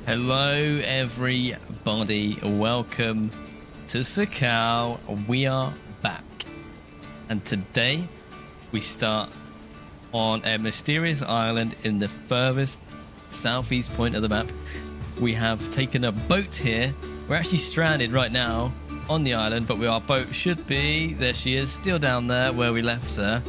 Hello everybody, welcome to Sakhal. We are back and today we start on a mysterious island in the furthest southeast point of the map. We have taken a boat here. We're actually stranded right now on the island, but our boat should be, there she is, still down there where we left her.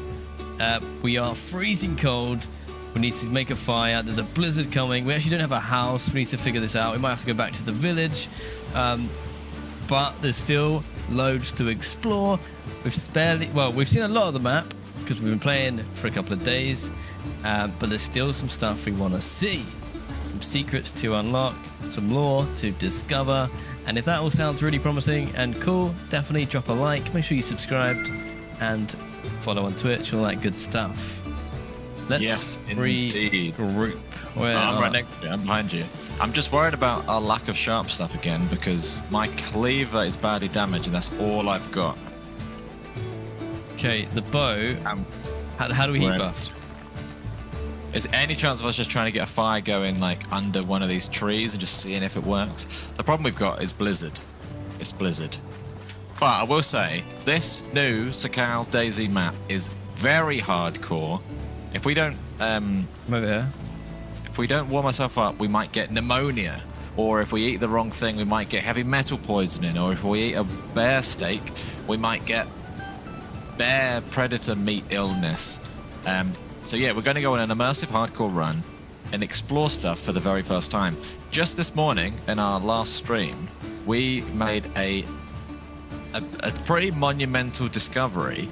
We are freezing cold. We need to make a fire. There's a blizzard coming. We actually don't have a house. We need to figure this out. We might have to go back to the village. But there's still loads to explore. We've seen a lot of the map because we've been playing for a couple of days. But there's still some stuff we want to see. Some secrets to unlock, some lore to discover. And if that all sounds really promising and cool, definitely drop a like. Make sure you subscribed and follow on Twitch, all that good stuff. Let's regroup. I'm right next to you. I'm behind you. I'm just worried about our lack of sharp stuff again because my cleaver is badly damaged and that's all I've got. Okay, the bow. How do we heat buff? Is there any chance of us just trying to get a fire going like under one of these trees and just seeing if it works? The problem we've got is blizzard. It's blizzard. But I will say, this new Sakhal DayZ map is very hardcore. If we don't over here. If we don't warm ourselves up, we might get pneumonia. Or if we eat the wrong thing, we might get heavy metal poisoning. Or if we eat a bear steak, we might get bear predator meat illness. So yeah, we're going to go on an immersive hardcore run and explore stuff for the very first time. Just this morning, in our last stream, we made a pretty monumental discovery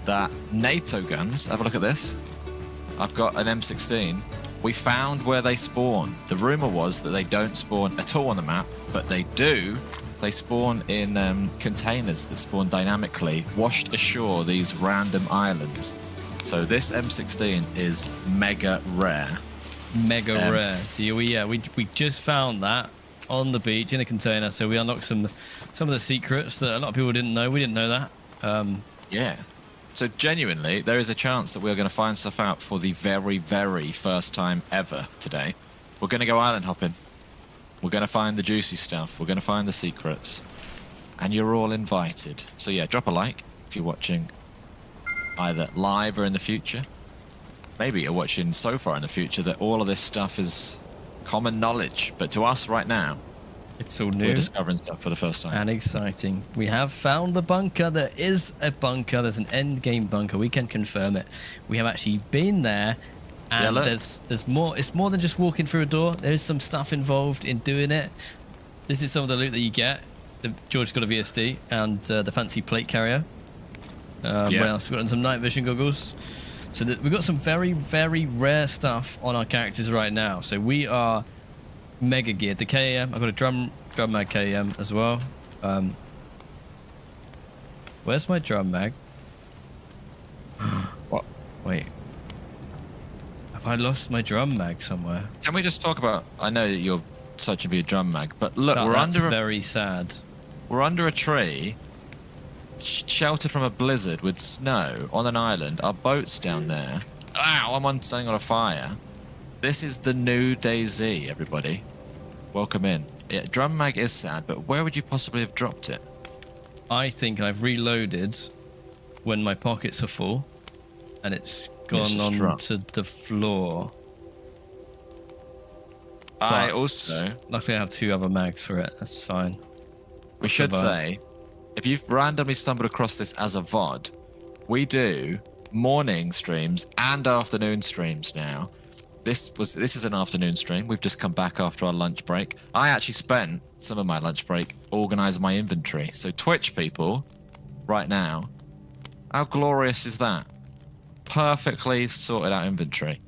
that NATO guns, have a look at this. I've got an M16. We found where they spawn. The rumor was that they don't spawn at all on the map, but they do. They spawn in containers that spawn dynamically, washed ashore these random islands. So this M16 is mega rare. Mega rare. See, we just found that on the beach in a container. So we unlocked some of the secrets that a lot of people didn't know. We didn't know that. Yeah. So genuinely, there is a chance that we're going to find stuff out for the very, very first time ever today. We're going to go island hopping. We're going to find the juicy stuff. We're going to find the secrets. And you're all invited. So yeah, drop a like if you're watching either live or in the future. Maybe you're watching so far in the future that all of this stuff is common knowledge. But to us right now, it's all new. We're discovering stuff for the first time. And exciting. We have found the bunker. There is a bunker. There's an end game bunker. We can confirm it. We have actually been there. And yeah, there's more. It's more than just walking through a door. There is some stuff involved in doing it. This is some of the loot that you get. George's got a VSD and the fancy plate carrier. What else? We've got some night vision goggles. So we've got some very, very rare stuff on our characters right now. So we are mega geared. The KM, I've got a drum mag KM as well. Where's my drum mag? What? Wait. Have I lost my drum mag somewhere? Can we just talk about, I know that you're searching for your drum mag, but look, that's very sad. We're under a tree, sheltered from a blizzard with snow on an island. Our boat's down there. Ow, I'm standing on a fire. This is the new DayZ, everybody. Welcome in. Yeah, drum mag is sad, but where would you possibly have dropped it? I think I've reloaded when my pockets are full, and it's gone onto the floor. Luckily I have 2 other mags for it. That's fine. We should say, if you've randomly stumbled across this as a VOD, we do morning streams and afternoon streams now. This is an afternoon stream. We've just come back after our lunch break. I actually spent some of my lunch break organizing my inventory. So Twitch people, right now, how glorious is that? Perfectly sorted out inventory.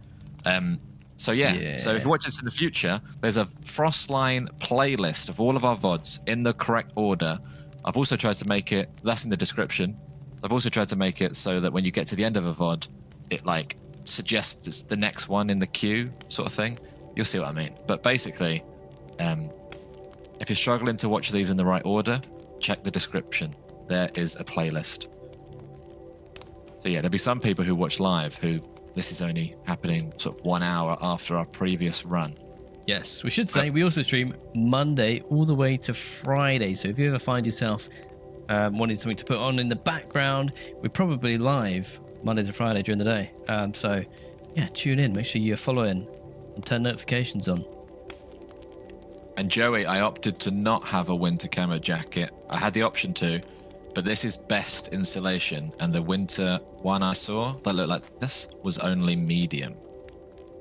So yeah. So if you watch this in the future, there's a Frostline playlist of all of our VODs in the correct order. I've also tried to make it, that's in the description. I've also tried to make it so that when you get to the end of a VOD, it like suggests it's the next one in the queue sort of thing. You'll see what I mean. But basically, if you're struggling to watch these in the right order, check the description. There is a playlist. So yeah, there'll be some people who watch live who this is only happening sort of 1 hour after our previous run. Yes, we should say we also stream Monday all the way to Friday. So if you ever find yourself wanting something to put on in the background, we're probably live Monday to Friday during the day. So yeah, tune in. Make sure you're following and turn notifications on. And Joey, I opted to not have a winter camo jacket. I had the option to, but this is best insulation. And the winter one I saw that looked like this was only medium.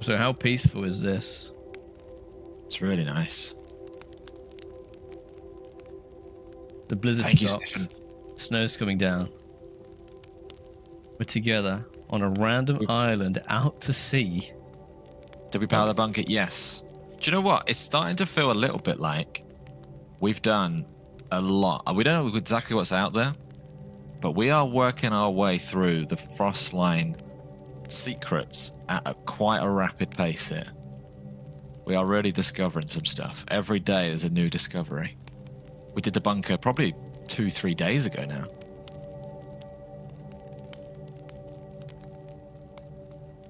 So how peaceful is this? It's really nice. The blizzard Thank you, stops. Stephen. Snow's coming down. We're together on a random island out to sea. Did we power the bunker? Yes. Do you know what? It's starting to feel a little bit like we've done a lot. We don't know exactly what's out there, but we are working our way through the Frostline secrets at quite a rapid pace here. We are really discovering some stuff. Every day is a new discovery. We did the bunker probably 2-3 days ago now.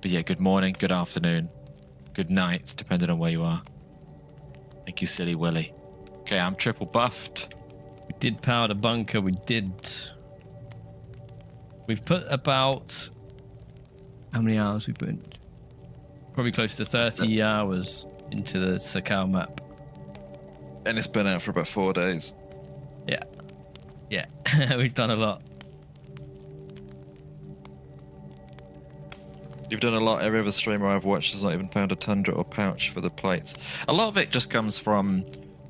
But yeah, good morning, good afternoon, good night, depending on where you are. Thank you, Silly Willy. Okay, I'm triple buffed. We did power the bunker. We did. We've put about... How many hours we put in? Probably close to 30 hours into the Sakhal map. And it's been out for about 4 days. Yeah. Yeah. We've done a lot. You've done a lot. Every other streamer I've watched has not even found a tundra or pouch for the plates. A lot of it just comes from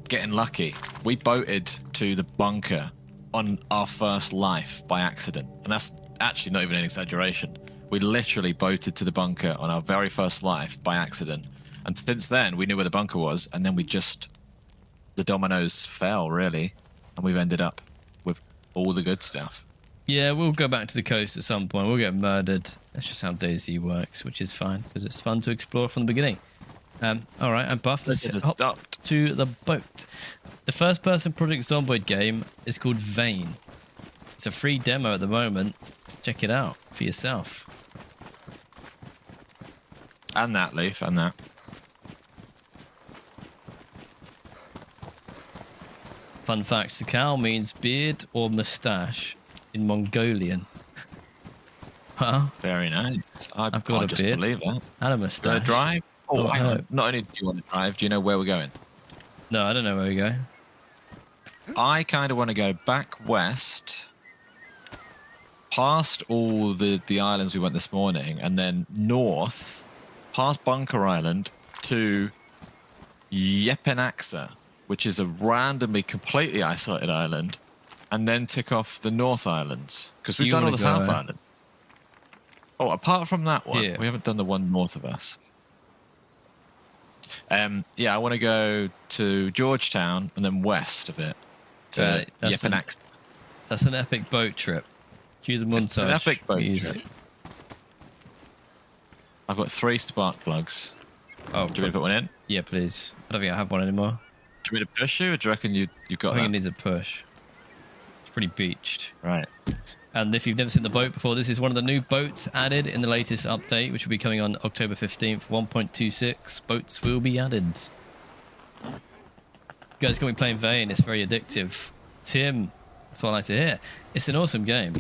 getting lucky. We boated to the bunker on our first life by accident. And that's actually not even an exaggeration. We literally boated to the bunker on our very first life by accident. And since then, we knew where the bunker was. And then the dominoes fell, really. And we've ended up with all the good stuff. Yeah, we'll go back to the coast at some point. We'll get murdered. That's just how DayZ works, which is fine because it's fun to explore from the beginning. All right, I'm buffed. Let's hop to the boat. The first-person Project Zomboid game is called Vane. It's a free demo at the moment. Check it out for yourself. And that, Leaf, and that. Fun fact, Sakhal means beard or moustache in Mongolian. Huh? Very nice. I've got a just beard believe that. and a Go moustache. drive? Oh, hang no. on. Not only do you want to drive, do you know where we're going? No, I don't know where we go. I kind of want to go back west, past all the islands we went this morning, and then north, past Bunker Island to Yepenaxa, which is a randomly completely isolated island, and then tick off the North Islands, because we've done all the South Island. Oh, apart from that one, we haven't done the one north of us. Yeah, I want to go to Georgetown and then west of it to Yepenaxa. That's an epic boat trip. Cue the montage. It's an epic boat music. trip. I've got 3 spark plugs. Oh, do you want to put one in? Yeah, please. I don't think I have one anymore. Do you want me to push you, or do you reckon you've got I think that? it needs a push. It's pretty beached. Right. And if you've never seen the boat before, this is one of the new boats added in the latest update, which will be coming on October 15th. 1.26 boats will be added. You guys can be playing Vane. It's very addictive. Tim, that's what I like to hear. It's an awesome game.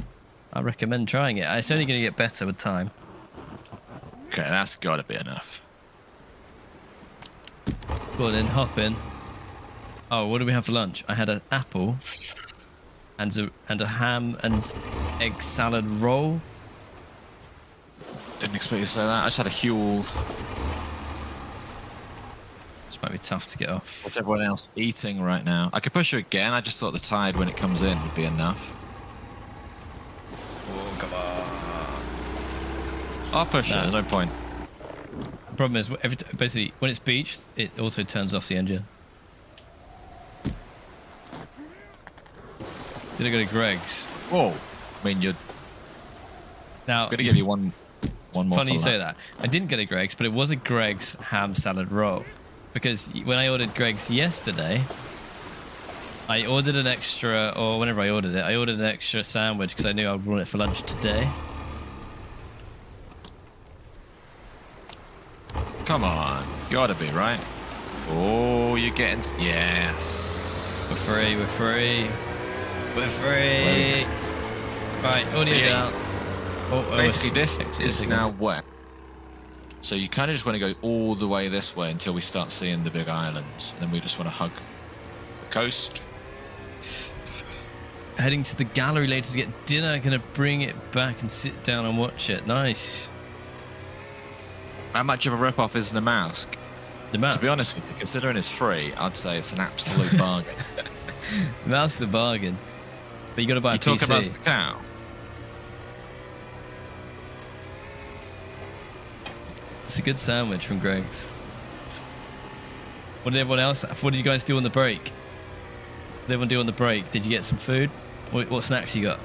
I recommend trying it. It's only going to get better with time. Okay, that's got to be enough. Go on then, hop in. Oh, what do we have for lunch? I had an apple and a ham and egg salad roll. Didn't expect you to say that. I just had a Huel. This might be tough to get off. What's everyone else eating right now? I could push you again. I just thought the tide when it comes in would be enough. Oh, come on. I'll push it. There's no point. The problem is, basically, when it's beached, it also turns off the engine. Did I go to Greg's? Whoa. I mean, you're Now, going to give you one more. Funny you say that. that. I didn't get a Greg's, but it was a Greg's ham salad roll. Because when I ordered Greg's yesterday, I ordered an extra, or whenever I ordered it, I ordered an extra sandwich because I knew I would want it for lunch today. Come on. Gotta be, right? Oh, you're getting... Yes. We're free, we're free. We're free. Right, audio So, yeah, down. Basically, this is now wet. So you kind of just want to go all the way this way until we start seeing the big islands. And then we just want to hug the coast. Heading to the gallery later to get dinner. Gonna bring it back and sit down and watch it. Nice. How much of a rip-off is the mask? The mouse. To be honest with you, considering it's free, I'd say it's an absolute bargain. The mouse is a bargain. But you gotta buy a You PC. talk about the cow. It's a good sandwich from Greg's. What did everyone else? What did you guys do on the break? What did everyone do on the break? Did you get some food? What snacks you got?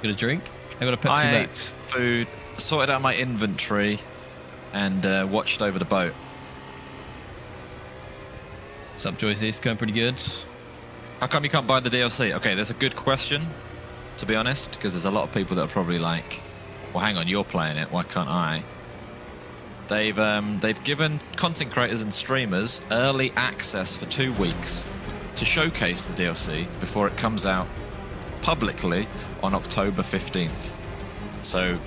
Got a drink? I got a Pepsi I ate Max. food, sorted out my inventory, and watched over the boat. What's up, Joyce? It's going pretty good. How come you can't buy the DLC? Okay, there's a good question, to be honest, because there's a lot of people that are probably like, well, hang on, you're playing it, why can't I? They've given content creators and streamers early access for 2 weeks to showcase the DLC before it comes out publicly on October 15th. So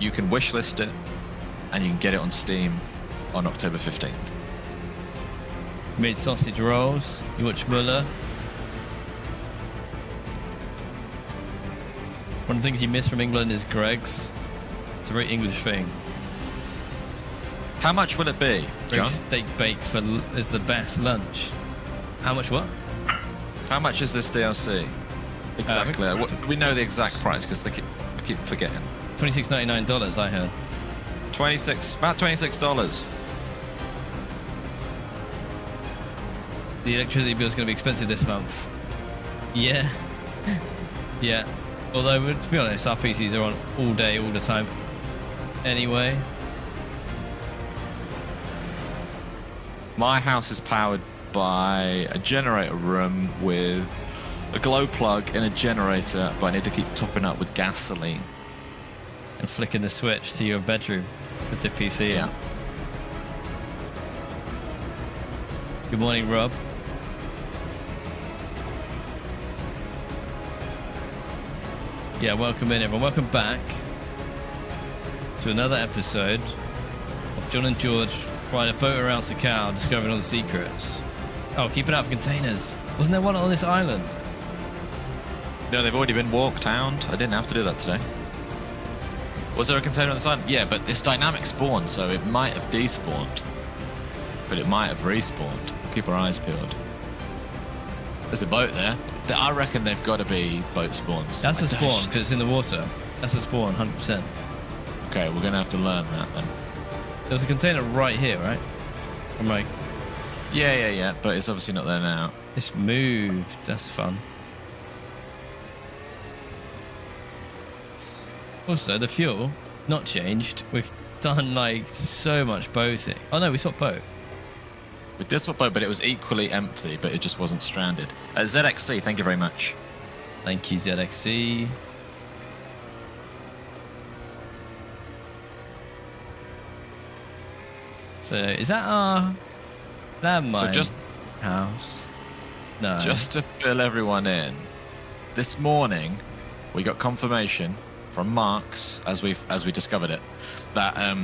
you can wishlist it and you can get it on Steam on October 15th. Made sausage rolls. You watch Muller. One of the things you miss from England is Greg's. It's a very English thing. How much will it be, John? Greg's steak bake is the best lunch. How much what? How much is this DLC? Exactly. We know the exact price because I keep forgetting. $26.99 I heard. About $26. The electricity bill is going to be expensive this month. Yeah. Yeah. Although, to be honest, our PCs are on all day, all the time. Anyway. My house is powered by a generator room with a glow plug and a generator, but I need to keep topping up with gasoline. And flicking the switch to your bedroom with the PC in. Yeah. Good morning, Rob. Yeah, welcome in, everyone. Welcome back to another episode of John and George ride a boat around Sakhal, discovering all the secrets. Oh, keep an eye out for containers. Wasn't there one on this island? No, they've already been walked out. I didn't have to do that today. Was there a container on the side? Yeah, but it's dynamic spawn, so it might have despawned. But it might have respawned. Keep our eyes peeled. There's a boat there. I reckon they've got to be boat spawns. That's a spawn, because it's in the water. That's a spawn, 100%. Okay, we're going to have to learn that then. There's a container right here, right? I'm like, Yeah, but it's obviously not there now. it's moved. That's fun. Also, the fuel, not changed. We've done like so much boating. Oh no, we swapped boat. We did swap boat, but it was equally empty, but it just wasn't stranded. ZXC, thank you very much. Thank you, ZXC. So, is that our landmine So just house? No. Just to fill everyone in, this morning we got confirmation from Marks, as we discovered it, that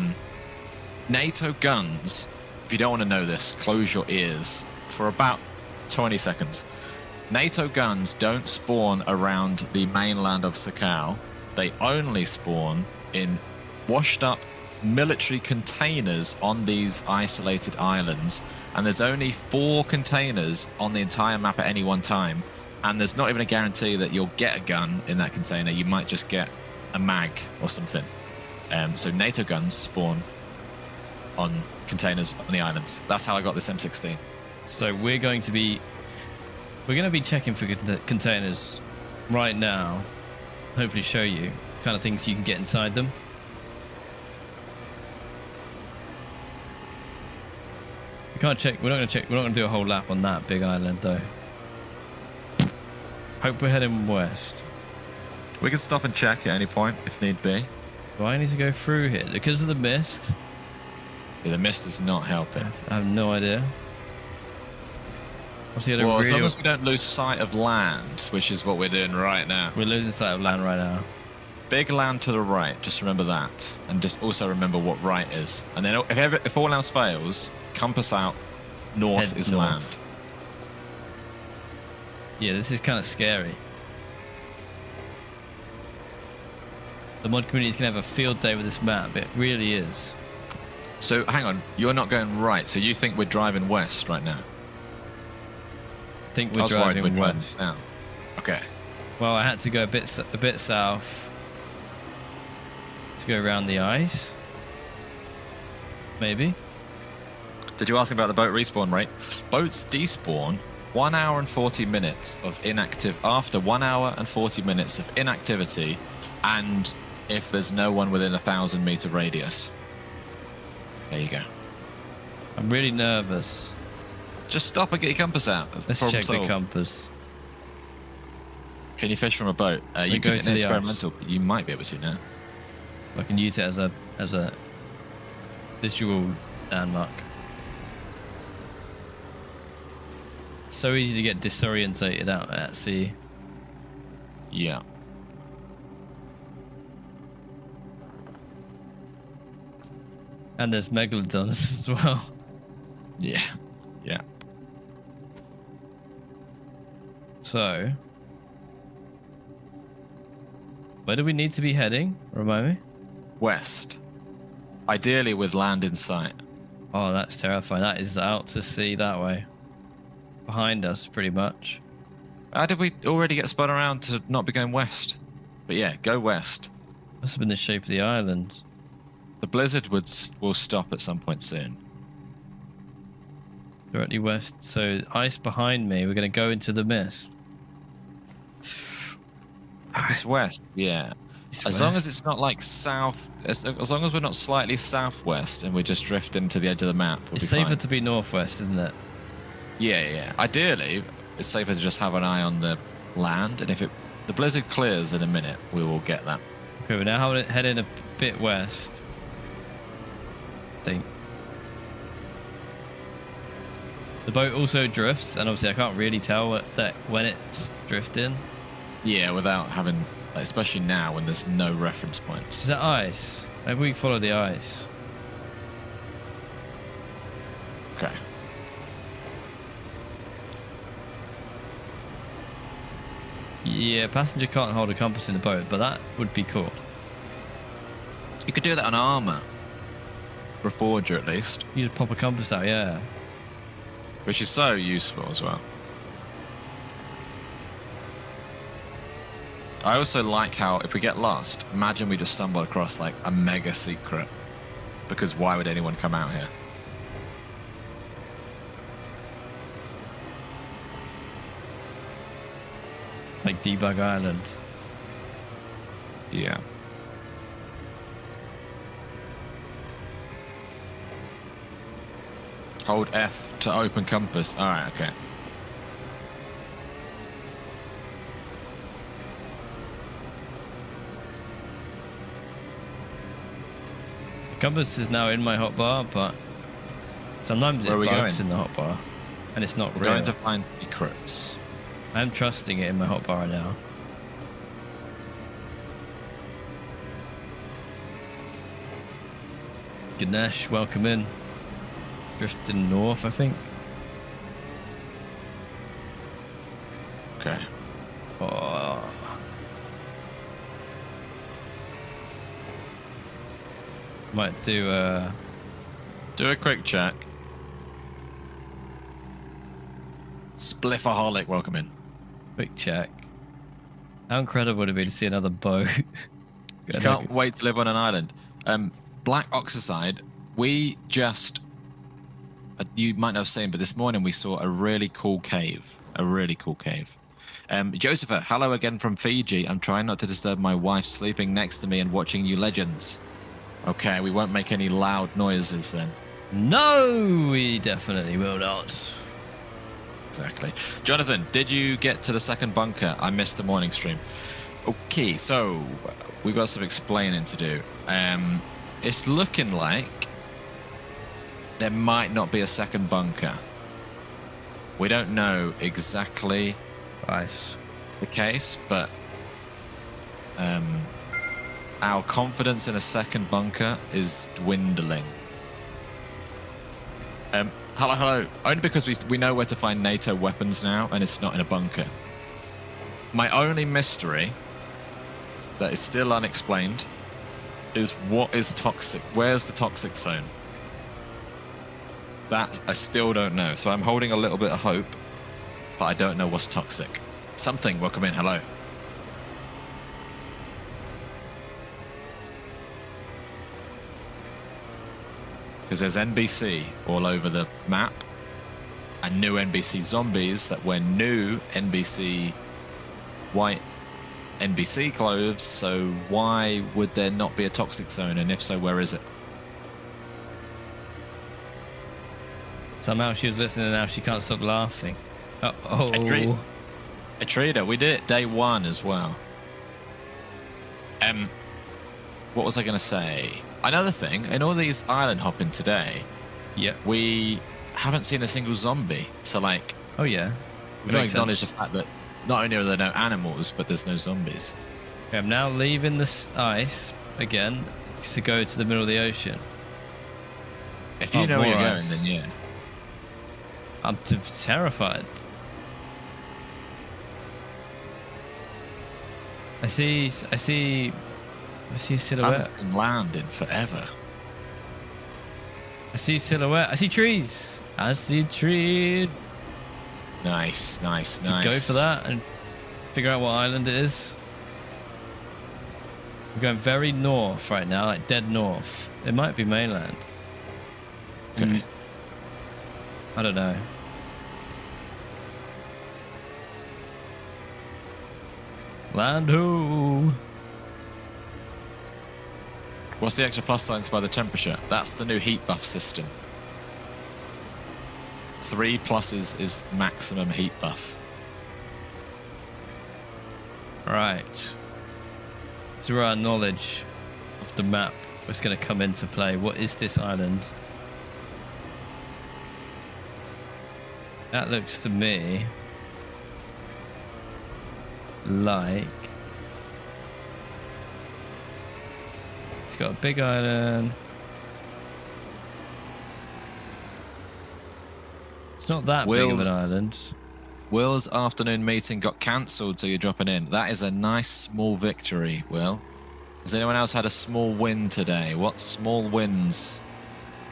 NATO guns, if you don't want to know this, close your ears for about 20 seconds. NATO guns don't spawn around the mainland of Sakhal. They only spawn in washed up military containers on these isolated islands, and there's only 4 containers on the entire map at any one time, and there's not even a guarantee that you'll get a gun in that container. You might just get a mag or something. So NATO guns spawn on containers on the islands. That's how I got this M16. So we're going to be checking for containers right now. Hopefully show you the kind of things you can get inside them. We can't check. We're not going to do a whole lap on that big island though. Hope we're heading west. We can stop and check at any point if need be. Do I need to go through here because of the mist? Yeah, the mist is not helping. I have no idea. Obviously, Well, as long as we don't lose sight of land, which is what we're doing right now. we're losing sight of land right now. Big land to the right, just remember that. And just also remember what right is. And then if all else fails, compass out, north Head is north. land. Yeah, this is kind of scary. The mod community is going to have a field day with this map. It really is. So hang on, you're not going right, so you think we're driving west right now? I think I we're was worried driving we're west. now. Okay. Well, I had to go a bit south to go around the ice. Maybe. Did you ask about the boat respawn rate? Boats despawn 1 hour and 40 minutes of inactive after 1 hour and 40 minutes of inactivity, and if there's no one within 1,000-meter radius. There you go. I'm really nervous. Just stop and get your compass out. Let's Problem check the solved. compass. Can you fish from a boat? You go can to the experimental, but you might be able to now. So I can use it as a visual landmark. So easy to get disorientated out at sea. Yeah. And there's megalodons as well. Yeah. Yeah. So, where do we need to be heading? Remind me. West. Ideally with land in sight. Oh, that's terrifying. That is out to sea that way. Behind us, pretty much. How did we already get spun around to not be going west? But yeah, go west. Must have been the shape of the island. The blizzard will stop at some point soon. Directly west. So, ice behind me. We're going to go into the mist. If it's west, yeah. It's As long west. as it's not like south, as long as we're not slightly southwest and we're just drifting to the edge of the map, we'll It's be safer fine. to be northwest, isn't it? Yeah, yeah. Ideally, it's safer to just have an eye on the land, and if the blizzard clears in a minute, we will get that. Okay, we're now heading a bit west. I think. The boat also drifts, and obviously I can't really tell when it's drifting. Yeah, without having, especially now when there's no reference points. Is that ice? Maybe we follow the ice. Okay. Yeah, passenger can't hold a compass in the boat, but that would be cool. You could do that on armor. For a forger, at least. You just pop a compass out, yeah. Which is so useful as well. I also like how, if we get lost, imagine we just stumble across like a mega secret. Because why would anyone come out here? Like Debug Island. Yeah. Hold F to open compass. Alright, okay. The compass is now in my hotbar, but sometimes Where are it we bugs going? in the hotbar, and it's not We're real. going to find secrets. I'm trusting it in my hotbar now. Ganesh, welcome in. Drifting north, I think. Okay. Oh. Might do Do a quick check. Spliffaholic, welcome in. quick check. How incredible would it be to see another boat? You can't wait to live on an island. Black Oxide, we just... you might not have seen, but this morning we saw a really cool cave. A really cool cave. Josepha, hello again from Fiji. I'm trying not to disturb my wife sleeping next to me and watching you legends. Okay, we won't make any loud noises then. No, we definitely will not. Exactly. Jonathan, did you get to the second bunker? I missed the morning stream. Okay, so we've got some explaining to do. It's looking like there might not be a second bunker. We don't know exactly Nice. the case, but our confidence in a second bunker is dwindling. Hello. Only because we know where to find NATO weapons now, and it's not in a bunker. My only mystery that is still unexplained is what is toxic. Where's the toxic zone? That I still don't know. So I'm holding a little bit of hope, but I don't know what's toxic. Something, welcome in, hello. Because there's NBC all over the map, and new NBC zombies that wear new NBC white NBC clothes, so why would there not be a toxic zone, and if so, where is it? Somehow she was listening and now she can't stop laughing. Uh-oh. I treated her. We did it day one as well. What was I going to say? Another thing, in all these island hopping today, Yep. we haven't seen a single zombie. So, like, Oh, yeah. we don't Makes acknowledge sense. the fact that not only are there no animals, but there's no zombies. Okay, I'm now leaving this ice again to go to the middle of the ocean. If you Oh, know where you're more going, ice. then yeah. I'm terrified. I see a I silhouette. haven't seen land in forever. I see silhouette. I see trees. I see trees. Nice. Go for that and figure out what island it is. We're going very north right now, like dead north. It might be mainland. Okay. I don't know. Land ho! What's the extra plus signs by the temperature? That's the new heat buff system. 3 pluses is maximum heat buff. Right. Through our knowledge of the map, it's going to come into play. What is this island? That looks to me like it's got a big island. It's not that big of Will's- an island. Will's afternoon meeting got cancelled, so you're dropping in. That is a nice small victory, Will. Has anyone else had a small win today? What small wins?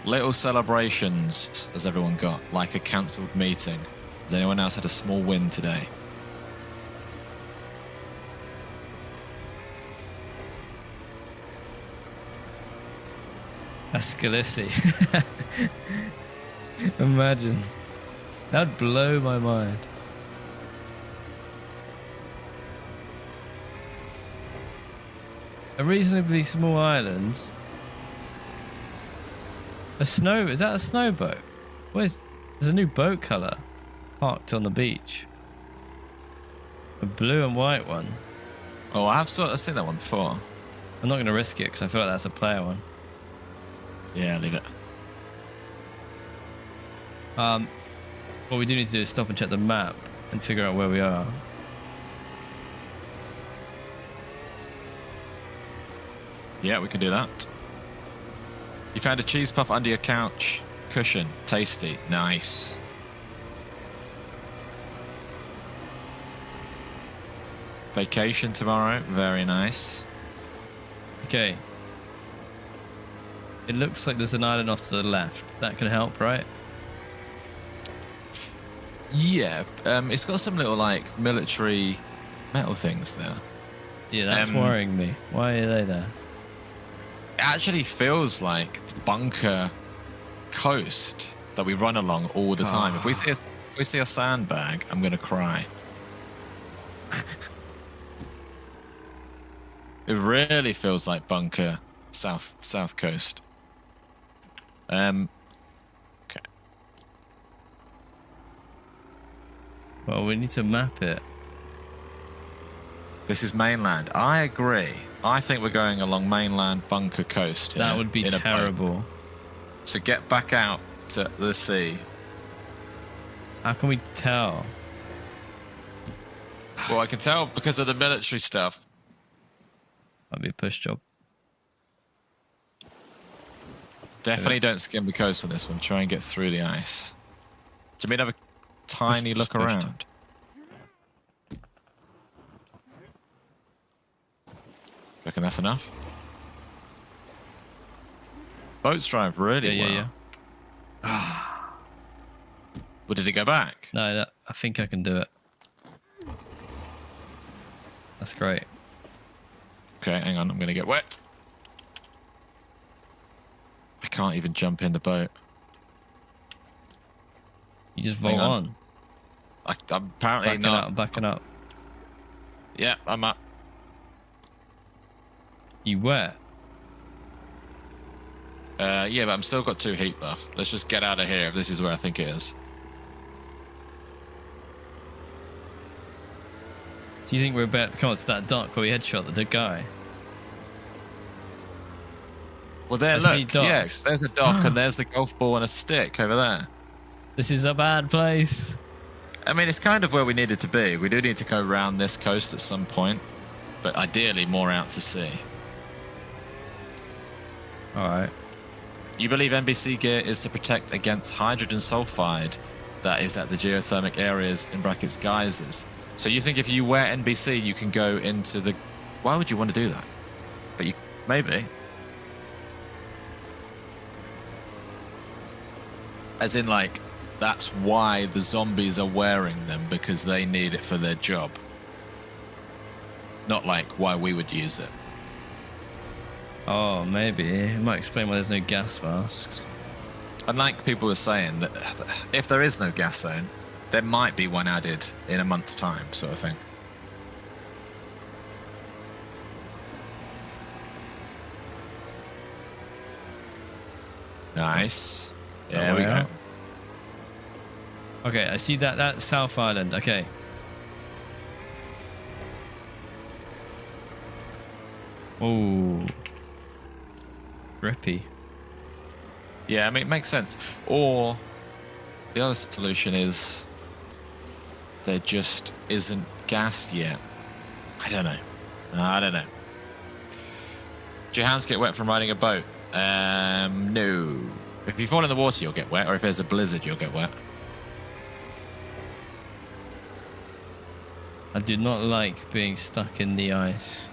Little celebrations has everyone got, like a cancelled meeting. Has anyone else had a small win today? That's Scalisi. Imagine. That'd blow my mind. A reasonably small island. Is that a snow boat? There's a new boat colour parked on the beach. A blue and white one. Oh, I've sort of seen that one before. I'm not going to risk it because I feel like that's a player one. Yeah, leave it. What we do need to do is stop and check the map and figure out where we are. Yeah, we can do that. You found a cheese puff under your couch cushion. Tasty. Nice. Vacation tomorrow. Very nice. Okay. It looks like there's an island off to the left. That can help, right? Yeah, it's got some little like military metal things there. Yeah, that's Um, worrying me. Why are they there? It actually feels like the bunker coast that we run along all the time. If we see a sandbag, I'm gonna cry. It really feels like bunker south coast. Okay. Well, we need to map it. This is mainland. I agree. I think we're going along mainland bunker coast here. That would be in a boat. terrible. So get back out to the sea. How can we tell? Well, I can tell because of the military stuff. Might be a push job. Definitely don't skim the coast on this one. Try and get through the ice. Do you mean have a tiny Just look pushed. around? Reckon that's enough? Boats drive really well. Yeah. Well, did it go back? No, I think I can do it. That's great. Okay, hang on. I'm going to get wet. I can't even jump in the boat. You just Hang vault on. on. I'm apparently Backing not. up, backing up. Yeah, I'm up. You wet? Yeah, but I'm still got 2 heat buff. Let's just get out of here if this is where I think it is. Do you think we're about to come on to that dock where we headshot the guy? Well, there, Let's see look. docks. Yes, there's a dock and there's the golf ball and a stick over there. This is a bad place. I mean, it's kind of where we needed to be. We do need to go around this coast at some point, but ideally more out to sea. Alright. You believe NBC gear is to protect against hydrogen sulfide that is at the geothermic areas, in brackets, geysers. So you think if you wear NBC, you can go into the... Why would you want to do that? But you... Maybe. As in, like, that's why the zombies are wearing them, because they need it for their job. Not like why we would use it. Oh, maybe. It might explain why there's no gas masks. And like people were saying, that if there is no gas zone, there might be one added in a month's time, sort of thing. Nice. There we go. Okay, I see that. That's South Island. Okay. Oh. Grippy. Yeah, I mean, it makes sense. Or the other solution is there just isn't gas yet. I don't know. I don't know. Do your hands get wet from riding a boat? No. If you fall in the water, you'll get wet, or if there's a blizzard, you'll get wet. I do not like being stuck in the ice.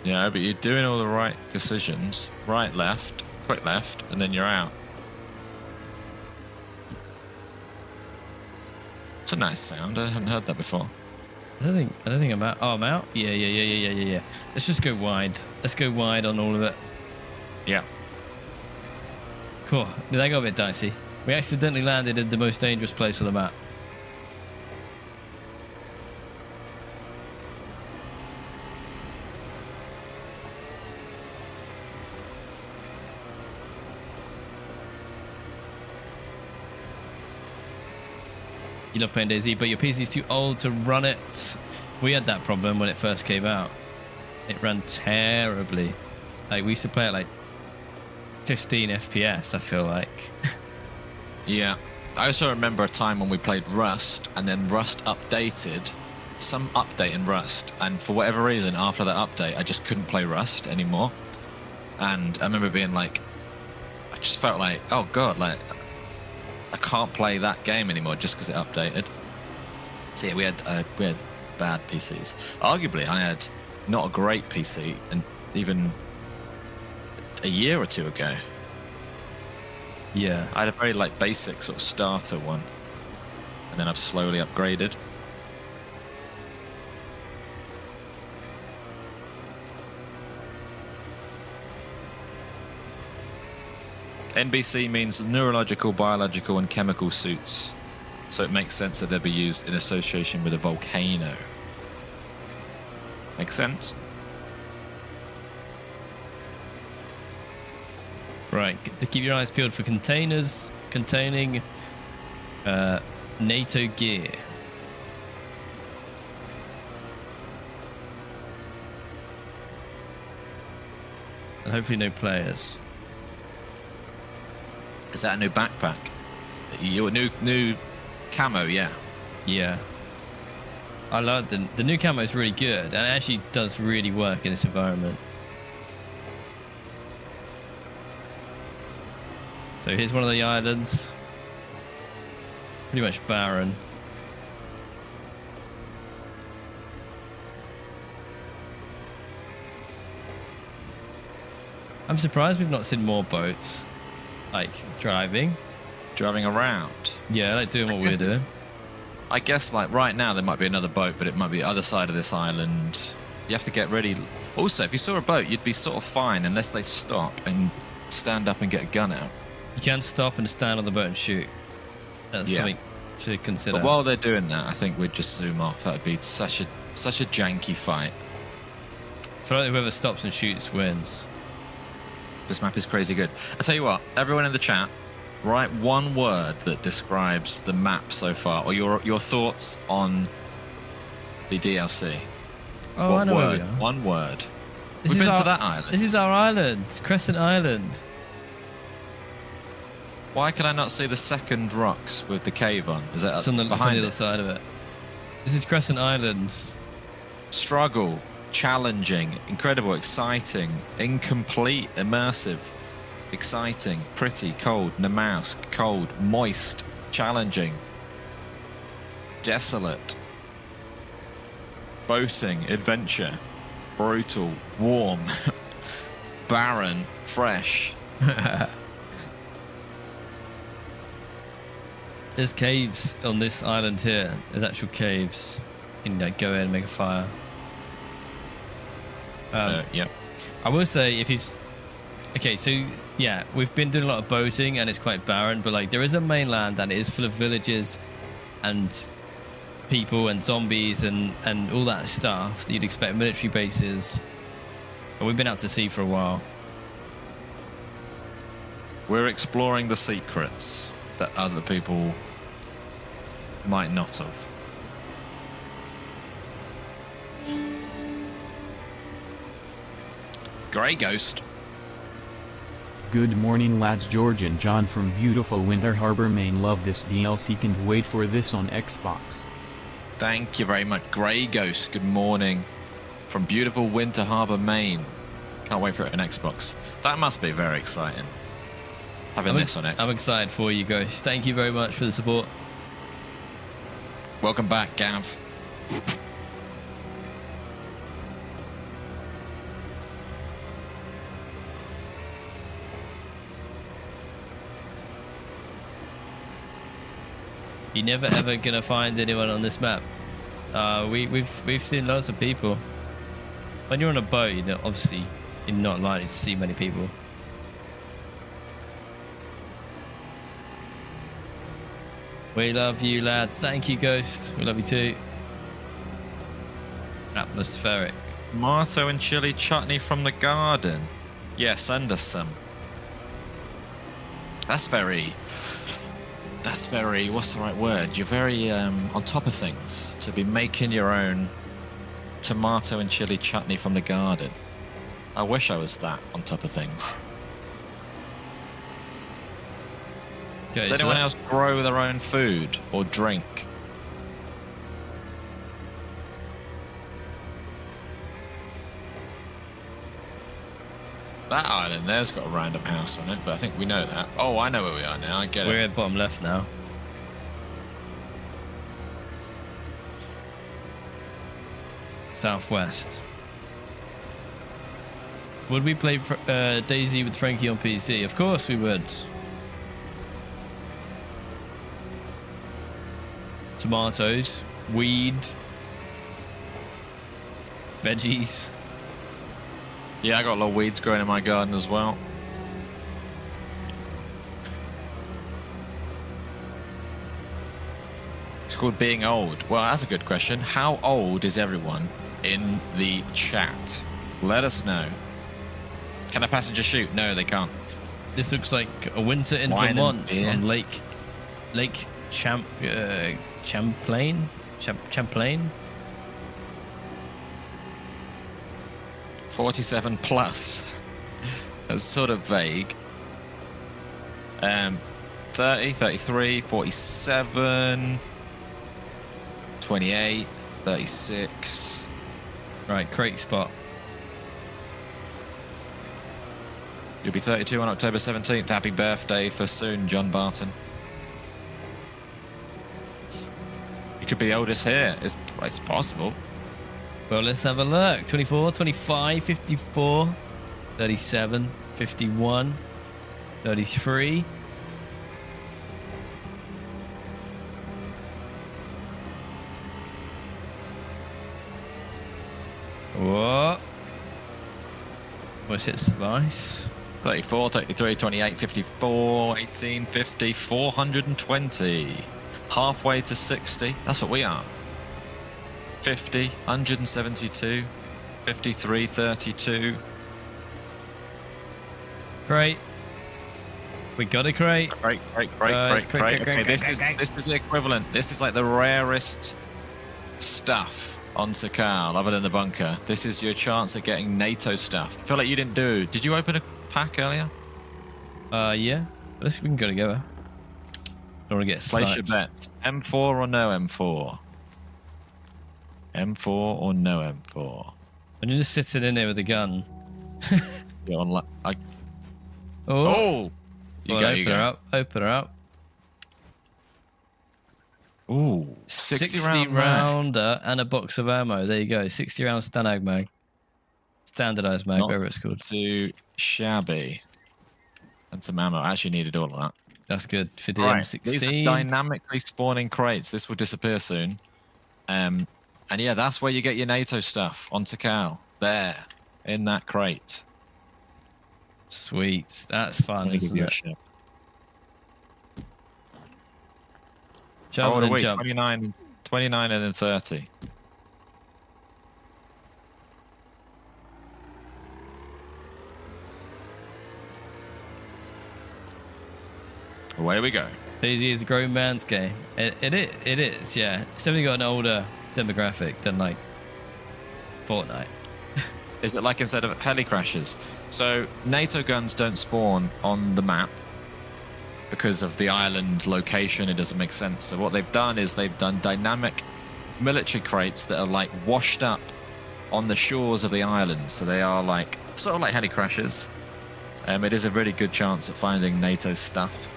Yeah, but you're doing all the right decisions. Right, left, quick left, and then you're out. It's a nice sound. I haven't heard that before. I don't think I'm out. Oh, I'm out? Yeah. Let's just go wide. Let's go wide on all of it. Yeah. Cool. That got a bit dicey. We accidentally landed in the most dangerous place on the map. You love playing DayZ, but your PC's too old to run it. We had that problem when it first came out. It ran terribly. Like, we used to play at like 15 FPS, I feel like. Yeah. I also remember a time when we played Rust, and then Rust updated, some update in Rust, and for whatever reason, after that update, I just couldn't play Rust anymore. And I remember being like, I just felt like, oh god, like, I can't play that game anymore just because it updated. So yeah, we had bad PCs. Arguably, I had not a great PC, and even a year or two ago. Yeah. I had a very like basic sort of starter one, and then I've slowly upgraded. NBC means neurological, biological, and chemical suits, so it makes sense that they'd be used in association with a volcano. Makes sense? Right. Keep your eyes peeled for containers containing NATO gear. And hopefully no players. Is that a new backpack? Your new Camo, yeah. Yeah. I love the new camo is really good and it actually does really work in this environment. So here's one of the islands. Pretty much barren. I'm surprised we've not seen more boats, like driving around. Yeah, like doing what we're doing. I guess like right now there might be another boat, but it might be the other side of this island. You have to get ready. Also, if you saw a boat, you'd be sort of fine unless they stop and stand up and get a gun out. You can stop and stand on the boat and shoot. That's something to consider. But while they're doing that, I think we'd just zoom off. That'd be such a janky fight. I feel like whoever stops and shoots wins. This map is crazy good. I tell you what, everyone in the chat, write one word that describes the map so far, or your thoughts on the DLC. Oh, what I know word? where we are. One word. We've been to that island. This is our island, Crescent Island. Why can I not see the second rocks with the cave on? Is that It's on the behind other side of it. This is Crescent Island. Struggle, challenging, incredible, exciting, incomplete, immersive, exciting, pretty, cold, Namausk, cold, moist, challenging, desolate, boating, adventure, brutal, warm, barren, fresh. There's caves on this island here. There's actual caves. You can like, go in and make a fire. Yep. I will say if you've... Okay, so yeah, we've been doing a lot of boating and it's quite barren, but like there is a mainland and it is full of villages and people and zombies and all that stuff that you'd expect, military bases. But we've been out to sea for a while. We're exploring the secrets that other people might not have. Grey Ghost. Good morning lads, George and John from beautiful Winter Harbor, Maine. Love this DLC, can't wait for this on Xbox. Thank you very much, Grey Ghost. Good morning from beautiful Winter Harbor, Maine. Can't wait for it on Xbox. That must be very exciting. Having this on Xbox. I'm excited for you guys. Thank you very much for the support. Welcome back, Gav. You're never ever gonna find anyone on this map. We've seen lots of people. When you're on a boat, you know, obviously you're not likely to see many people. We love you, lads. Thank you, Ghost. We love you too. Atmospheric. Tomato and chili chutney from the garden. Yeah, send us some. That's very, what's the right word? You're very on top of things to be making your own tomato and chili chutney from the garden. I wish I was that on top of things. Okay, Does anyone else grow their own food or drink? That island there's got a random house on it, but I think we know that. Oh, I know where we are now. I get it. We're at bottom left now. Southwest. Would we play DayZ with Frankie on PC? Of course we would. Tomatoes, weed, veggies. Yeah, I got a lot of weeds growing in my garden as well. It's called being old. Well, that's a good question. How old is everyone in the chat? Let us know. Can a passenger shoot? No, they can't. This looks like a winter in Wine and Vermont beer. on Lake Champlain. 47 plus. That's sort of vague. 30, 33, 47, 28, 36. Right, crate spot. You'll be 32 on October 17th. Happy birthday for soon, John Barton. You could be the oldest here. It's possible. Well, let's have a look. 24, 25, 54, 37, 51, 33. What? What's it, Spice? 34, 33, 28, 54, 18, 50, 420. Halfway to 60. That's what we are. 50, 172, 53, 32. Crate. We got a crate. Crate. Crate. Okay, this is the equivalent. This is like the rarest stuff on Sakhal, other than the bunker. This is your chance at getting NATO stuff. I feel like you didn't do. Did you open a pack earlier? Yeah. We can go together. Don't want to get Place your bets. M4 or no M4? M4 or no M4? And you're just sitting in there with a gun. You're on Oh! You Well, go, open you her go. up. Open her up. Ooh, 60 round mag. rounder and a box of ammo. There you go. 60 round Stanag mag. Standardized mag, Not whatever it's called. too shabby. And some ammo. I actually needed all of that. That's good for the Right. M16. These are dynamically spawning crates. This will disappear soon. And yeah, that's where you get your NATO stuff on Sakhal. There, in that crate. Sweet. That's fun, isn't it? Jump and then wait, jump. 29 and then 30. Away we go. DayZ is a grown man's game. It is, yeah. It's definitely got an older demographic than like Fortnite. Is it like instead of heli crashes? So NATO guns don't spawn on the map because of the island location. It doesn't make sense. So what they've done is they've done dynamic military crates that are like washed up on the shores of the island. So they are like sort of like heli crashes. It is a really good chance at finding NATO stuff.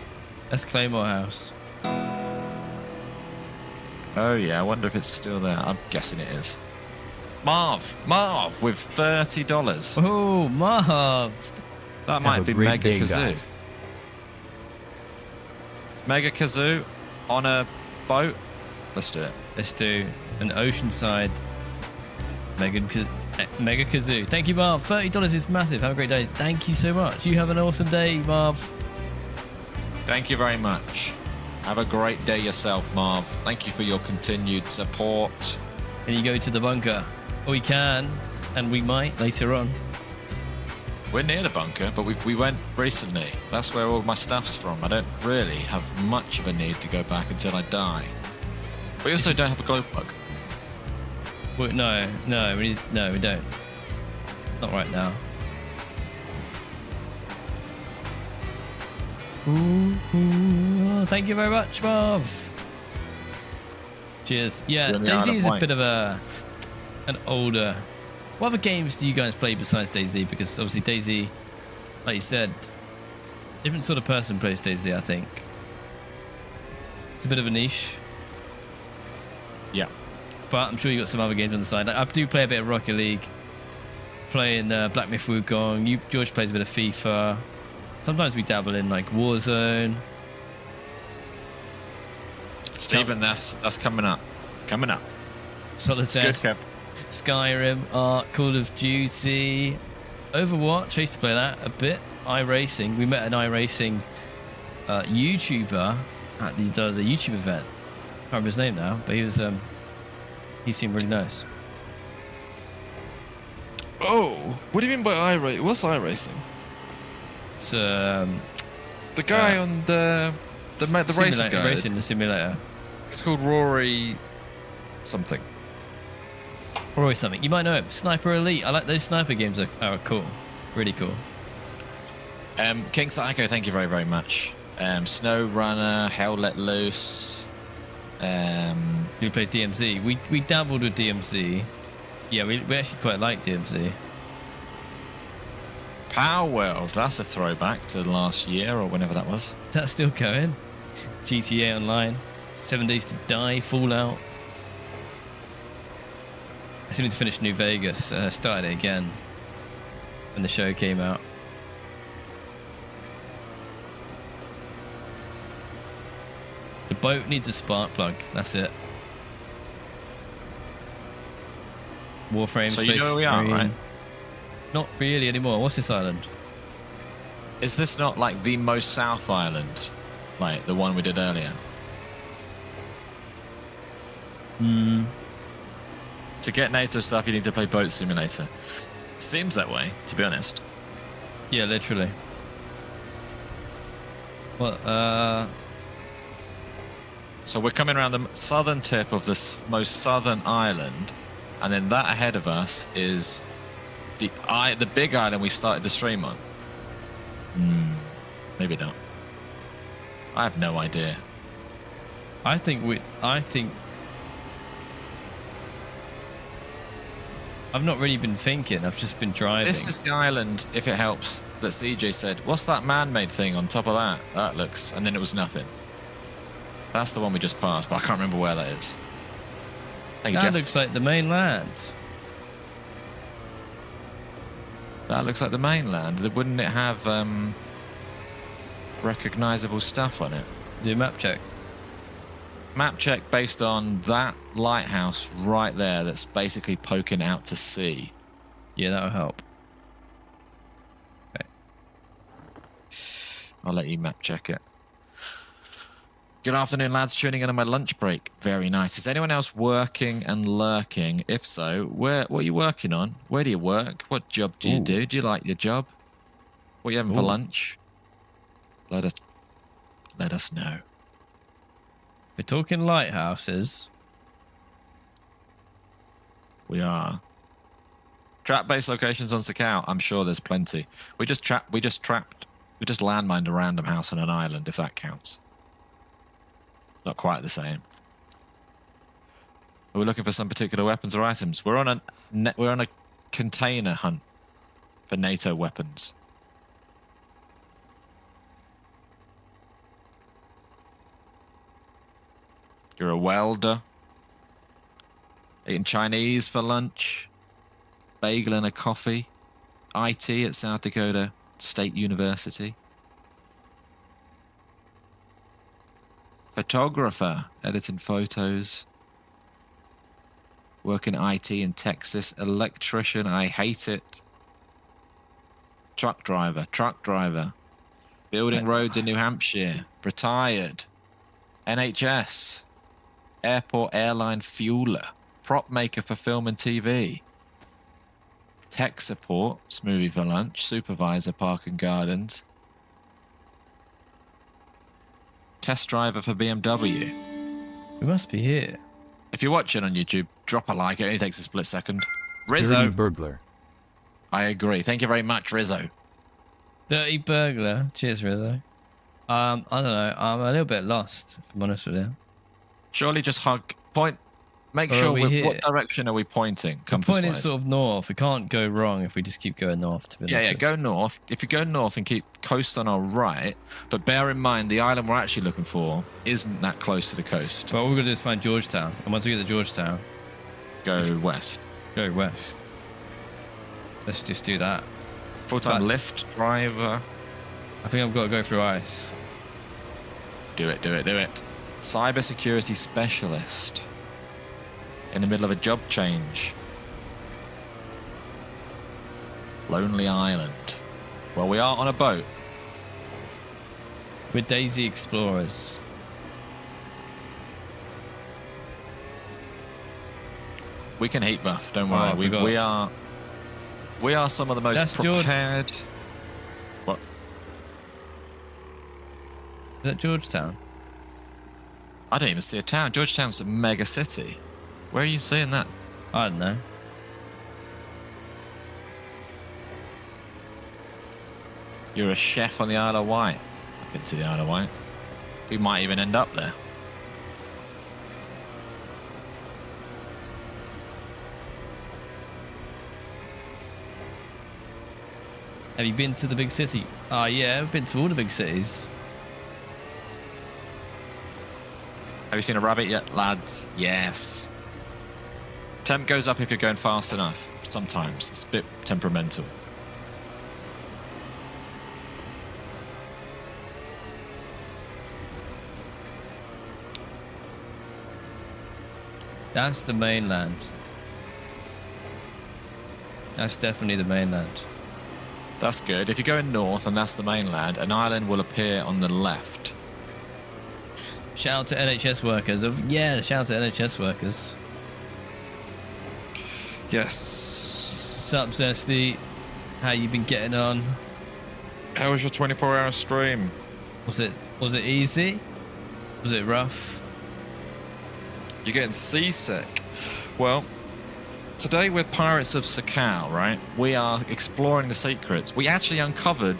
That's Claymore House. Oh yeah, I wonder if it's still there. I'm guessing it is. Marv with $30. Oh, Marv. That might be great Mega day, Kazoo. guys. Mega Kazoo on a boat. Let's do it. Let's do an oceanside Mega Kazoo. Thank you, Marv. $30 is massive. Have a great day. Thank you so much. You have an awesome day, Marv. Thank you very much. Have a great day yourself, Marv. Thank you for your continued support. And you go to the bunker. Or we can, and we might later on. We're near the bunker, but we went recently. That's where all my stuff's from. I don't really have much of a need to go back until I die. We also don't have a glow plug. Well, no, we don't. Not right now. Ooh, thank you very much, Marv. Cheers. Yeah, You're on the island DayZ is a point. bit of an older. What other games do you guys play besides DayZ? Because obviously DayZ, like you said, different sort of person plays DayZ. I think it's a bit of a niche. Yeah. But I'm sure you got some other games on the side. I do play a bit of Rocket League, playing Black Myth Wukong. George plays a bit of FIFA. Sometimes we dabble in like Warzone. Stephen, that's coming up. Coming up. Solitaire, Good, Kev. Skyrim, Ark, Call of Duty, Overwatch. I used to play that a bit. iRacing. We met an iRacing YouTuber at the YouTube event. Can't remember his name now, but he seemed really nice. Oh, what do you mean by iRacing? What's iRacing? It's The guy on the racing guy. racing the simulator. It's called Rory something. Or always something. You might know him. Sniper Elite. I like those sniper games. Are cool. Really cool. King Psycho, thank you very, very much. Snow Runner, Hell Let Loose. We played DMZ. We dabbled with DMZ. Yeah, we actually quite like DMZ. Power World, that's a throwback to last year or whenever that was. Is that still going? GTA Online, 7 Days to Die, Fallout. I still need to finish New Vegas. Started it again when the show came out. The boat needs a spark plug. That's it. Warframe. So Space you know where we are, Marine. right? Not really anymore. What's this island? Is this not like the most south island? Like the one we did earlier? To get NATO stuff, you need to play Boat Simulator. Seems that way, to be honest. Yeah, literally. What? So we're coming around the southern tip of the most southern island, and then that ahead of us is the big island we started the stream on. Maybe not. I have no idea. I think I've not really been thinking. I've just been driving. This is the island, if it helps, that CJ said, what's that man-made thing on top of that? That looks... And then it was nothing. That's the one we just passed, but I can't remember where that is. Thank you, That Jeff. looks like the mainland. That looks like the mainland. Wouldn't it have recognizable stuff on it? Do a map check. Map check based on that lighthouse right there that's basically poking out to sea. Yeah, that'll help. Okay. I'll let you map check it. Good afternoon, lads. Tuning in on my lunch break. Very nice. Is anyone else working and lurking? If so, what are you working on? Where do you work? What job do you do? Do you like your job? What are you having for lunch? Let us know. We're talking lighthouses. We are. Trap-based locations on Sakhal. I'm sure there's plenty. We just landmined a random house on an island, if that counts. Not quite the same. Are we looking for some particular weapons or items? We're on a container hunt for NATO weapons. You're a welder. Eating Chinese for lunch. Bagel and a coffee. IT at South Dakota State University. Photographer, editing photos. Working IT in Texas. Electrician, I hate it. Truck driver. Building roads in New Hampshire. Retired. NHS. Airport airline fueler. Prop maker for film and TV. Tech support, smoothie for lunch. Supervisor, park and gardens. Test driver for BMW. We must be here. If you're watching on YouTube, drop a like. It only takes a split second. Rizzo. Dirty burglar. I agree. Thank you very much, Rizzo. Dirty burglar. Cheers, Rizzo. I don't know. I'm a little bit lost, if I'm honest with you. Surely just point. Make Or are sure we what here? direction are we pointing? We're pointing Compass-wise? sort of north. We can't go wrong if we just keep going north. To be honest. Yeah, go north. If you go north and keep coast on our right, but bear in mind the island we're actually looking for isn't that close to the coast. But all we're gonna do is find Georgetown, and once we get to Georgetown, Go west. go west. Let's just do that. Full-time But- lift driver. I think I've got to go through ice. Do it. Cybersecurity specialist. In the middle of a job change. Lonely Island. Well, we are on a boat. We're DayZ Explorers. We can heat buff, don't Oh, worry. I forgot. We are some of the most That's George. prepared. What? Is that Georgetown? I don't even see a town. Georgetown's a mega city. Where are you seeing that? I don't know. You're a chef on the Isle of Wight. into the Isle of Wight. We might even end up there. Have you been to the big city? Oh yeah, I've been to all the big cities. Have you seen a rabbit yet, lads? Yes. Temp goes up if you're going fast enough. Sometimes it's a bit temperamental. That's the mainland. That's definitely the mainland. That's good. If you're going north and that's the mainland, an island will appear on the left. Shout out to NHS workers. Yeah, shout out to NHS workers. Yes. What's up, Zesty? How you been getting on? How was your 24-hour stream? Was it easy? Was it rough? You're getting seasick. Well, today we're Pirates of Sakhal, right? We are exploring the secrets. We actually uncovered,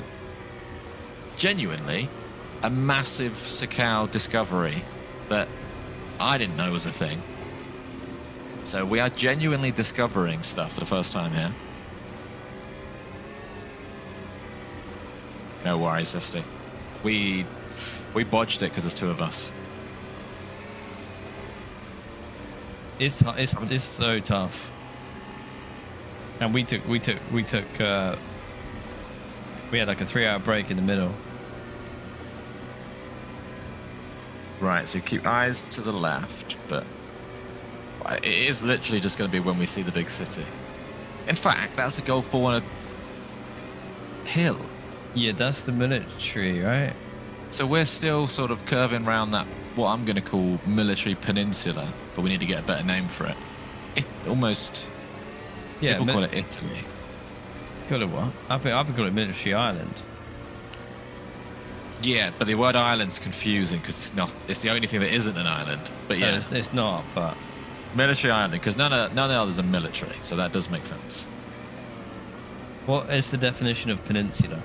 genuinely, a massive Sakhal discovery that I didn't know was a thing. So we are genuinely discovering stuff for the first time here. No worries, Zesty. We bodged it because there's two of us. It's so tough. And we had like a 3-hour break in the middle. Right, so keep eyes to the left, but it is literally just going to be when we see the big city. In fact, that's the Gulf War on a hill. Yeah, that's the military, right? So we're still sort of curving around that, what I'm going to call military peninsula, but we need to get a better name for it. It almost, Yeah, people call it Italy. Call it what? I've been calling it military island. Yeah, but the word island's confusing because it's the only thing that isn't an island. But yeah, No, it's not, but military island, because none of the others are military, so that does make sense. what is the definition of peninsula?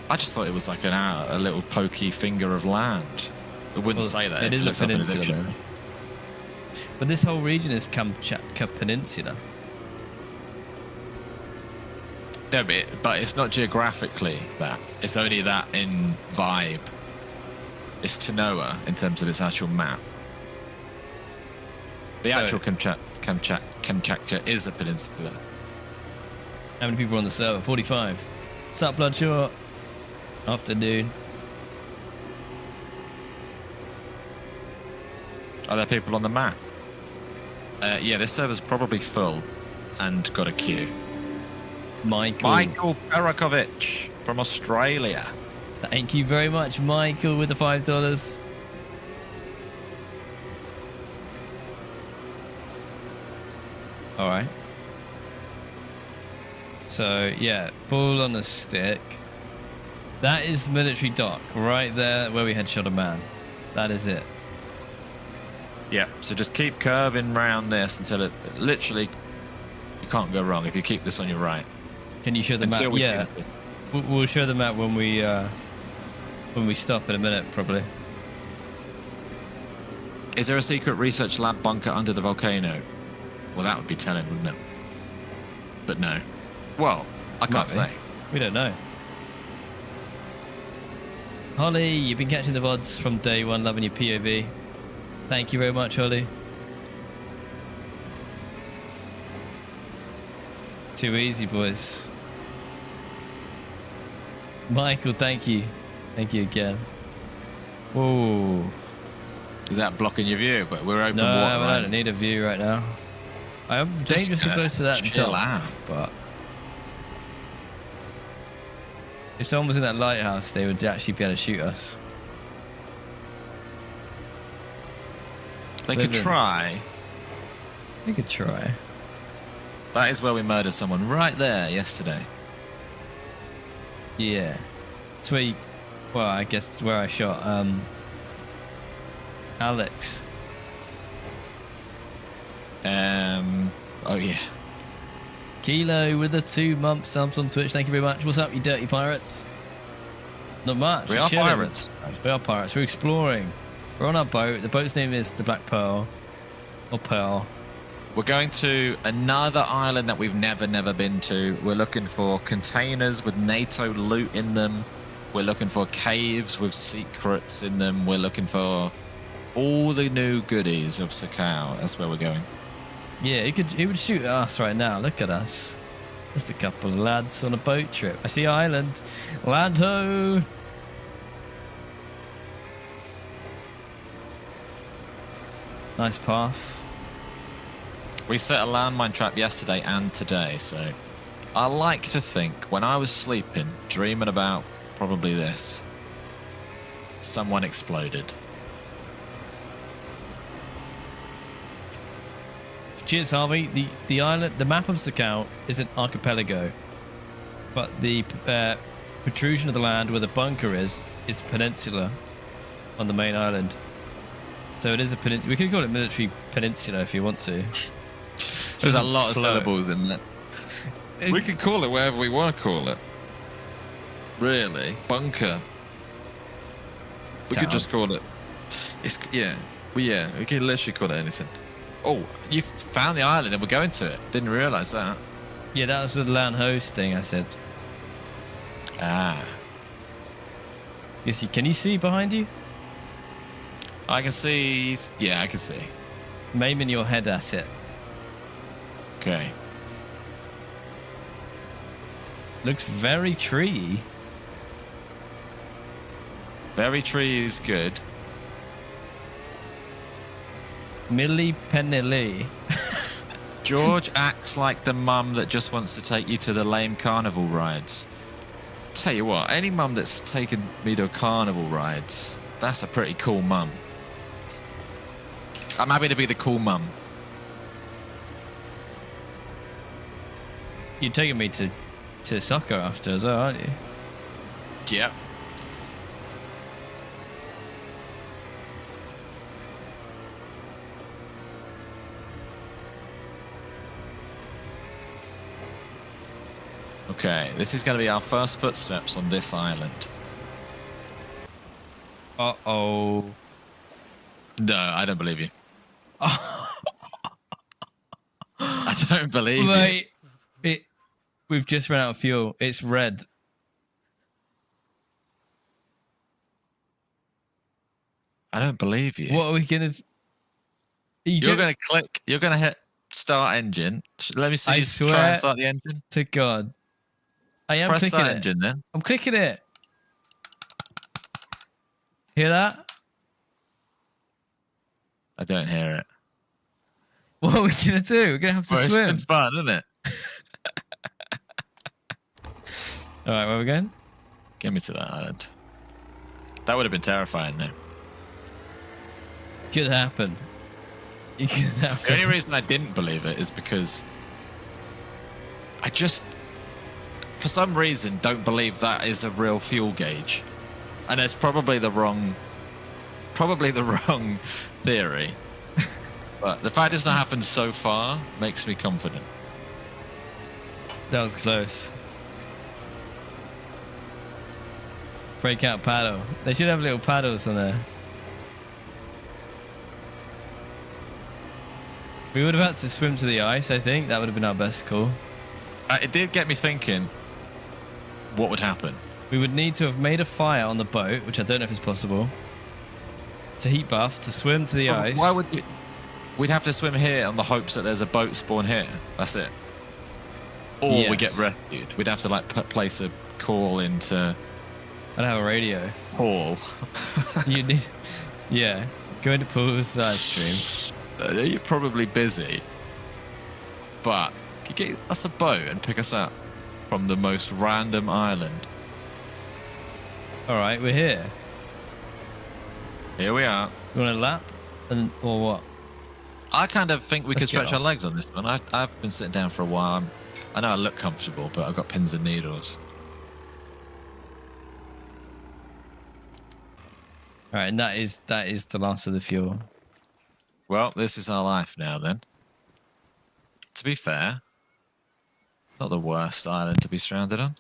I just thought it was like a little pokey finger of land. It wouldn't say that. It is a looks up in peninsula, dictionary. though. But this whole region is Kamchatka Peninsula. No, but it's not geographically that. It's only that in vibe. It's Tanoa in terms of its actual map. The actual Kamchatka is a peninsula. How many people are on the server? 45. What's up, Bloodshot? Afternoon. Are there people on the map? Yeah, this server's probably full and got a queue. Michael Perakovic from Australia. Thank you very much, Michael, with the $5. All right. So, yeah, ball on the stick. That is military dock right there where we had shot a man. That is it. Yeah, so just keep curving round this until it literally, you can't go wrong if you keep this on your right. Can you show the map? Yeah, we'll show the map when we stop in a minute, probably. Is there a secret research lab bunker under the volcano? Well, that would be telling, wouldn't it? But no. Well, I can't say. We don't know. Holly, you've been catching the VODs from day one, loving your POV. Thank you very much, Holly. Too easy, boys. Michael, thank you. Thank you again. Whoa. Is that blocking your view? But we're open No, water. I don't need a view right now. I am dangerously close to that chill out. but if someone was in that lighthouse, they would actually be able to shoot us. They could try. They could try. That is where we murdered someone right there yesterday. Yeah. It's where you, well, I guess it's where I shot Alex. Oh yeah. Kilo with the 2 month subs on Twitch. Thank you very much. What's up, you dirty pirates? Not much. We We're are chilling. pirates. We are pirates. We're exploring. We're on our boat. The boat's name is the Black Pearl. Or Pearl. We're going to another island that we've never been to. We're looking for containers with NATO loot in them. We're looking for caves with secrets in them. We're looking for all the new goodies of Sakhal. That's where we're going. Yeah, he would shoot at us right now. Look at us. Just a couple of lads on a boat trip. I see island. Land ho! Nice path. We set a landmine trap yesterday and today, so I like to think when I was sleeping, dreaming about probably this, someone exploded. Cheers, Harvey. The island, the map of Sakhal is an archipelago, but the protrusion of the land where the bunker is peninsula on the main island. So it is a peninsula. We could call it military peninsula if you want to. There's a lot of syllables in that. We could call it whatever we want to call it. Really, bunker. We could just call it. We could literally call it anything. Oh, you found the island and we're going to it. Didn't realise that. Yeah, that was the land host thing I said. Ah. Yes, can you see behind you? I can see. Yeah, I can see. Aim in your head at it. Okay. Looks very tree. Very tree is good. Milli Penilly. George acts like the mum that just wants to take you to the lame carnival rides. Tell you what, any mum that's taken me to carnival rides, that's a pretty cool mum. I'm happy to be the cool mum. You're taking me to soccer after as well, aren't you? Yep. Okay, this is going to be our first footsteps on this island. Uh-oh. No, I don't believe you. I don't believe you. Wait. We've just run out of fuel. It's red. I don't believe you. What are we going to... You're going to click. You're going to hit start engine. Let me see I you swear try and start the engine. to God. I am Press clicking start it. engine then. I'm clicking it. Hear that? I don't hear it. What are we going to do? We're going to have to Well, swim. It's been fun, isn't it? All right, where are we going? Get me to that island. That would have been terrifying, though. Could happen. It could happen. The only reason I didn't believe it is because I just, for some reason, don't believe that is a real fuel gauge, and it's probably the wrong theory. But the fact it's not happened so far makes me confident. That was close. Breakout paddle. They should have little paddles on there. We would have had to swim to the ice, I think. That would have been our best call. It did get me thinking, what would happen? We would need to have made a fire on the boat, which I don't know if it's possible, to heat buff, to swim to the ice. Why would we? We'd have to swim here on the hopes that there's a boat spawn here. That's it. Or we Yes. get rescued. We'd have to like place a call into I'd have a radio. Paul. You need... Yeah. Go into Paul's side stream. You're probably busy, but you get us a boat and pick us up from the most random island. All right, we're here. Here we are. You want a lap? Or what? I kind of think we Let's could stretch get our off. legs on this one. I've been sitting down for a while. I know I look comfortable, but I've got pins and needles. All right, and that is the last of the fuel. Well, this is our life now then. To be fair, not the worst island to be stranded on.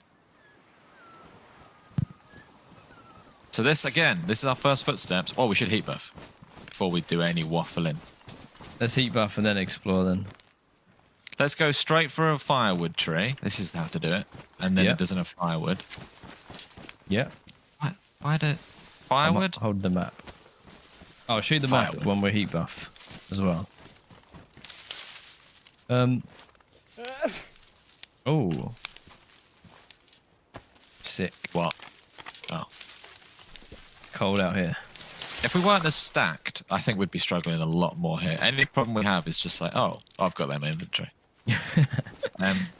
So this is our first footsteps. Oh, we should heat buff before we do any waffling. Let's heat buff and then explore then. Let's go straight for a firewood tree. This is how to do it. And then it doesn't have firewood. Yeah. Why did firewood? Hold the map. I'll show you the map when we're heat buff as well. Oh. Sick. What? Oh. It's cold out here. If we weren't as stacked, I think we'd be struggling a lot more here. Any problem we have is just like, oh, I've got that in my inventory.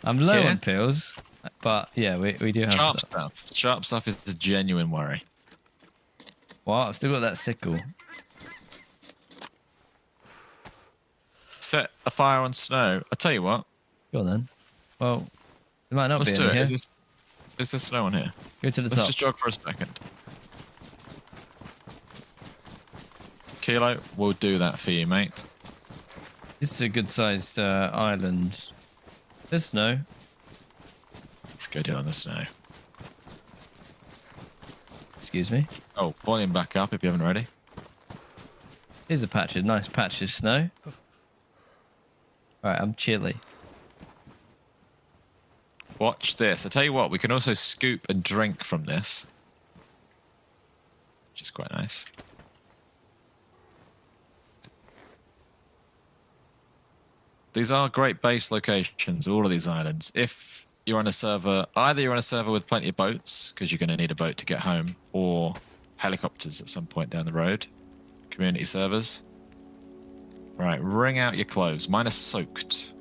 I'm low on pills, but yeah, we do have stuff. Sharp stuff is a genuine worry. Wow, I've still got that sickle. Set a fire on snow. I'll tell you what. Go on then. Well, it might not Let's be do in it. here. Is there snow on here? Go to the Let's top. just jog for a second. Kilo, we'll do that for you, mate. This is a good-sized island. There's snow. Let's go down the snow. Excuse me. Oh, volume back up if you haven't already. Here's a nice patch of snow. Alright, I'm chilly. Watch this. I tell you what, we can also scoop and drink from this, which is quite nice. These are great base locations, all of these islands. If you're on a server, either you're on a server with plenty of boats, because you're going to need a boat to get home, or helicopters at some point down the road. Community servers. Right, wring out your clothes. Mine are soaked.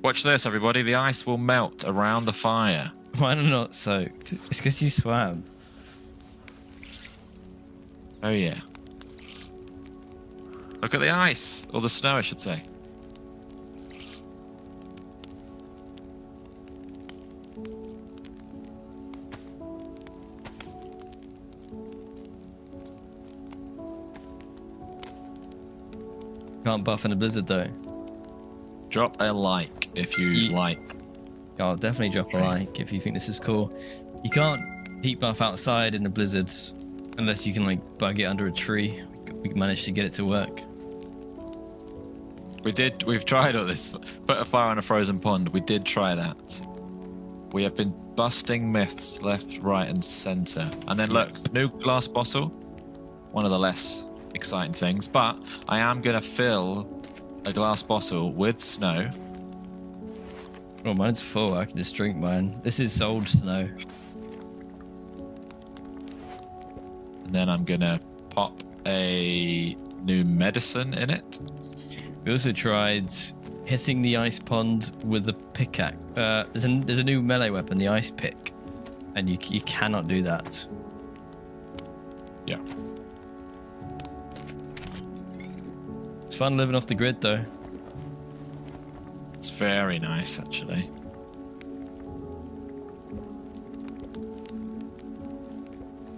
Watch this, everybody. The ice will melt around the fire. Mine are not soaked. It's because you swam. Oh, yeah. Look at the ice. Or the snow, I should say. Can't buff in a blizzard though. Drop a like if you like. I'll definitely drop a like if you think this is cool. You can't heat buff outside in a blizzard unless you can like bug it under a tree. We managed to get it to work. We've tried all this. Put a fire on a frozen pond. We did try that. We have been busting myths left, right, and center. And then look, new glass bottle. One of the less exciting things. But I am going to fill a glass bottle with snow. Oh, mine's full. I can just drink mine. This is old snow. And then I'm going to pop a new medicine in it. We also tried hitting the ice pond with the pickaxe. There's a new melee weapon, the ice pick, and you cannot do that. Yeah. It's fun living off the grid though. It's very nice, actually.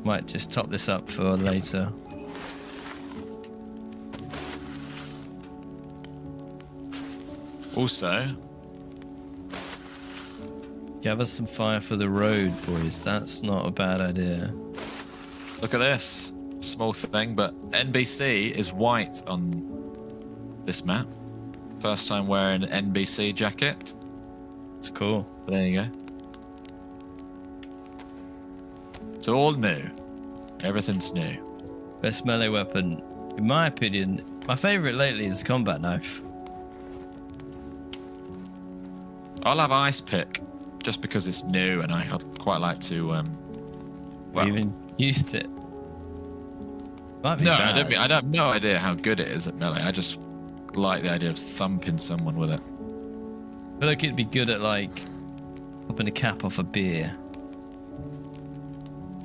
Might just top this up for later. Also, Gather some fire for the road, boys. That's not a bad idea. look at this. Small thing, but NBC is white on this map. First time wearing an NBC jacket. It's cool. There you go. It's all new. Everything's new. Best melee weapon, in my opinion. My favourite lately is the combat knife. I'll have ice pick just because it's new and I'd quite like to. Well, you even used it. Might be No, bad. I have no idea how good it is at melee. I just like the idea of thumping someone with it. I feel like it'd be good at like popping a cap off a beer.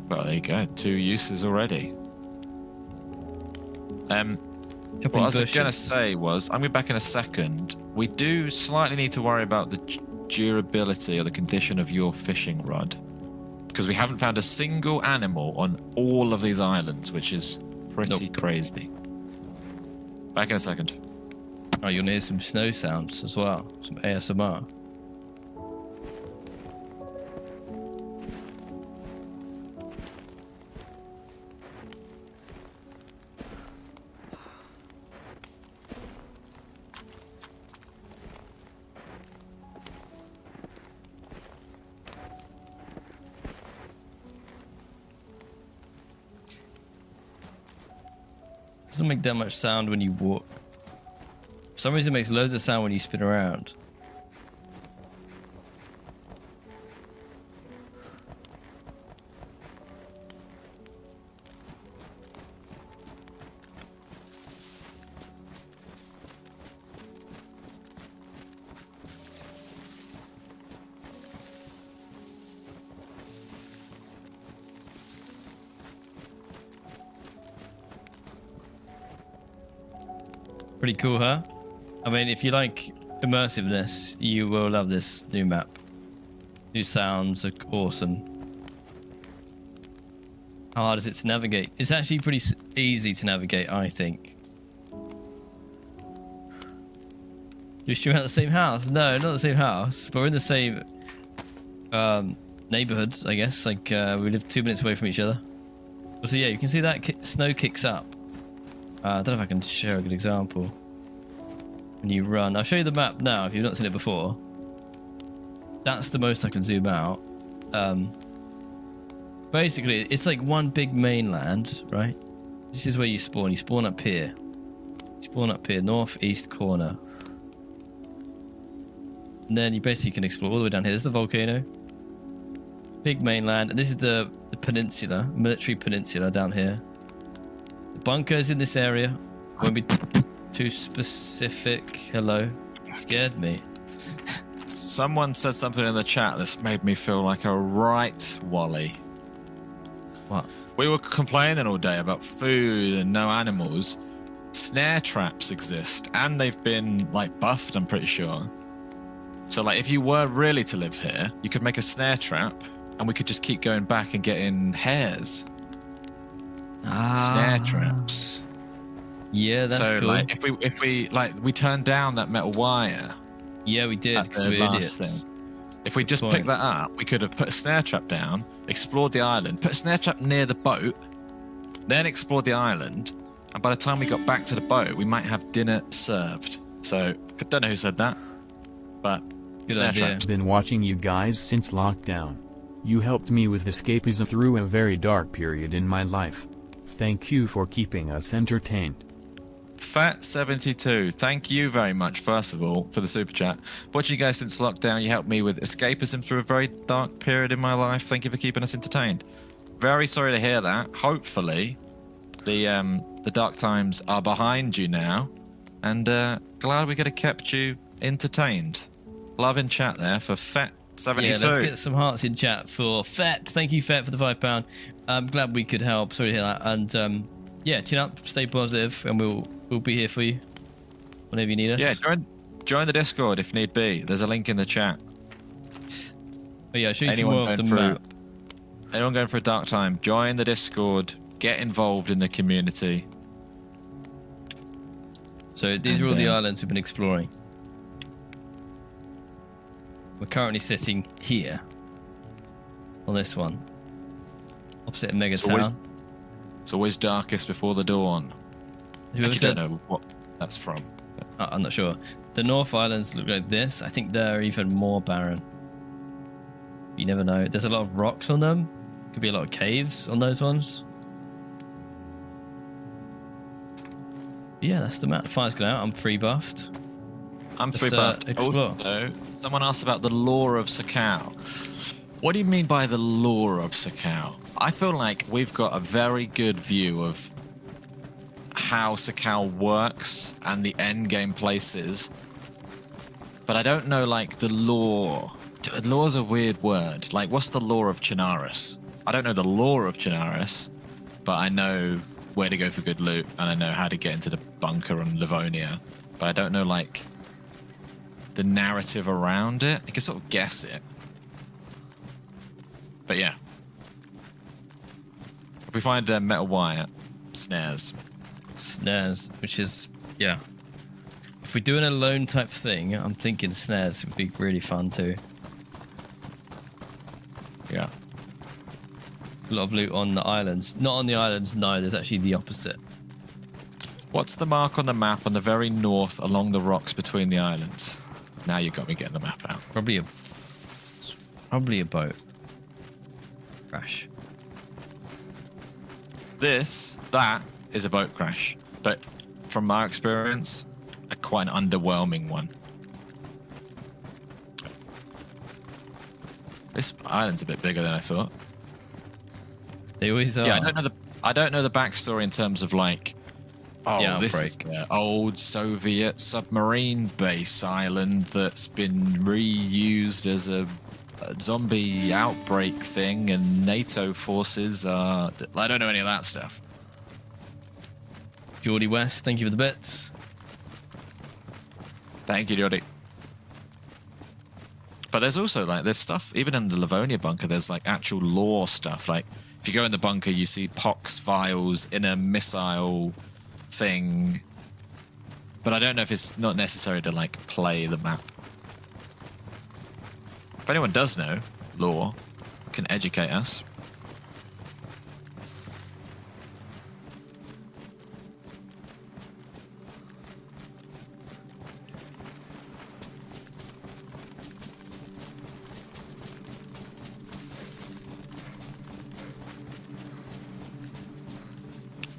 Well, there you go. 2 uses already. Chopping What I was going to bushes. say was, I'm going back in a second. We do slightly need to worry about the durability or the condition of your fishing rod. Because we haven't found a single animal on all of these islands, which is pretty crazy. Back in a second. Oh, you'll hear some snow sounds as well. Some ASMR. Doesn't make that much sound when you walk. For some reason, it makes loads of sound when you spin around. Pretty cool, huh? I mean, if you like immersiveness, you will love this new map. New sounds are awesome. How hard is it to navigate? It's actually pretty easy to navigate, I think. Do we stream out the same house? No, not the same house, but we're in the same neighborhood, I guess. Like, we live 2 minutes away from each other. So yeah, you can see that snow kicks up. I don't know if I can show a good example. When you run, I'll show you the map now if you've not seen it before. That's the most I can zoom out. Basically, it's like one big mainland, right? This is where you spawn. You spawn up here. You spawn up here, northeast corner. And then you basically can explore all the way down here. This is the volcano. Big mainland. And this is the peninsula, military peninsula down here. Bunkers in this area. Won't be too specific. Hello. Scared me. Someone said something in the chat that's made me feel like a right Wally. What? We were complaining all day about food and no animals. Snare traps exist, and they've been like buffed, I'm pretty sure. So like if you were really to live here, you could make a snare trap and we could just keep going back and getting hares. Snare traps. Yeah, that's so, cool. Like, if we turned down that metal wire. Yeah, we did because we're idiots. Thing. If we just picked that up, we could have put a snare trap down, explored the island, put a snare trap near the boat, then explored the island, and by the time we got back to the boat, we might have dinner served. So I don't know who said that, but good idea. I've been watching you guys since lockdown. You helped me with escapism through a very dark period in my life. Thank you for keeping us entertained. Fat72, thank you very much, first of all, for the super chat. Watching you guys since lockdown, you helped me with escapism through a very dark period in my life. Thank you for keeping us entertained. Very sorry to hear that. Hopefully, the dark times are behind you now, and glad we could have kept you entertained. Love in chat there for Fat72. Yeah, let's get some hearts in chat for Fet. Thank you, Fet, for the £5. I'm glad we could help. Sorry to hear that. And yeah, tune up, stay positive, and we'll be here for you whenever you need us. Yeah, join the Discord if need be. There's a link in the chat. Oh yeah, I'll show you some more of the map. Anyone going for a dark time, join the Discord. Get involved in the community. So these are all the islands we've been exploring. We're currently sitting here on this one, opposite a mega town. It's always darkest before the dawn. I don't know what that's from. I'm not sure. The North Islands look like this. I think they're even more barren. You never know. There's a lot of rocks on them. Could be a lot of caves on those ones. Yeah, that's the map. Fire's gone out. I'm free buffed. I'm free buffed. Explore. Also, someone asked about the lore of Sakhal. What do you mean by the lore of Sakhal? I feel like we've got a very good view of how Sakhal works and the end game places, but I don't know like the lore. Lore's a weird word. Like, what's the lore of Chernarus? I don't know the lore of Chernarus, but I know where to go for good loot, and I know how to get into the bunker on Livonia, but I don't know like the narrative around it. I can sort of guess it, but yeah. If we find a metal wire, snares, which is, yeah. If we're doing a lone type thing, I'm thinking snares would be really fun too. Yeah. A lot of loot on the islands. Not on the islands, no, there's actually the opposite. What's the mark on the map on the very north along the rocks between the islands? Now you got me getting the map out. Probably a boat crash. That is a boat crash. but from my experience, quite an underwhelming one. This island's a bit bigger than I thought. They always are. Yeah, I don't know the backstory in terms of like, oh, this is an old Soviet submarine base island that's been reused as a zombie outbreak thing, and NATO forces are. I don't know any of that stuff. Geordie West, thank you for the bits. Thank you, Geordie. But there's also like there's stuff even in the Livonia bunker. There's like actual lore stuff. Like if you go in the bunker, you see pox vials in a missile thing. But I don't know if it's not necessary to like play the map. If anyone does know lore, can educate us.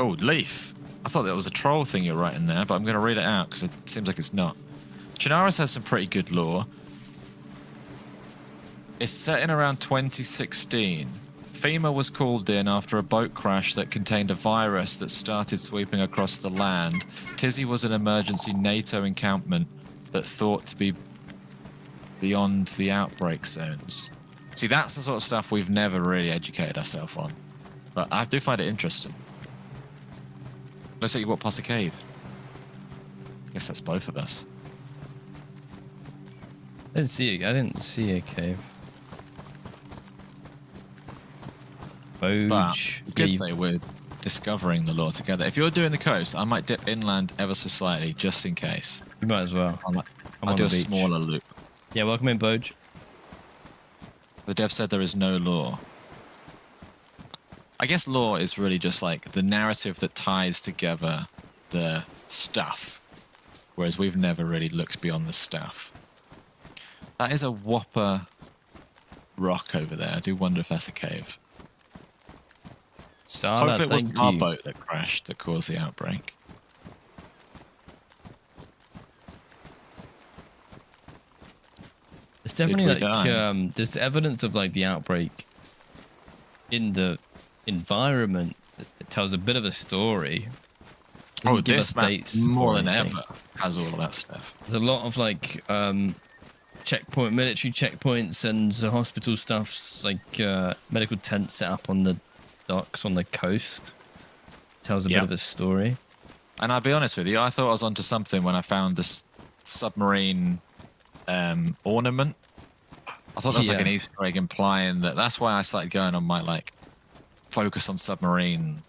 Oh, Leaf. I thought that was a troll thing you're writing there, but I'm going to read it out because it seems like it's not. Chernarus has some pretty good lore. It's set in around 2016. FEMA was called in after a boat crash that contained a virus that started sweeping across the land. Tizzy was an emergency NATO encampment that thought to be beyond the outbreak zones. See, that's the sort of stuff we've never really educated ourselves on. But I do find it interesting. Looks like you walked past a cave. I guess that's both of us. I didn't see a cave. But you could say we're discovering the lore together. If you're doing the coast, I might dip inland ever so slightly, just in case. You might as well. I'll do a smaller loop. Yeah, welcome in, Boj. The dev said there is no lore. I guess lore is really just like the narrative that ties together the stuff, whereas we've never really looked beyond the stuff. That is a whopper rock over there. I do wonder if that's a cave. Sala, hopefully it wasn't thank our you. boat that crashed that caused the outbreak. It's definitely Did we like die? there's evidence of like the outbreak in the environment. It tells a bit of a story. Doesn't give us this map dates more or than anything. ever has all of that stuff. There's a lot of like military checkpoints and hospital stuff, like medical tents set up on the docks on the coast. Tells a bit of a story. And I'll be honest with you, I thought I was onto something when I found this submarine ornament. I thought that was like an Easter egg implying that. That's why I started going on my like focus on submarine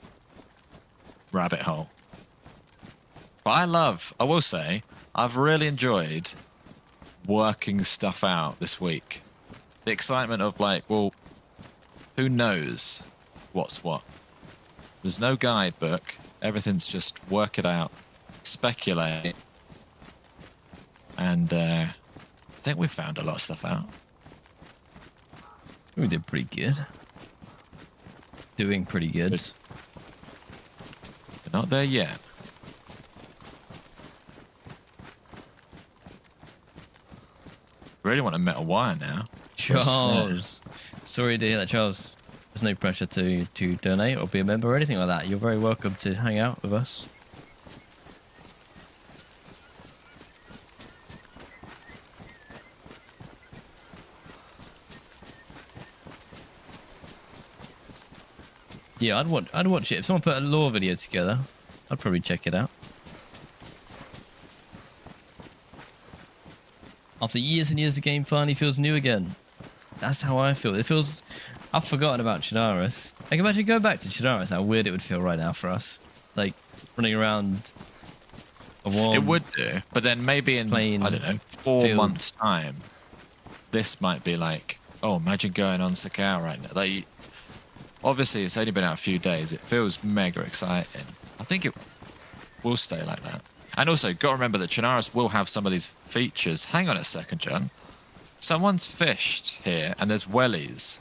rabbit hole. But I will say, I've really enjoyed working stuff out this week. The excitement of like, well, who knows what's what? There's no guidebook. Everything's just work it out, speculate. And I think we found a lot of stuff out. We did pretty good. Doing pretty good. We're not there yet. Really want a metal wire now. Charles. Sorry to hear that, Charles. There's no pressure to donate or be a member or anything like that. You're very welcome to hang out with us. Yeah, I'd watch it. If someone put a lore video together, I'd probably check it out. After years and years, the game finally feels new again. That's how I feel. It feels... I've forgotten about Chernarus. I can imagine going back to Chernarus, how weird it would feel right now for us. Like, running around a warm... It would do. But then maybe in, plain I don't know, 4 field. months' time, this might be like, oh, imagine going on Sakhal right now. Like, obviously, it's only been out a few days. It feels mega exciting. I think it will stay like that. And also, got to remember that Chernarus will have some of these features. Hang on a second, John. Someone's fished here, and there's wellies.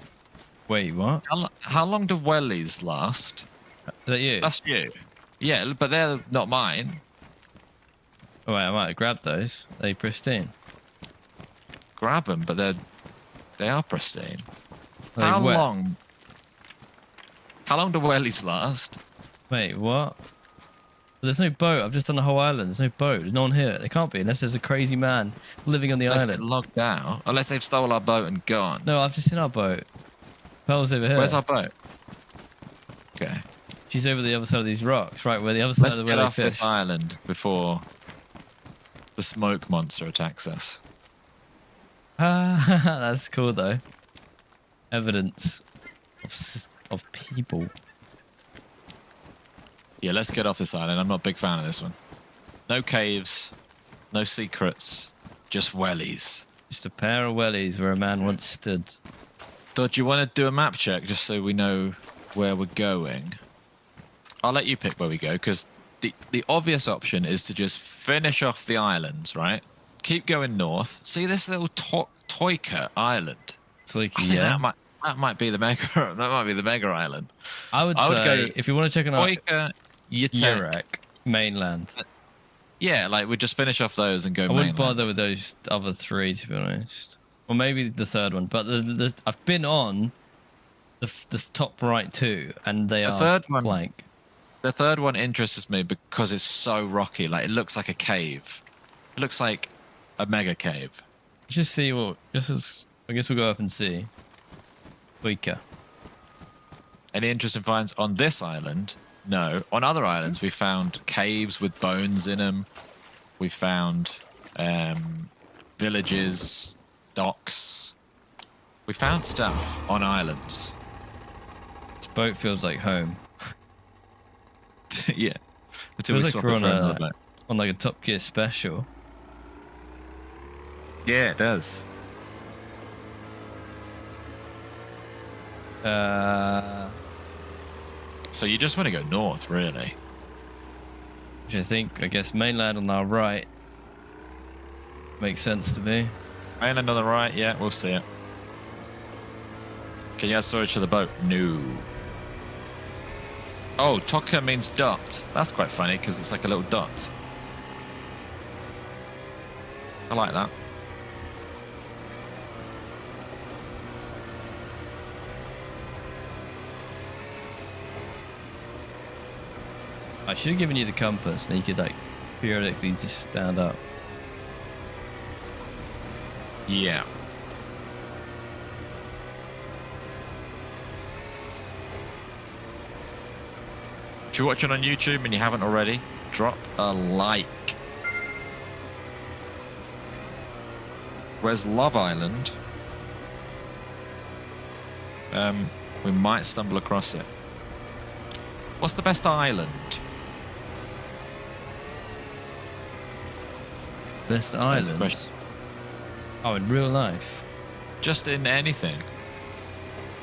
Wait, what? How long do wellies last? Is that you? That's you. Yeah, but they're not mine. Oh, wait, I might have grabbed those. They pristine. Grab them, but they are pristine. Are they How wet? long? How long do wellies last? Wait, what? There's no boat. I've just done the whole island. There's no boat. There's no one here. There can't be unless there's a crazy man living on the Unless island. they're logged out. Unless they've stolen our boat and gone. No, I've just seen our boat. Pearl's over here. Where's our boat? Okay. She's over the other side of these rocks, right where the other side Let's of the get where off they this fished. island before the smoke monster attacks us. Ah, that's cool though. Evidence of people. Yeah, let's get off this island. I'm not a big fan of this one. No caves, no secrets, just wellies. Just a pair of wellies where a man once stood. Do you want to do a map check just so we know where we're going? I'll let you pick where we go because the obvious option is to just finish off the islands, right? Keep going north. See this little Toika island? It's like, I think yeah. that might be the mega. That might be the mega island. I would say go if you want to check on our Toika, Yatek. Yurek mainland, Yeah, like we just finish off those and go. I wouldn't mainland. bother with those other three to be honest. Or maybe the third one, but I've been on the top right two, and they are third one- blank. The third one interests me because it's so rocky. Like it looks like a cave. It looks like a mega cave. Just see what. I guess we'll go up and see. Weaker. Any interesting finds on this island? No. On other islands, we found caves with bones in them. We found villages, docks. We found stuff on islands. This boat feels like home. Yeah. Until Feels we like swap we're it on for another boat. on like a Top Gear special. Yeah, it does. So you just want to go north, really? Which I guess mainland on our right makes sense to me. Mainland on the right, yeah, we'll see it. Can you add storage to the boat? No. Oh, Toka means dot. That's quite funny because it's like a little dot. I like that. I should have given you the compass, and you could like periodically just stand up. Yeah. If you're watching on YouTube and you haven't already, drop a like. Where's Love Island? We might stumble across it. What's the best island? Best That's the islands. question. Oh, in real life. Just in anything.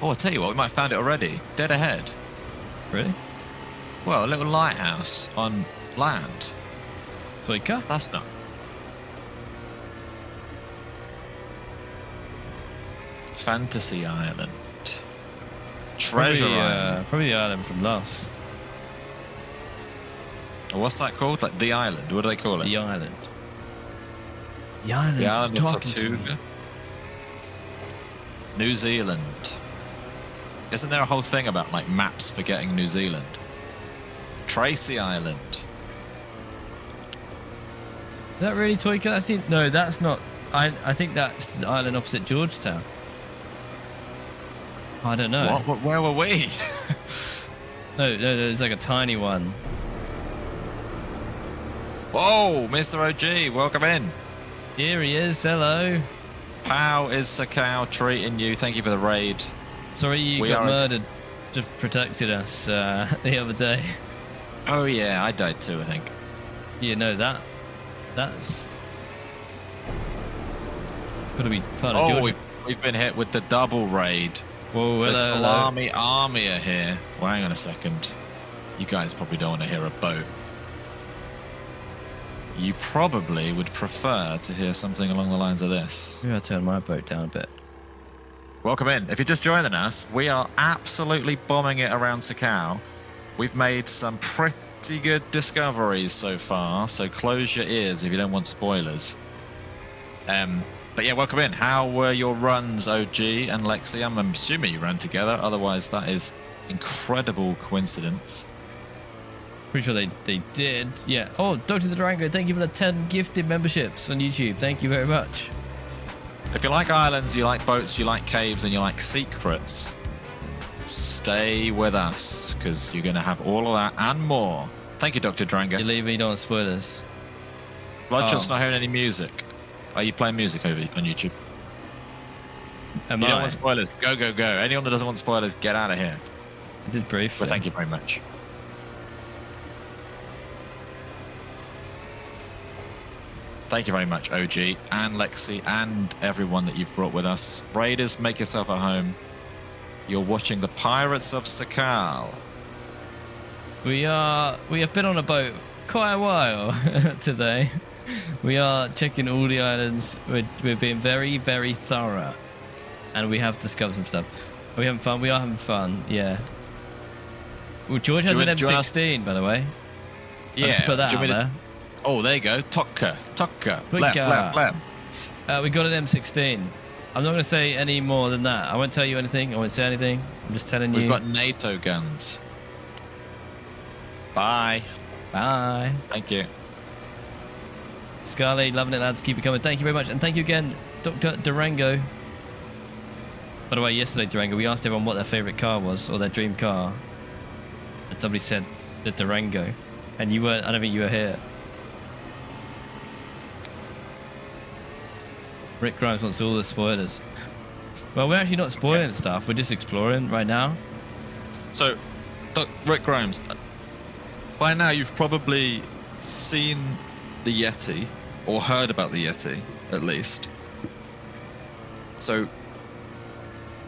Oh, I'll tell you what, we might have found it already. Dead ahead. Really? Well, a little lighthouse on land. Toika? That's not. Fantasy Island. Treasure Island. Probably the island from Lost. What's that called? Like the island? What do they call it? The island. The island. The was island of talking to me. Tortuga. New Zealand. Isn't there a whole thing about like maps forgetting New Zealand? Tracy Island. Is that really Toika? No, that's not. I think that's the island opposite Georgetown. I don't know. What? Where were we? No, there's like a tiny one. Whoa, Mr. OG, welcome in. Here he is. Hello. How is Sakhal treating you? Thank you for the raid. Sorry you We got are murdered. Just protected us the other day. Oh yeah, I died too, I think. You know that's gotta be part of Oh, Georgia. we've been hit with the double raid. Whoa, The hello. Salami Army are here. Well, hang on a second. You guys probably don't want to hear a boat. You probably would prefer to hear something along the lines of this. Maybe I'll turn my boat down a bit. Welcome in. If you're just joining us, we are absolutely bombing it around Sakhal. We've made some pretty pretty good discoveries so far, so close your ears if you don't want spoilers. But yeah, welcome in. How were your runs, OG and Lexi? I'm assuming you ran together, otherwise that is incredible coincidence. Pretty sure they did. Yeah. Oh, Dr. Durango, thank you for the 10 gifted memberships on YouTube. Thank you very much. If you like islands, you like boats, you like caves, and you like secrets, stay with us, because you're going to have all of that and more. Thank you, Dr. Durango. You leave me, don't want spoilers. Bloodshot's not hearing any music. Are you playing music on YouTube? Am you I? don't want spoilers. Go, go, go. Anyone that doesn't want spoilers, get out of here. I did briefly. Well, thank you very much. Thank you very much, OG and Lexi and everyone that you've brought with us. Raiders, make yourself at home. You're watching the Pirates of Sakhal. We have been on a boat quite a while today. We are checking all the islands. We're being very, very thorough. And we have discovered some stuff. Are we having fun? We are having fun, yeah. Well, George has an M16, by the way. Yeah. I'll just put that out there. Oh, there you go. Tokka. We got an M16. I'm not going to say any more than that. I won't tell you anything. I won't say anything. I'm just telling you. We've got NATO guns. Bye. Bye. Thank you. Scarly, loving it, lads. Keep it coming. Thank you very much. And thank you again, Dr. Durango. By the way, yesterday, Durango, we asked everyone what their favourite car was, or their dream car. And somebody said the Durango. And you weren't, I don't think you were here. Rick Grimes wants all the spoilers. Well, we're actually not spoiling stuff. We're just exploring right now. So, Rick Grimes, by now you've probably seen the Yeti, or heard about the Yeti, at least. So,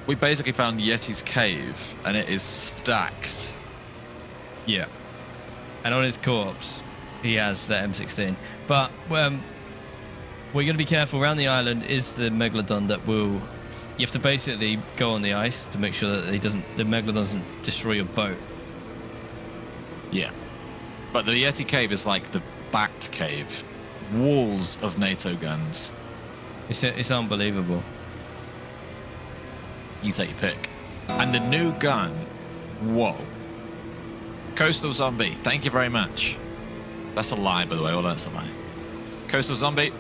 we basically found Yeti's cave, and it is stacked. Yeah. And on his corpse, he has the M16. But we're going to be careful. Around the island is the Megalodon that will... You have to basically go on the ice to make sure that the Megalodon doesn't destroy your boat. Yeah. But the Yeti cave is like the backed cave. Walls of NATO guns. It's unbelievable. You take your pick. And the new gun, whoa. Coastal Zombie, thank you very much. That's a lie, by the way. Well, that's a lie. Coastal Zombie.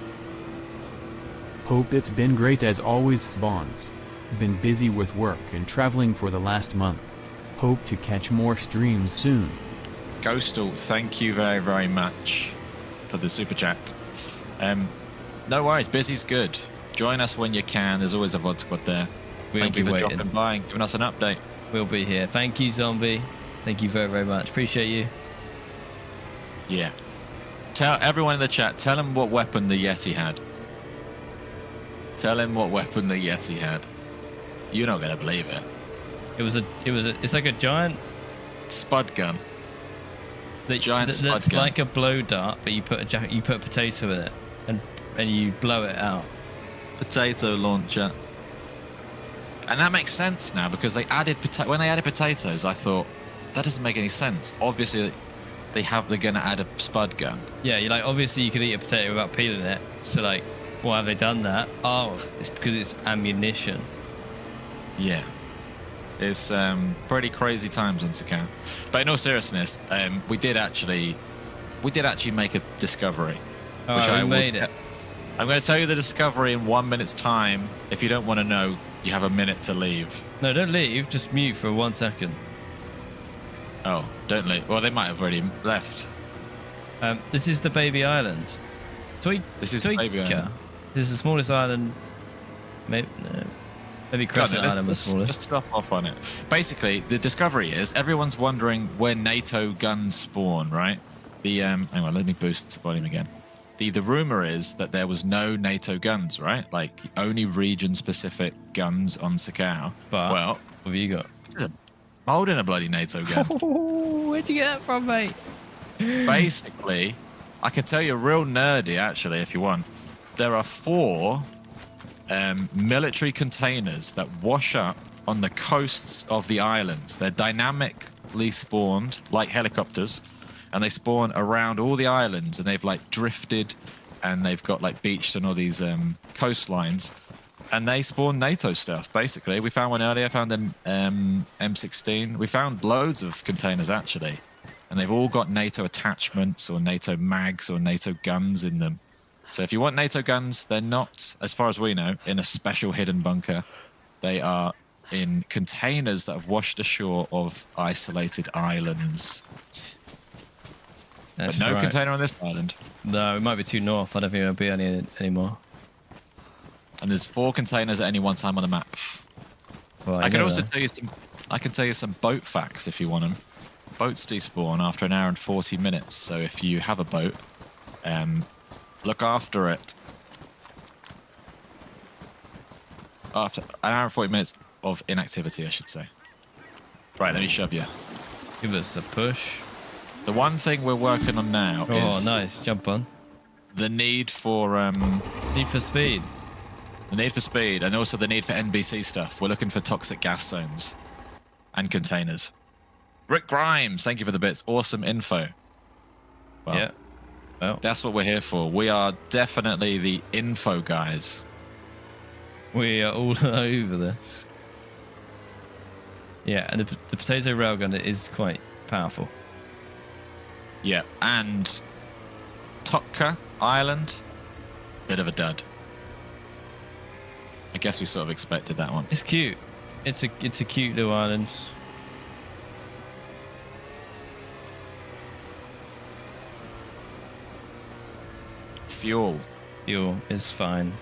Hope it's been great as always, Spawns. Been busy with work and traveling for the last month. Hope to catch more streams soon. Coastal, thank you very, very much for the super chat. No worries, busy's good. Join us when you can. There's always a VOD squad there. Thank you for dropping by and giving us an update. We'll be here. Thank you, Zombie. Thank you very, very much. Appreciate you. Yeah. Tell everyone in the chat, tell him what weapon the Yeti had. Tell him what weapon the Yeti had. You're not going to believe it. It's like a giant spud gun. Giant spud gun. That's like a blow dart, but you put a potato in it and you blow it out. Potato launcher. And that makes sense now because they added when they added potatoes, I thought that doesn't make any sense. Obviously, they're going to add a spud gun. Yeah, you're like obviously you could eat a potato without peeling it. So like, why have they done that? Oh, it's because it's ammunition. Yeah. It's pretty crazy times on Sakhal. But in all seriousness, we did actually make a discovery. Oh, we made it. I'm going to tell you the discovery in 1 minute's time. If you don't want to know, you have a minute to leave. No, don't leave. Just mute for 1 second. Oh, don't leave. Well, they might have already left. This is the baby island. This is the baby island. This is the smallest island. Maybe Crescent Island was smallest. Let's stop off on it. Basically, the discovery is everyone's wondering where NATO guns spawn, right? Hang on, let me boost the volume again. The rumor is that there was no NATO guns, right? Like only region-specific guns on Sakhal. But well, what have you got? I'm holding a bloody NATO gun. Where'd you get that from, mate? Basically, I can tell you real nerdy, actually, if you want. There are 4 military containers that wash up on the coasts of the islands. They're dynamically spawned, like helicopters. and they spawn around all the islands, and they've like drifted, and they've got like beached on all these coastlines, and they spawn NATO stuff. Basically, we found one earlier. Found them M16. We found loads of containers actually, and they've all got NATO attachments or NATO mags or NATO guns in them. So if you want NATO guns, they're not, as far as we know, in a special hidden bunker. They are in containers that have washed ashore of isolated islands. That's but no right. container on this island. No, it might be too north. I don't think there'll be any anymore. And there's 4 containers at any one time on the map. Well, I can also tell you some. I can tell you some boat facts if you want them. Boats despawn after an hour and 40 minutes. So if you have a boat, look after it. After an hour and 40 minutes of inactivity, I should say. Right, let me shove you. Give us a push. The one thing we're working on now Oh, is nice. Jump on. the need for Need for speed. and also the need for NBC stuff. We're looking for toxic gas zones and containers. Rick Grimes, thank you for the bits. Awesome info. Well, Yeah. Well, that's what we're here for. We are definitely the info guys. we are all over this. Yeah, and the potato railgun is quite powerful. Yeah, and Tokka Island, bit of a dud. I guess we sort of expected that one. It's cute. It's a cute little island. Fuel. Fuel is fine.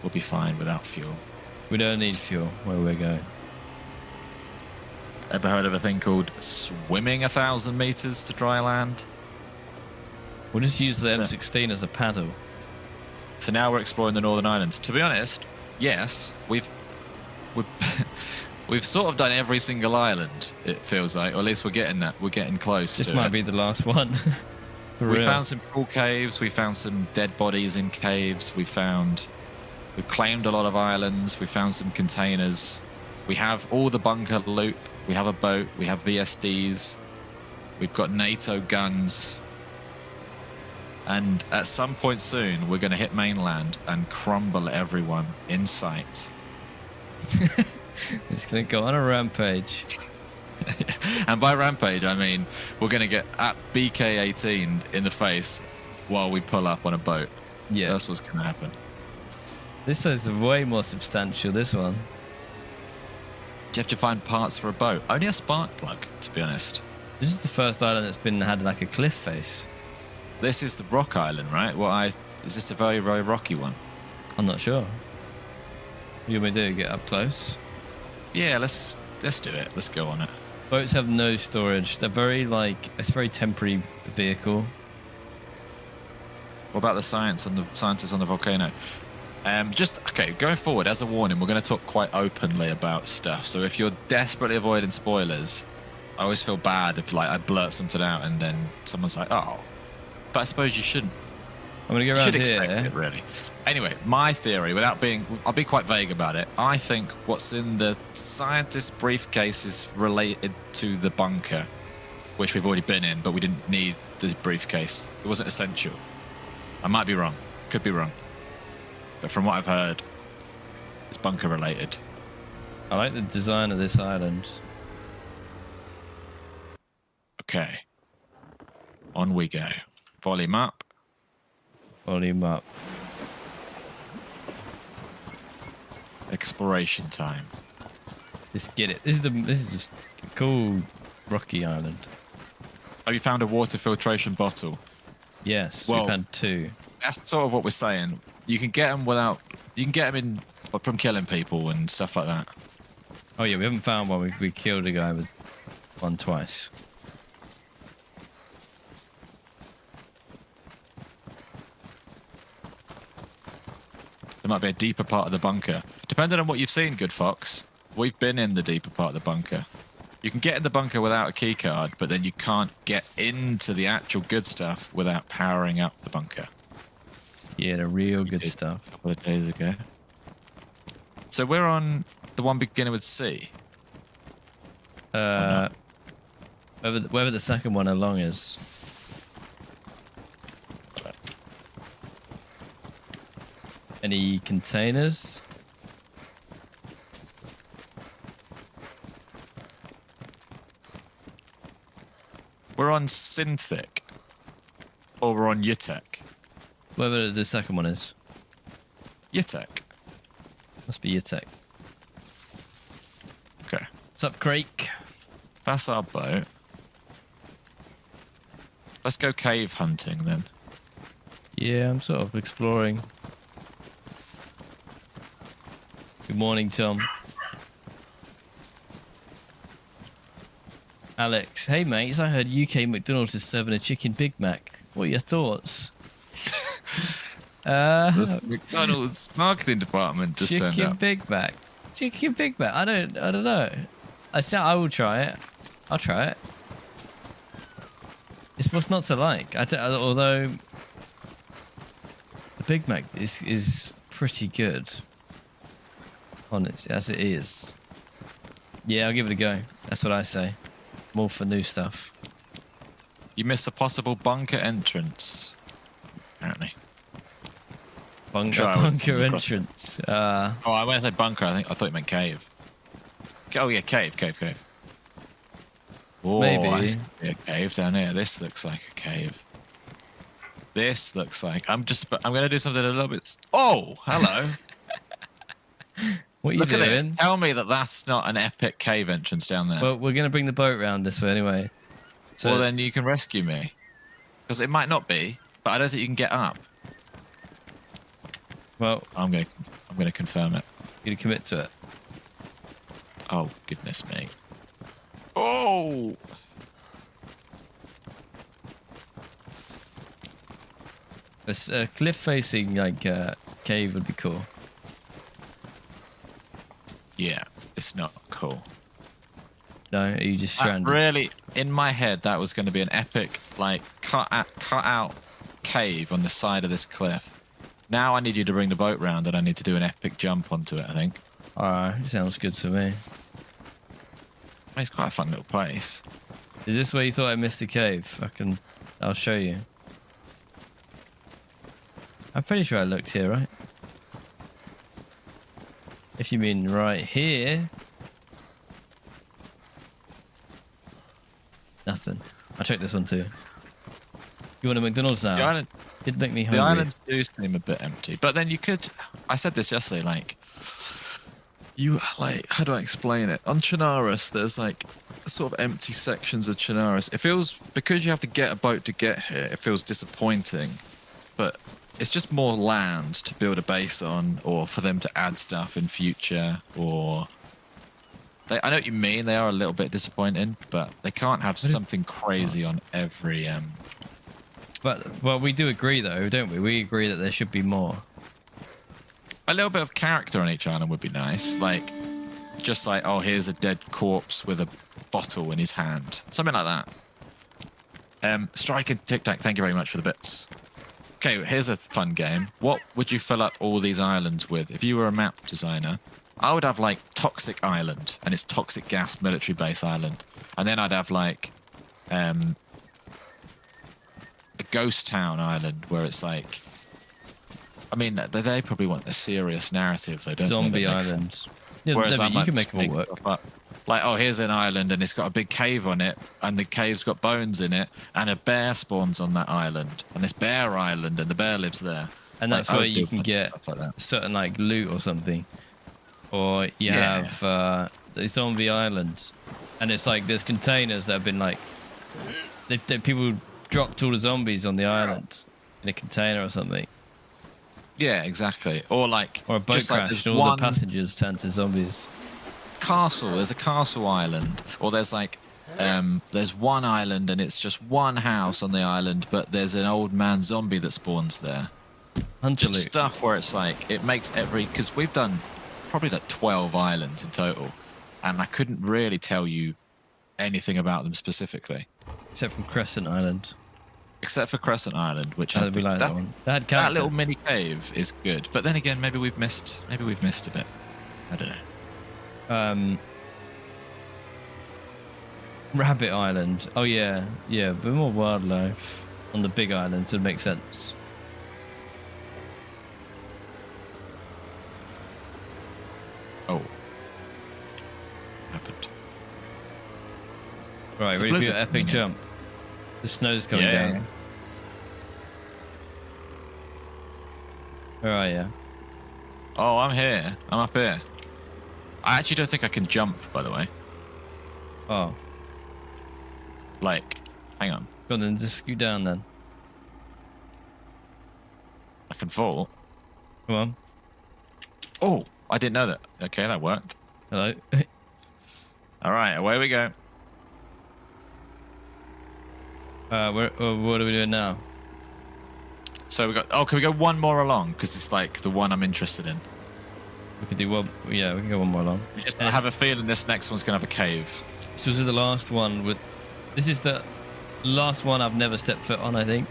We'll be fine without fuel. We don't need fuel where we're going. Ever heard of a thing called swimming 1,000 meters to dry land? We'll just use the M16 as a paddle. So now we're exploring the Northern Islands. To be honest, yes, we've we've sort of done every single island. It feels like, or at least we're getting that. We're getting close. This to might it. be the last one. For We real. found some cool caves. We found some dead bodies in caves. We've claimed a lot of islands. We found some containers. We have all the bunker loot. We have a boat. We have VSDs. We've got NATO guns. And at some point soon, we're going to hit mainland and crumble everyone in sight. It's going to go on a rampage. And by rampage, I mean we're going to get at BK-18 in the face while we pull up on a boat. Yeah. That's what's going to happen. This is way more substantial, this one. Do you have to find parts for a boat? Only a spark plug, to be honest. This is the first island that's had like a cliff face. This is the rock island, right? Is this a very, very rocky one? I'm not sure. What do you want me to do? Get up close? Yeah, let's do it. Let's go on it. Boats have no storage. They're very it's a very temporary vehicle. What about the scientists on the volcano? Okay, going forward, as a warning, we're going to talk quite openly about stuff. So if you're desperately avoiding spoilers, I always feel bad if I blurt something out and then someone's like, oh. But I suppose you shouldn't. I'm going to go You around should expect here. it, really. Anyway, my theory, I'll be quite vague about it. I think what's in the scientist briefcase is related to the bunker, which we've already been in, but we didn't need the briefcase. It wasn't essential. I might be wrong. Could be wrong. But from what I've heard, it's bunker related. I like the design of this island. Okay. On we go. Volume up. Volume up. Exploration time. Just get it. This is just a cool rocky island. Have you found a water filtration bottle? Yes, Well- we've had 2. That's sort of what we're saying. You can get them from killing people and stuff like that. Oh yeah, we haven't found one. We killed a guy with one twice. There might be a deeper part of the bunker. Depending on what you've seen, Good Fox, we've been in the deeper part of the bunker. You can get in the bunker without a key card, but then you can't get into the actual good stuff without powering up the bunker. Yeah, the real good did. stuff. A couple of days ago. So we're on the one beginning with C. Whether the second one along is. Any containers? We're on Synthic. Or we're on Yutek. Whether the second one is. Yutek. Must be your tech. Okay. What's up, Crake? That's our boat. Let's go cave hunting then. Yeah, I'm sort of exploring. Good morning, Tom. Alex, hey mates, I heard UK McDonald's is serving a chicken Big Mac. What are your thoughts? The McDonald's marketing department just turned Chicken up. Big Mac. Chicken Big Mac. I don't know. I will try it. I'll try it. It's what's not to like. Although the Big Mac is pretty good. Honest as it is. Yeah, I'll give it a go. That's what I say. More for new stuff. You missed a possible bunker entrance. Apparently. Bunker entrance. Oh, I when I said bunker, I thought you meant cave. Oh yeah, cave. Oh, Maybe. I see a cave down here. This looks like a cave. This looks like I'm gonna do something a little bit. Oh, hello. What are you Look at doing? this. Tell me that that's not an epic cave entrance down there. Well, we're gonna bring the boat round this way anyway. So Well, then you can rescue me. Because it might not be, but I don't think you can get up. well, I'm gonna confirm it. you commit to it. Oh goodness me. Oh. A cliff facing like cave would be cool. Yeah, it's not cool. No, are you just stranded? Really, in my head, that was going to be an epic, like cut out cave on the side of this cliff. Now I need you to bring the boat round, and I need to do an epic jump onto it. I think. Alright, sounds good to me. It's quite a fun little place. Is this where you thought I missed the cave? I'll show you. I'm pretty sure I looked here, right? If you mean right here. Nothing. I'll check this one too. You want a McDonald's now? The island, It'd make me the hungry. islands do seem a bit empty, but then you could. I said this yesterday, like. How do I explain it? On Chernarus, there's like sort of empty sections of Chernarus. It feels, because you have to get a boat to get here, it feels disappointing. But it's just more land to build a base on, or for them to add stuff in future, or... I know what you mean, they are a little bit disappointing, but they can't have something crazy on every... But, well, we do agree though, don't we? We agree that there should be more. A little bit of character on each island would be nice. Like, just like, oh, here's a dead corpse with a bottle in his hand. Something like that. Striker Tic Tac, thank you very much for the bits. Okay, here's a fun game. What would you fill up all these islands with? If you were a map designer, I would have like Toxic Island, and it's Toxic Gas Military Base Island. And then I'd have like a Ghost Town Island where it's like, I mean, they probably want a serious narrative, though, don't Zombie they? islands. Yeah, Whereas no, I but you might can make just them all work. stuff up. Like, oh, here's an island and it's got a big cave on it, and the cave's got bones in it, and a bear spawns on that island, and it's Bear Island, and the bear lives there. And Like, that's I where would you do can fun get stuff like that. certain like loot or something. Or you Yeah. have the zombie islands, and it's like there's containers that have been like people dropped all the zombies on the island in a container or something, Yeah, exactly. Or like, or a boat just like crashed there's and all one the passengers turned to zombies. castle. There's a castle island, or there's like, there's one island and it's just one house on the island, but there's an old man zombie that spawns there. Hunter Just loot. stuff where it's like, it makes every, because we've done probably like 12 islands in total, and I couldn't really tell you anything about them specifically, Except from Crescent Island. except for Crescent Island, which That'd be like that one. That had that character. little mini cave is good. But then again, maybe we've missed a bit. I don't know. Rabbit Island. Oh yeah, yeah, a bit more wildlife on the big islands would make sense. Oh. Happened. Right, It's a ready for blizzard your epic coming in. jump. The snow's coming Yeah. down. Where are you? Oh, I'm here. I'm up here. I actually don't think I can jump, by the way. Oh, Like, hang on. go on then, just scoot down then. I can fall. Come on. Oh, I didn't know that. Okay, that worked. Hello. All right, away we go. What are we doing now? So we got. Oh, can we go one more along? Because it's like the one I'm interested in. We could do one. Yeah, we can go one more along. I have a feeling this next one's gonna have a cave. So this is the last one with. This is the last one I've never stepped foot on. I think.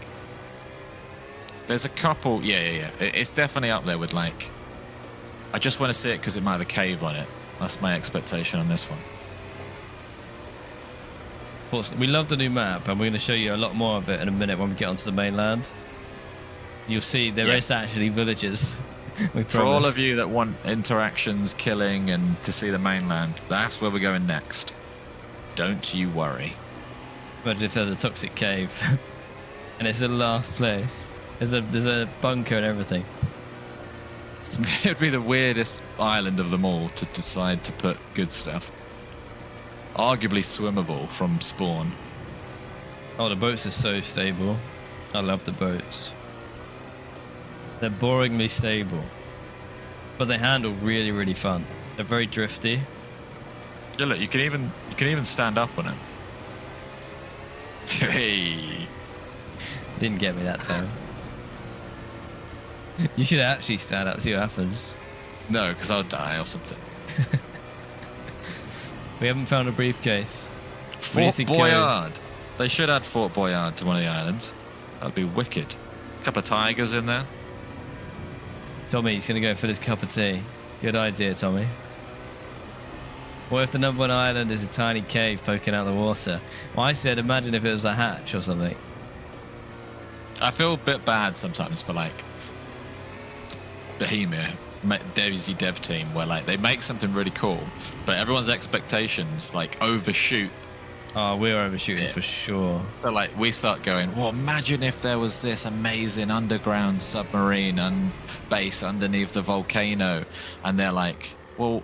There's a couple. Yeah. It's definitely up there with like. I just want to see it because it might have a cave on it. That's my expectation on this one. Of course, we love the new map, and we're going to show you a lot more of it in a minute when we get onto the mainland. You'll see there is actually villages. For all of you that want interactions, killing, and to see the mainland, that's where we're going next. Don't you worry. Imagine if there's a toxic cave, and it's the last place. There's a bunker and everything. It'd be the weirdest island of them all to decide to put good stuff. Arguably swimmable from spawn. Oh, the boats are so stable. I love the boats. They're boringly stable, but they handle really, really fun. They're very drifty. Yeah, look, you can even stand up on it. Hey, Didn't get me that time. You should actually stand up, see what happens. no, because I'll die or something. We haven't found a briefcase. We Fort need to go. Boyard. They should add Fort Boyard to one of the islands. That'd be wicked. Couple of tigers in there. Tommy, he's gonna go for this cup of tea. Good idea, Tommy. What if the number one island is a tiny cave poking out the water? Well, I said, imagine if it was a hatch or something. I feel a bit bad sometimes for like Bohemia, DayZ dev team, where like they make something really cool, but everyone's expectations like overshoot. Oh, we're overshooting for sure. So like we start going, well, imagine if there was this amazing underground submarine and base underneath the volcano, and they're like, well,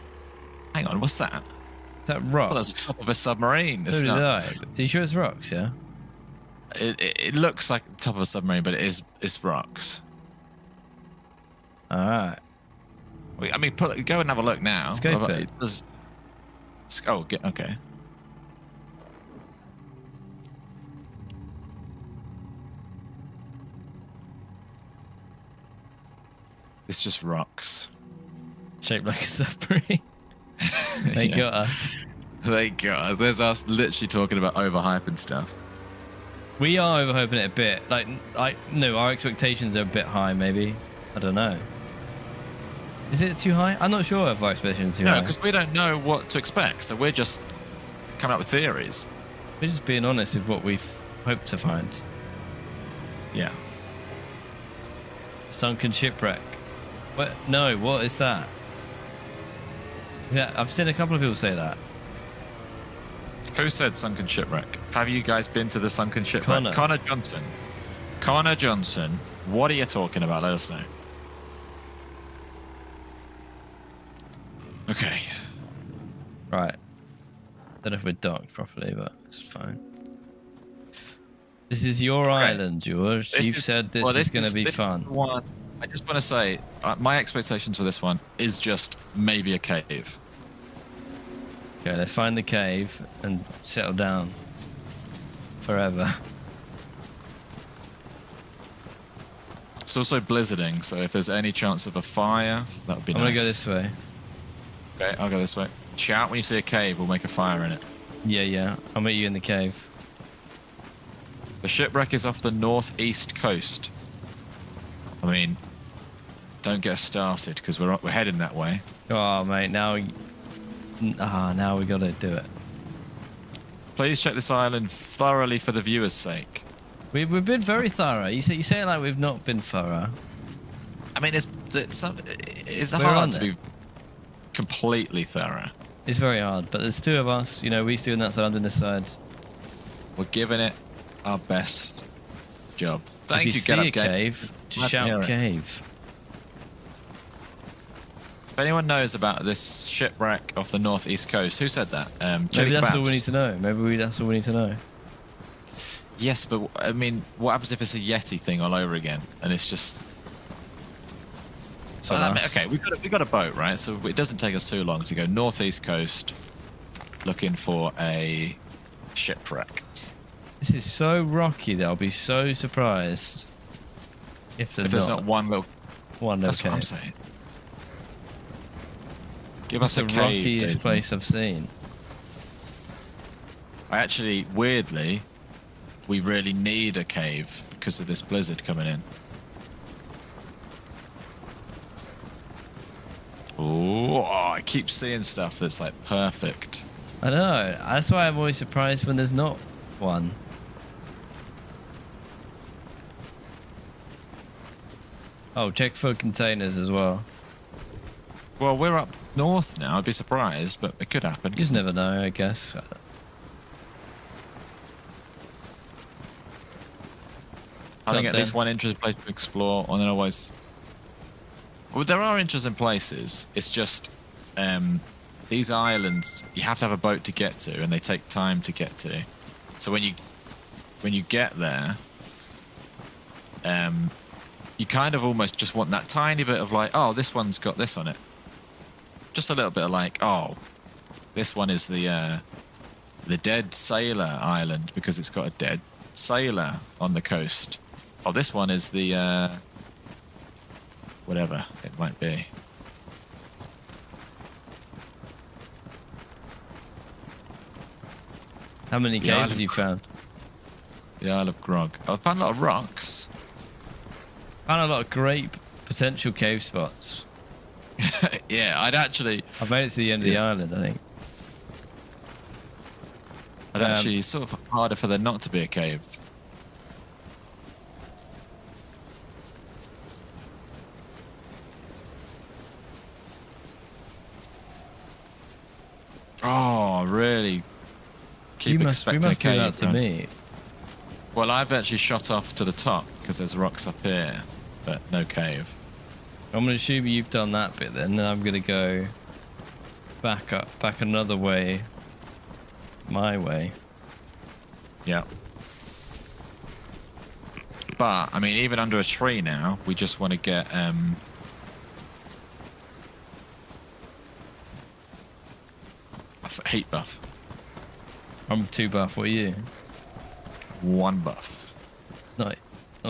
hang on, what's that? Is that Well, rocks? that's the top of a submarine. So It's did not. I. Are you sure it's rocks, yeah? It looks like the top of a submarine, but it's rocks. Alright. I mean, go and have a look now. Scope it. Okay. It's just rocks. Shaped like a submarine. They got us. They got us. There's us literally talking about overhyping stuff. We are overhoping it a bit. No, our expectations are a bit high, maybe. I don't know. Is it too high? I'm not sure if our expectations are too No, high. because we don't know what to expect, so we're just coming up with theories. We're just being honest with what we've hoped to find. Yeah. Sunken shipwreck. What? No, what is that? I've seen a couple of people say that. Who said sunken shipwreck? Have you guys been to the sunken shipwreck? Connor. Johnson. Connor Johnson. What are you talking about? Let us know. Okay. Right. Don't know if we're docked properly, but it's fine. This is your island, George. You've said this is going to be fun. One, I just want to say, my expectations for this one is just maybe a cave. Okay, let's find the cave and settle down forever. It's also blizzarding, so if there's any chance of a fire, that would be I'm nice. going to go this way. Okay, I'll go this way. Shout when you see a cave, we'll make a fire in it. Yeah. I'll meet you in the cave. The shipwreck is off the northeast coast. I mean, don't get us started because we're heading that way. Oh, mate, now we got to do it. Please check this island thoroughly for the viewers' sake. We've been very thorough. You say it like we've not been thorough. I mean, it's We're hard on to it. be completely thorough. It's very hard, but there's two of us. You know, we're doing that side, I'm doing this side. We're giving it our best job. If Thank you you, see Get Up a Game. cave, just Glad to hear shout it. cave. If anyone knows about this shipwreck off the northeast coast, who said that? Maybe that's all we need to know. That's all we need to know. Yes, but I mean, what happens if it's a Yeti thing all over again, and it's just? So I mean, okay, we got a boat, right? So it doesn't take us too long to go northeast coast, looking for a shipwreck. This is so rocky that I'll be so surprised if There's not one little. one little That's what I'm cave. saying. Give It's us the a cave, rockiest DayZ. place I've seen. I actually, weirdly, we really need a cave because of this blizzard coming in. Oh, I keep seeing stuff that's like perfect. I know. That's why I'm always surprised when there's not one. Oh, check for containers as well. Well, we're up north now. I'd be surprised, but it could happen. You just never know, I guess. I think at Something. least one interesting place to explore, and then always. Well, there are interesting places. It's just these islands you have to have a boat to get to, and they take time to get to. So when you get there, you kind of almost just want that tiny bit of like, oh, this one's got this on it. Just a little bit of like, oh, this one is the dead sailor island because it's got a dead sailor on the coast. Oh, this one is the whatever it might be. How many Yeah, caves have you found? The Isle of Grog. I found a lot of rocks. Found a lot of great potential cave spots. Yeah, I'd actually I've made it to the end of the island, I think. sort of harder for there not to be a cave. Oh, really? Keep We expecting must a do cave. that to right? me. Well, I've actually shot off to the top because there's rocks up here, but no cave. I'm going to assume you've done that bit then, and I'm going to go back another way, my way. Yeah. But, I mean, even under a tree now, we just want to get... a heat buff. I'm 2 buff, what are you? 1 buff. Not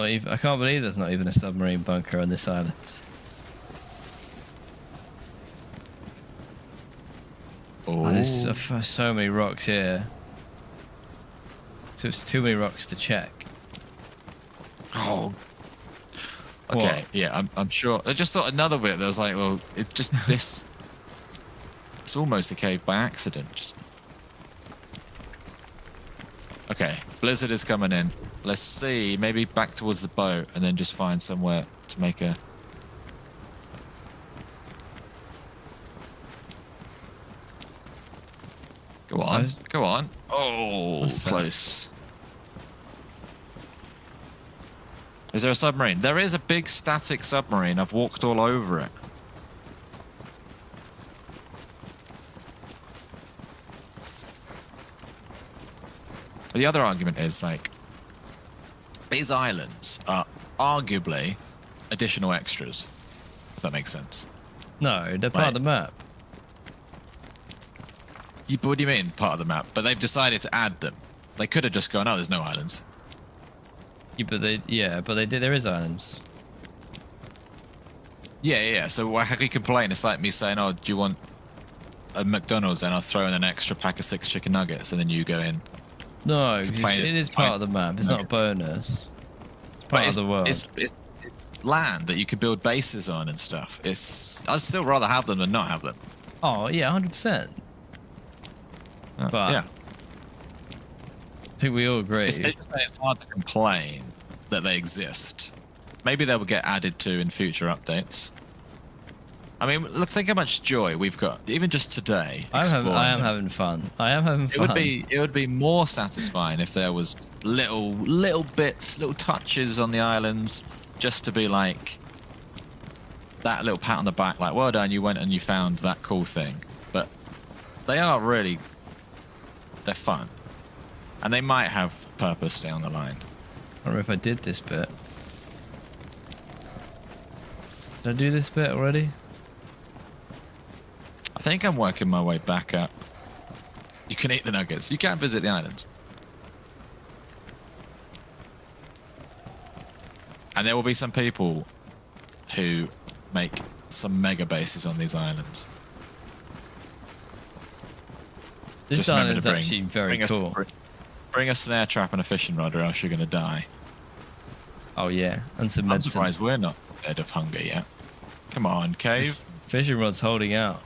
even, I can't believe there's not even a submarine bunker on this island. Oh, There's so many rocks here. So it's too many rocks to check. Oh. Okay, What? yeah, I'm sure. I just thought another bit that was like, well, it just this. It's almost a cave by accident. Just. Okay, blizzard is coming in. Let's see, maybe back towards the boat and then just find somewhere to make a. Go on, go on. Oh, What's that? close. Is there a submarine? There is a big static submarine. I've walked all over it. The other argument is like these islands are arguably additional extras. If that makes sense. No, they're part of the map. But what do you mean part of the map? But they've decided to add them. They could have just gone, oh, there's no islands. Yeah, but they did. There is islands. Yeah. So how can you complain? It's like me saying, oh, do you want a McDonald's? And I'll throw in an extra pack of 6 chicken nuggets, and then you go in. No, 'cause Complain- it is part of the map. It's not a bonus. It's part of the world. It's land that you could build bases on and stuff. I'd still rather have them than not have them. Oh yeah, 100%. But yeah. I think we all agree. It's hard to complain that they exist. Maybe they will get added to in future updates. I mean, look, think how much joy we've got, even just today. I am having fun. I am having fun. It would be more satisfying if there was little bits, little touches on the islands, just to be like that little pat on the back, like, well done, you went and you found that cool thing. But they are really, they're fun, and they might have purpose down the line. I don't know if I did this bit. Did I do this bit already? I think I'm working my way back up. You can eat the nuggets. You can visit the islands. And there will be some people who make some mega bases on these islands. This island is actually very cool. Bring a snare trap and a fishing rod, or else you're going to die. Oh yeah, and some I'm medicine. surprised we're not dead of hunger yet. Come on, cave. Fishing rod's holding out.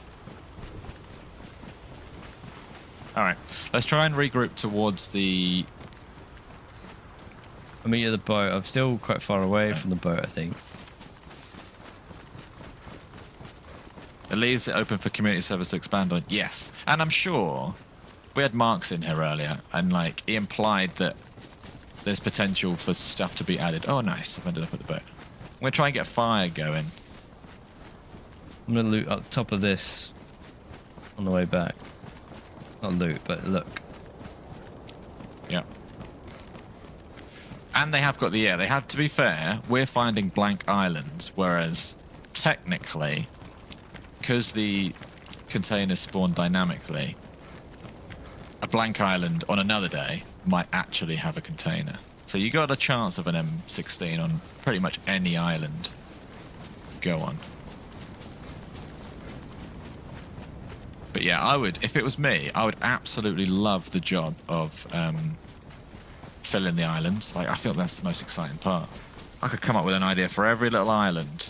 All right, let's try and regroup towards the... I mean, at the boat. I'm still quite far away from the boat, I think. It leaves it open for community service to expand on. Yes, and I'm sure we had Marks in here earlier, and like he implied that there's potential for stuff to be added. Oh, nice! I've ended up at the boat. I'm gonna try and get fire going. I'm gonna loot up top of this on the way back. Not loot, but look. Yeah. And they have got the air. They have, to be fair, we're finding blank islands, whereas technically, because the containers spawn dynamically, a blank island on another day might actually have a container. So you got a chance of an M16 on pretty much any island. Go on. But yeah, I would, if it was me, I would absolutely love the job of filling the islands. Like, I feel that's the most exciting part. I could come up with an idea for every little island.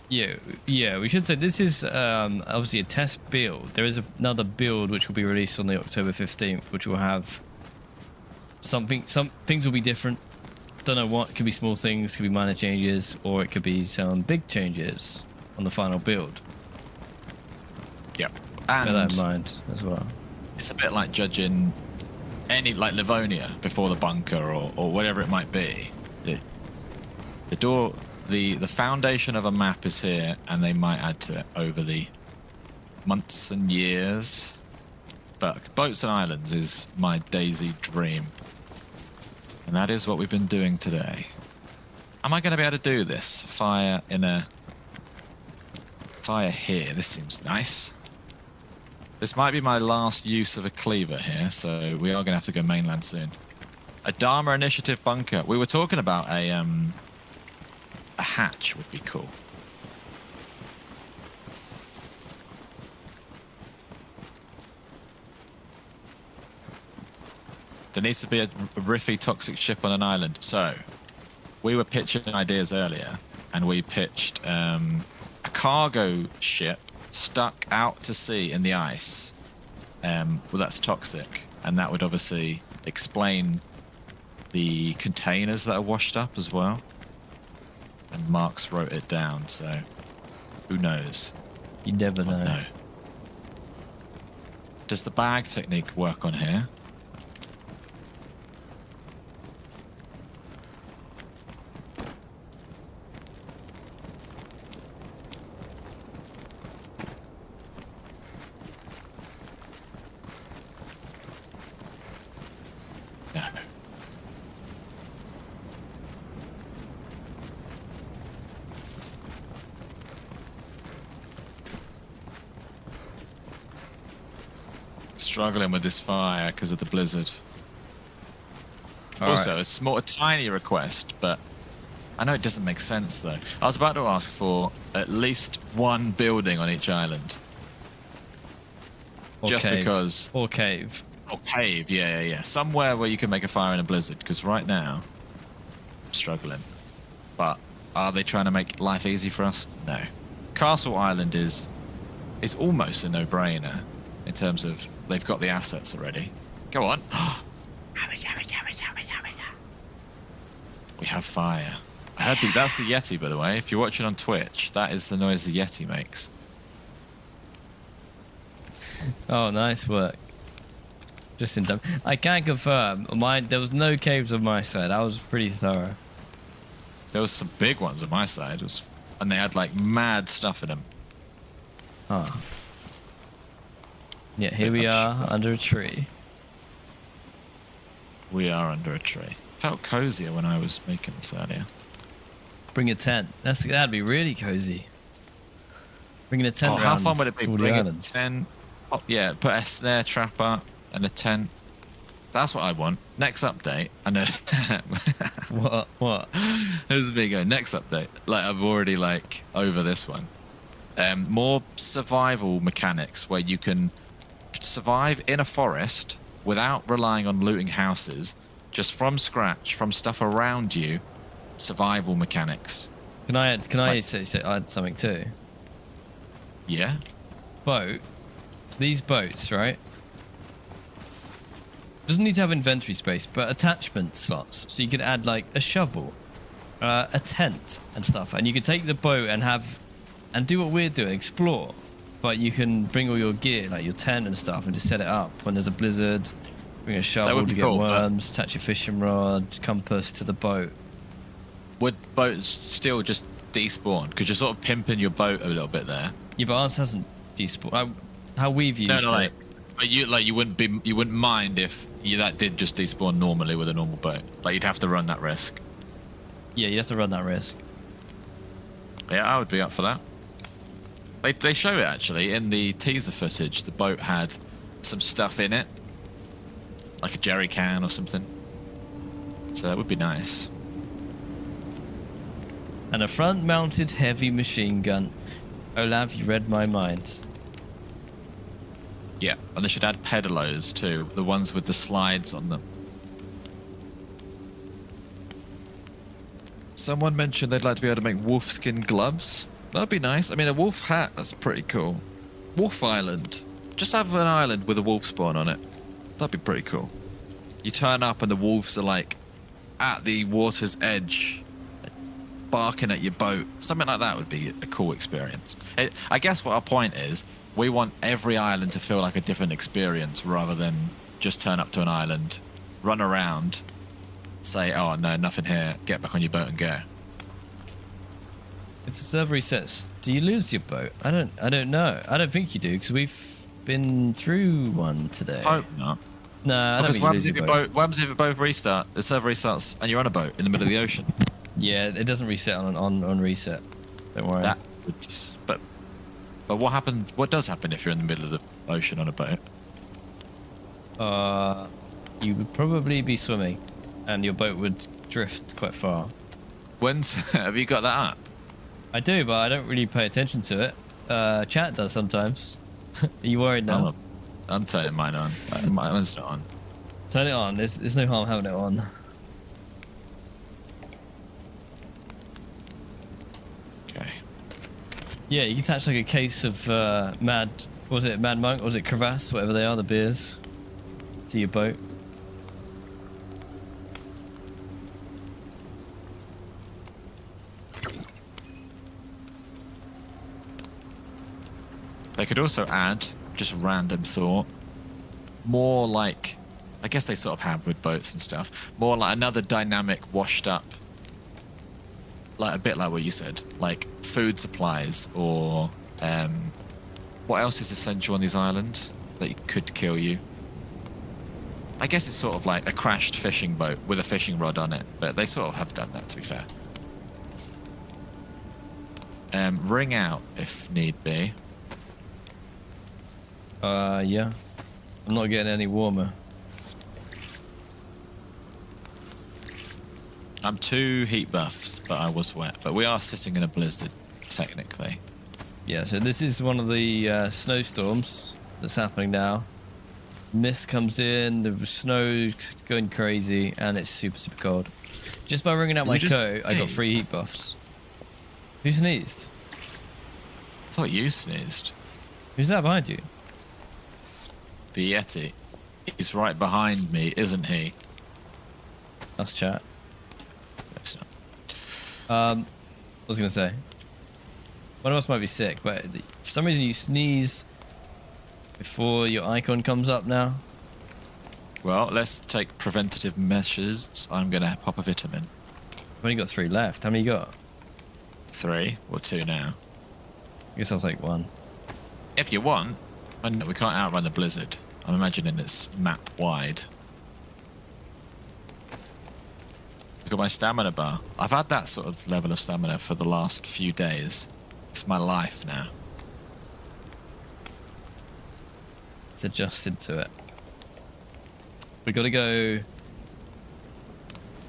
Yeah, we should say this is obviously a test build. There is another build which will be released on the October 15th, which will have some things will be different. Don't know what. It could be small things, could be minor changes, or it could be some big changes on the final build. Yep. Bear And that in mind as well. it's a bit like judging any, like Livonia before the bunker or whatever it might be. The foundation of a map is here, and they might add to it over the months and years. But boats and islands is my DayZ dream. And that is what we've been doing today. Am I going to be able to do this? Fire here. This seems nice. This might be my last use of a cleaver here, so we are going to have to go mainland soon. A Dharma Initiative bunker. We were talking about a hatch would be cool. There needs to be a riffy toxic ship on an island. So, we were pitching ideas earlier, and we pitched a cargo ship stuck out to sea in the ice. Well, that's toxic, and that would obviously explain the containers that are washed up as well. And Marks wrote it down, so who knows? You never know. No. Does the bag technique work on here? No. Struggling with this fire because of the blizzard. Also, a tiny request, but I know it doesn't make sense though. I was about to ask for at least one building on each island. Or just cave. because. Or cave. Or cave, yeah. Somewhere where you can make a fire in a blizzard, because right now, I'm struggling. But are they trying to make life easy for us? No. Castle Island is almost a no-brainer in terms of they've got the assets already. Go on. How are we We have fire. I heard that's the Yeti, by the way. If you're watching on Twitch, that is the noise the Yeti makes. Oh, nice work. Just in time. I can confirm, there was no caves on my side. I was pretty thorough. There was some big ones on my side, and they had like mad stuff in them. Oh. Yeah, here we are under a tree. We are under a tree. Felt cozier when I was making this earlier. Bring a tent. That'd be really cozy. Bringing a tent around. How fun would it be? To all the Bring a islands. tent. Oh, yeah, put a snare trap up and a tent. That's what I want. Next update. I know. What? This is a big go. Next update. Like I'm already like over this one. More survival mechanics where you can survive in a forest without relying on looting houses, just from scratch, from stuff around you. Survival mechanics. Can I add something too? Yeah. Boat. These boats, right? Doesn't need to have inventory space, but attachment slots. So you could add like a shovel, a tent and stuff, and you could take the boat and do what we're doing, explore. But you can bring all your gear, like your tent and stuff, and just set it up when there's a blizzard. Bring a shovel to get worms, attach your fishing rod, compass to the boat. Would boats still just despawn? Because you're sort of pimping your boat a little bit there. Yeah, but ours hasn't despawned. How we've used it. But you wouldn't mind if that did just despawn normally with a normal boat. Like you'd have to run that risk. Yeah, you have to run that risk. Yeah, I would be up for that. They show it actually in the teaser footage. The boat had some stuff in it, like a jerry can or something. So that would be nice. And a front-mounted heavy machine gun. Olav, you read my mind. Yeah, and they should add pedalos too, the ones with the slides on them. Someone mentioned they'd like to be able to make wolfskin gloves. That'd be nice. I mean, a wolf hat, that's pretty cool. Wolf Island. Just have an island with a wolf spawn on it. That'd be pretty cool. You turn up and the wolves are like at the water's edge, barking at your boat. Something like that would be a cool experience. I guess what our point is, we want every island to feel like a different experience rather than just turn up to an island, run around, say, oh no, nothing here, get back on your boat and go. If the server resets, do you lose your boat? I don't know. I don't think you do, because we've been through one today. Hope not. No, I don't think you lose your boat. What happens if it both restart? The server restarts and you're on a boat in the middle of the ocean. Yeah, it doesn't reset on reset. Don't worry. But what happens? What does happen if you're in the middle of the ocean on a boat? You would probably be swimming, and your boat would drift quite far. Have you got that up? I do, but I don't really pay attention to it. Chat does sometimes. Are you worried now? I'm turning mine on. Mine's not on. Turn it on. There's no harm having it on. Okay. Yeah, you can attach like a case of Mad Monk, or was it Crevasse, whatever they are, the beers, to your boat. They could also add, just random thought, more like, I guess they sort of have with boats and stuff, more like another dynamic, washed up, like a bit like what you said, like food supplies or what else is essential on this island that could kill you? I guess it's sort of like a crashed fishing boat with a fishing rod on it, but they sort of have done that, to be fair. Ring out if need be. Yeah. I'm not getting any warmer. I'm 2 heat buffs, but I was wet. But we are sitting in a blizzard, technically. Yeah, so this is one of the snowstorms that's happening now. Mist comes in, the snow's going crazy, and it's super, super cold. Just by ringing out my coat, I got 3 heat buffs. Who sneezed? I thought you sneezed. Who's that behind you? The Yeti. He's right behind me, isn't he? That's chat. It's not. I was gonna say, one of us might be sick, but for some reason you sneeze before your icon comes up now. Well, let's take preventative measures. I'm gonna pop a vitamin. I've only got 3 left. How many you got? 3 or 2 now. I guess I'll take 1. If you want, and we can't outrun the blizzard. I'm imagining it's map wide. Look at my stamina bar. I've had that sort of level of stamina for the last few days. It's my life now. It's adjusted to it. We gotta go.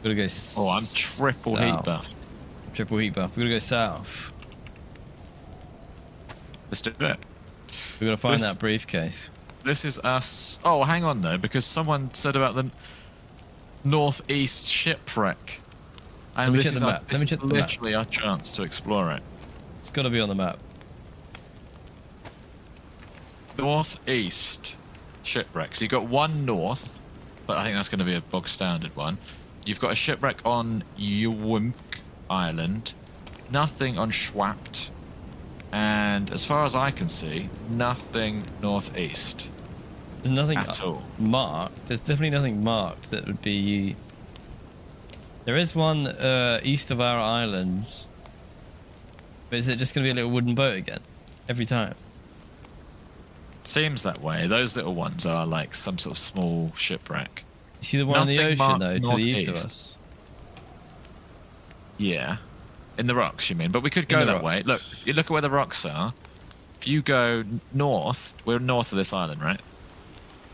Oh, I'm triple heat south. buffed. Triple heat buff. We gotta go south. Let's do it. We gotta find This- that briefcase. This is us. Oh, hang on though, because someone said about the northeast shipwreck, and me this check is, the our, map. Let this me is check the map. literally our chance to explore it. It's gotta be on the map. Northeast shipwreck. So you've got one north, but I think that's going to be a bog standard one. You've got a shipwreck on Ewimk Island, nothing on Schwapt, and as far as I can see, nothing northeast. There's nothing At all. marked. There's definitely nothing marked that would be. There is one east of our islands, but is it just gonna be a little wooden boat again every time? Seems that way. Those little ones are like some sort of small shipwreck. You see the one in the Nothing ocean marked though, to the east of northeast. us. Yeah. In the rocks, you mean? But we could go the that way. rocks. Look, you look at where the rocks are. If you go north, we're north of this island, right?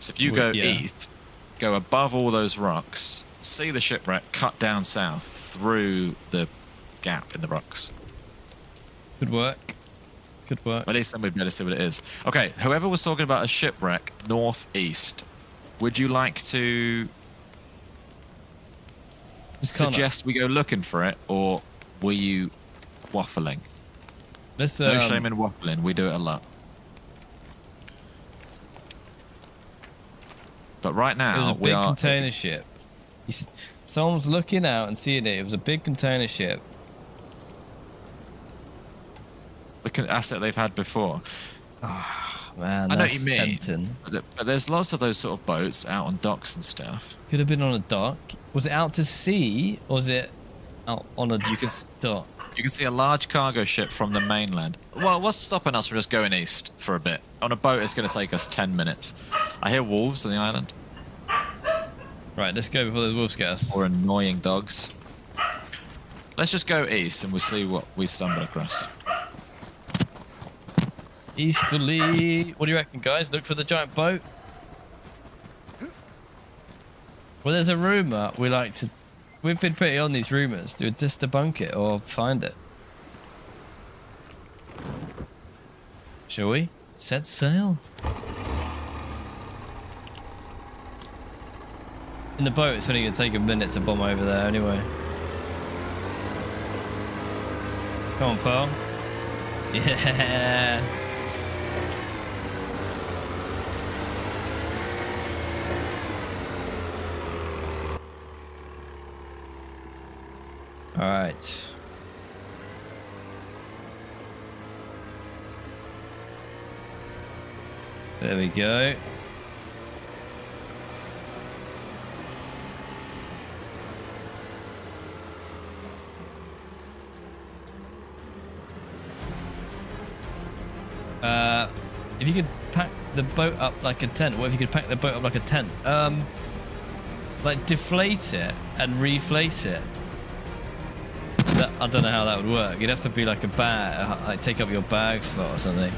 So if you go Yeah. east, go above all those rocks, see the shipwreck, cut down south through the gap in the rocks. Could work. Could work. At least then we'd better see what it is. Okay, whoever was talking about a shipwreck northeast, would you like to It's kinda- suggest we go looking for it, or were you waffling? Let's No shame in waffling. We do it a lot. But right It was now a we big are. container ship. Someone was looking out and seeing it. It was a big container ship. Look at the asset they've had before. Man, I know what that's you mean. tempting. But there's lots of those sort of boats out on docks and stuff. Could have been on a dock. Was it out to sea or was it out on a You can dock? you can see a large cargo ship from the mainland. Well, what's stopping us from just going east for a bit? On a boat, it's going to take us 10 minutes. I hear wolves on the island, Right, let's go before those wolves get us. or annoying dogs. Let's just go east and we'll see what we stumble across. Easterly. What do you reckon, guys? Look for the giant boat. Well, there's a rumor we like to. We've been pretty on these rumors. Do we just debunk it or find it? Shall we? Set sail. In the boat, it's only gonna take a minute to bomb over there anyway. Come on, Pearl. Yeah. All right. There we go. If you could pack the boat up like a tent, what if you could pack the boat up like a tent? Like deflate it and reflate it. I don't know how that would work. You'd have to be like a bag, like take up your bag slot or something.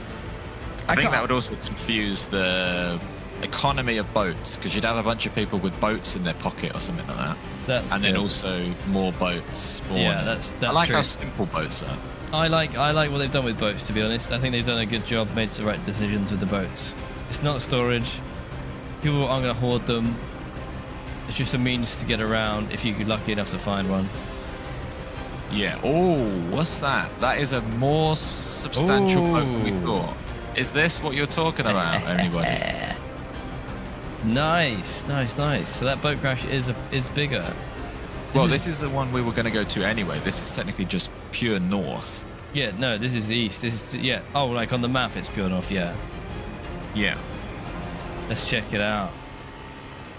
I think that would also confuse the economy of boats, because you'd have a bunch of people with boats in their pocket or something like that. That's and good. then also more boats spawning. Yeah, that's I like true. how simple boats are. I like what they've done with boats, to be honest. I think they've done a good job, made the right decisions with the boats. It's not storage. People aren't going to hoard them. It's just a means to get around if you're lucky enough to find one. Yeah. Oh, what's that? That is a more substantial boat than we Ooh. thought. Is this what you're talking about, anybody? Nice. So that boat crash is bigger. Well, this is the one we were going to go to anyway. This is technically just pure north. Yeah, no, this is east. This is, yeah. Oh, like on the map, it's pure north, yeah. Yeah. Let's check it out.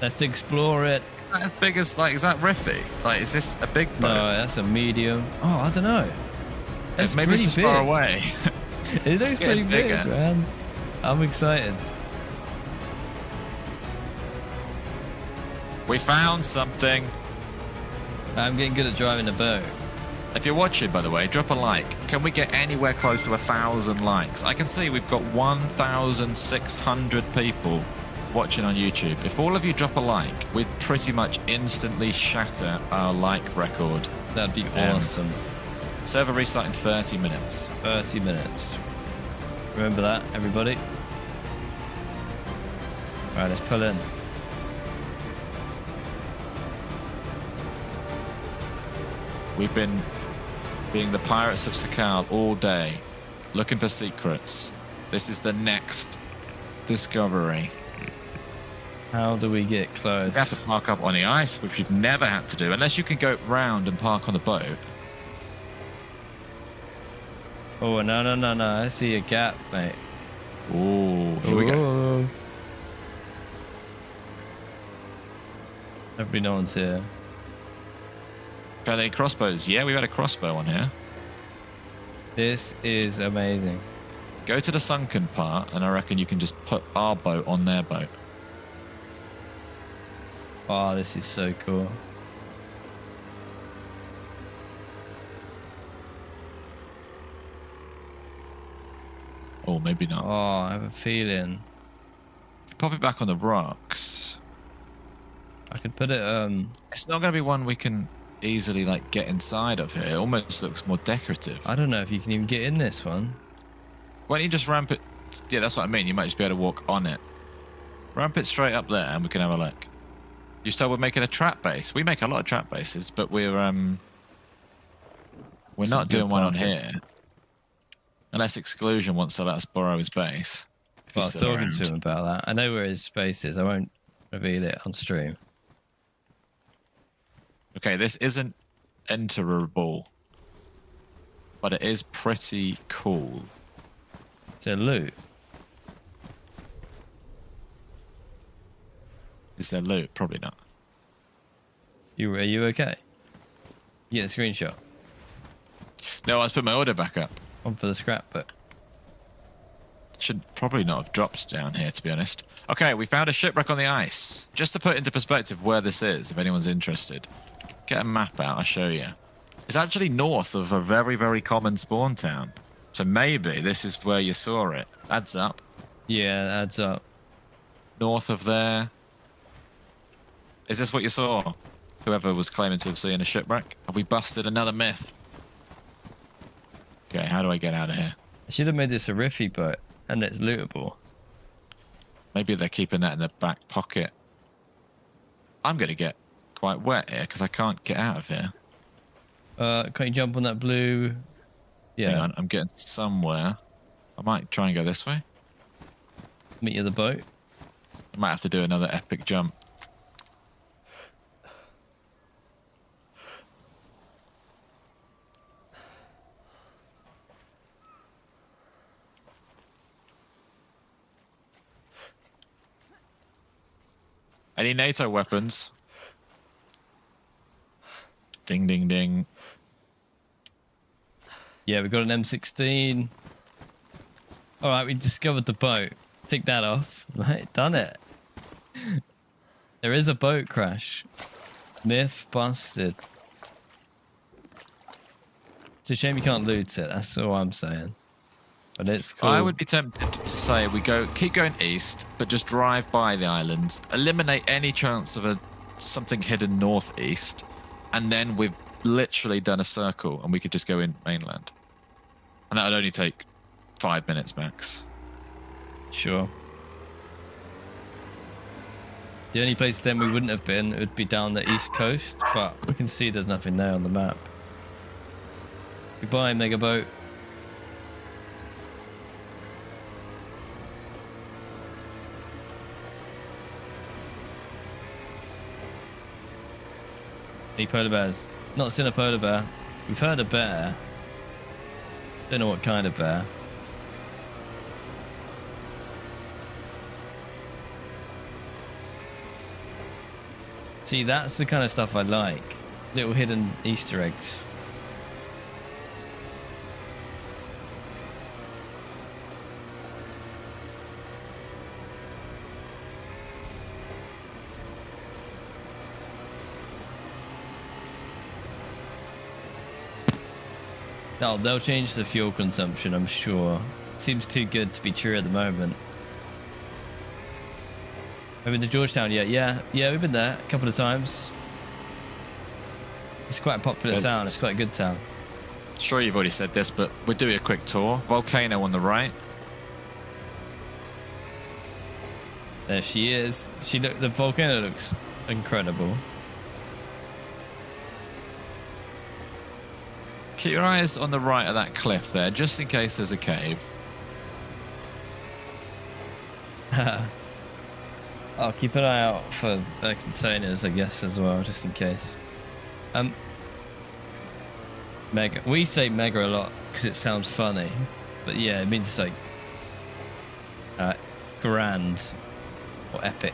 Let's explore it. Is that as big as, like, is that Riffy? Like, is this a big boat? No, that's a medium. Oh, I don't know. That's Maybe it's pretty just big. far away. It looks pretty getting big, bigger. man. I'm excited. We found something. I'm getting good at driving a boat. If you're watching, by the way, drop a like. Can we get anywhere close to 1,000 likes? I can see we've got 1,600 people watching on YouTube. If all of you drop a like, we'd pretty much instantly shatter our like record. That'd be awesome. Server restart in 30 minutes. 30 minutes. Remember that, everybody? Right, let's pull in. We've been being the pirates of Sakhal all day, looking for secrets. This is the next discovery. How do we get close? You have to park up on the ice, which you've never had to do, unless you can go round and park on the boat. Oh, no. I see a gap, mate. Ooh, here we go. Hopefully no one's here. Found any crossbows? Yeah, we've had a crossbow on here. This is amazing. Go to the sunken part, and I reckon you can just put our boat on their boat. Oh, this is so cool. Or maybe not. Oh, I have a feeling. Pop it back on the rocks. I could put it, It's not going to be one we can easily, like, get inside of here. It almost looks more decorative. I don't know if you can even get in this one. Why don't you just ramp it? Yeah, that's what I mean. You might just be able to walk on it. Ramp it straight up there and we can have a look. You still were making a trap base. We make a lot of trap bases, but we're not doing one on here. Unless Exclusion wants to let us borrow his base. Well, I was talking to him about that. I know where his space is. I won't reveal it on stream. Okay, this isn't enterable, but it is pretty cool. Is there loot? Is there loot? Probably not. Are you okay? You get a screenshot. No, let's put my order back up. One for the scrapbook. Should probably not have dropped down here, to be honest. Okay, we found a shipwreck on the ice. Just to put into perspective where this is, if anyone's interested. Get a map out, I'll show you. It's actually north of a very, very common spawn town. So maybe this is where you saw it. Adds up. Yeah, that adds up. North of there. Is this what you saw? Whoever was claiming to have seen a shipwreck? Have we busted another myth? Okay, how do I get out of here? I should have made this a riffy boat, and it's lootable. Maybe they're keeping that in their back pocket. I'm going to get quite wet here because I can't get out of here. Can't you jump on that blue? Yeah. Hang on, I'm getting somewhere. I might try and go this way. Meet you at the boat. I might have to do another epic jump. Any NATO weapons? Ding, ding, ding. Yeah, we got an M16. All right, we discovered the boat. Tick that off. Right, done it. There is a boat crash. Myth busted. It's a shame you can't loot it. That's all I'm saying. But it's cool. I would be tempted to say we keep going east, but just drive by the island, eliminate any chance of something hidden northeast, and then we've literally done a circle and we could just go in mainland. And that would only take 5 minutes max. Sure. The only place then we wouldn't have been would be down the east coast, but we can see there's nothing there on the map. Goodbye, Mega Boat. Any polar bears? Not seen a polar bear. We've heard a bear. Don't know what kind of bear. See, that's the kind of stuff I like. Little hidden Easter eggs. Oh, they'll change the fuel consumption, I'm sure. Seems too good to be true at the moment. Have you been to Georgetown yet? Yeah, we've been there a couple of times. It's quite a popular town. It's quite a good town. Sure, you've already said this, but we'll do a quick tour. Volcano on the right. There she is. The volcano looks incredible. Keep your eyes on the right of that cliff there, just in case there's a cave. I'll keep an eye out for containers, I guess, as well, just in case. Mega. We say mega a lot because it sounds funny, but yeah, it means it's like grand or epic.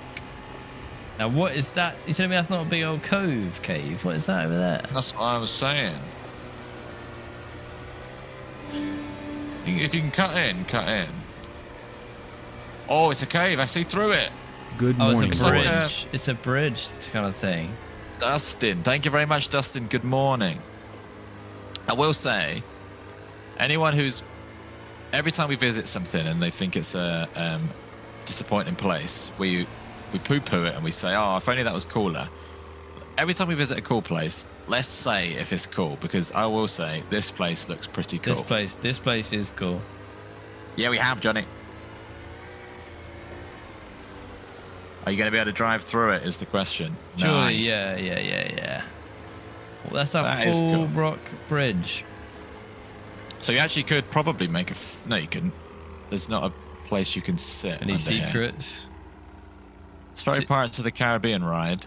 Now, what is that? You telling me that's not a big old cave? What is that over there? That's what I was saying. If you can cut in. Oh, it's a cave. I see through it. Good Oh, morning. it's a bridge. It's a bridge kind of thing. Dustin. Thank you very much, Dustin. Good morning. I will say, anyone who's... Every time we visit something and they think it's a disappointing place, we poo-poo it and we say, oh, if only that was cooler. Every time we visit a cool place, let's say if it's cool, because I will say this place looks pretty cool. This place is cool. Yeah, we have, Johnny. Are you going to be able to drive through it is the question. Surely, Nice. yeah. Well, that's that That is full cool. rock bridge. So you actually could probably make a... No, you couldn't. There's not a place you can sit. Any under here. secrets? It's very Pirates of the Caribbean ride.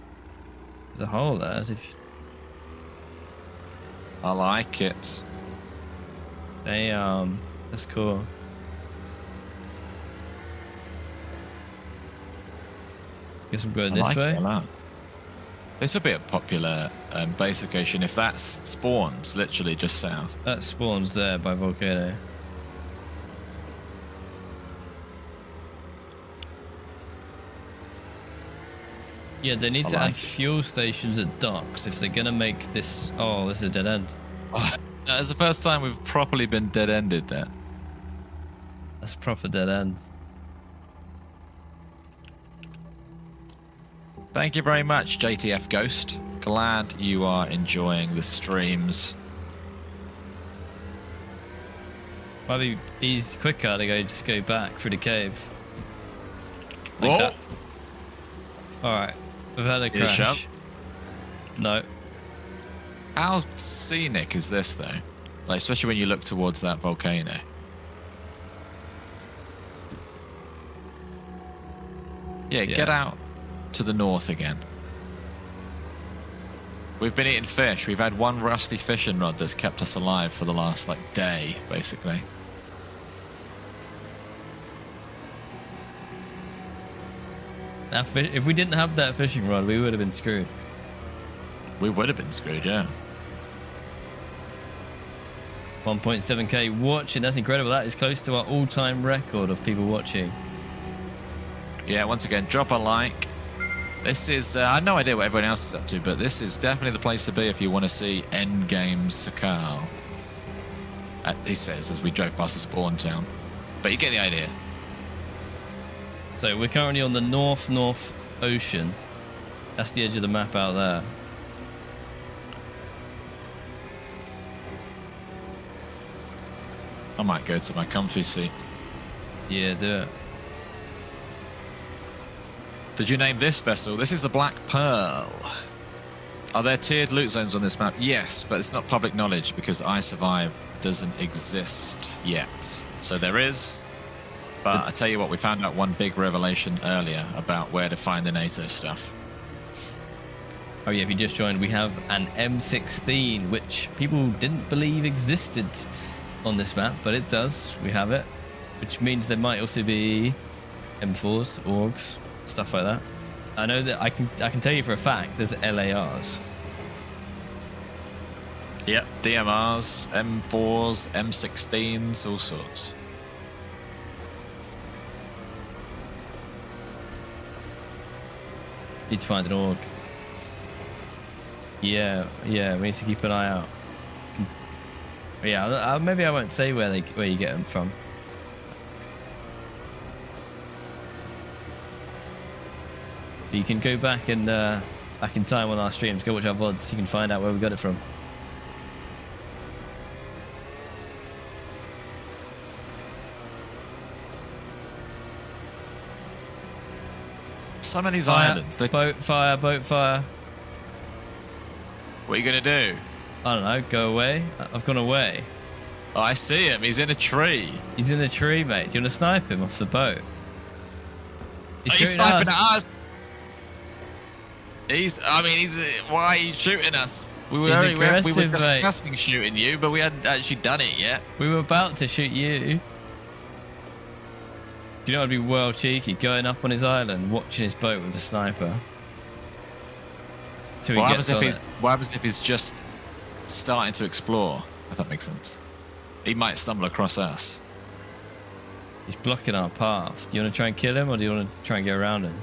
There's a hole there. As if... I like it. Damn, that's cool. Guess I'm going I this like way. it a lot. This would be a popular base location if that spawns literally just south. That spawns there by volcano. Yeah, they need to add fuel stations at docks if they're gonna make this. Oh, this is a dead end. That's the first time we've properly been dead-ended there. That's a proper dead end. Thank you very much, JTF Ghost. Glad you are enjoying the streams. Maybe he's quicker to just go back through the cave. Like Whoa! that. All right, we've had a You crash. shove? No. How scenic is this, though? Like, especially when you look towards that volcano. Yeah, get out to the north again. We've been eating fish. We've had one rusty fishing rod that's kept us alive for the last, day, basically. If we didn't have that fishing rod, we would have been screwed. We would have been screwed, yeah. 1.7k watching. That's incredible. That is close to our all-time record of people watching. Yeah, once again, drop a like. This is, I have no idea what everyone else is up to, but this is definitely the place to be if you want to see endgame Sakhal. He says as we drove past the spawn town. But you get the idea. So we're currently on the North Ocean. That's the edge of the map out there. I might go to my comfy seat. Yeah, do it. Did you name this vessel? This is the Black Pearl. Are there tiered loot zones on this map? Yes, but it's not public knowledge because I Survive doesn't exist yet. So there is. But I tell you what, we found out one big revelation earlier about where to find the NATO stuff. Oh yeah, if you just joined, we have an M16, which people didn't believe existed on this map, but it does. We have it, which means there might also be M4s, AUGs, stuff like that. I know that I can tell you for a fact there's LARs. Yep, DMRs, M4s, M16s, all sorts. Need to find an AUG. Yeah, we need to keep an eye out. Yeah, maybe I won't say where you get them from. You can go back in time on our streams, go watch our VODs, you can find out where we got it from. Some of these islands. Boat fire. What are you gonna do? I don't know, go away. I've gone away. Oh, I see him. He's in a tree. He's in the tree, mate. Do you want to snipe him off the boat? He's sniping at us. Why are you shooting us? We were discussing shooting you, but we hadn't actually done it yet. We were about to shoot you. You know, it'd be well cheeky going up on his island, watching his boat with a sniper. What happens if he's just starting to explore? If that makes sense. He might stumble across us. He's blocking our path. Do you want to try and kill him, or do you want to try and get around him?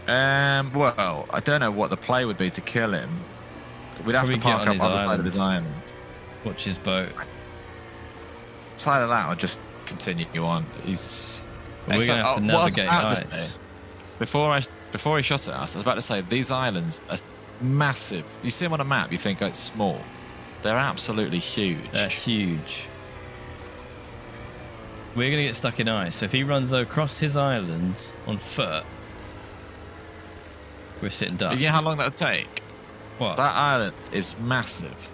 Well, I don't know what the play would be to kill him. We'd have to park up on the side of his island. Watch his boat. It's either that or just continue on. He's. Well, we're gonna have to navigate ice. Before he shot at us, I was about to say these islands are massive. You see them on a map, you think it's small. They're absolutely huge. They're huge. We're gonna get stuck in ice. So if he runs across his island on foot, we're sitting duck. You know how long that would take? What? That island is massive.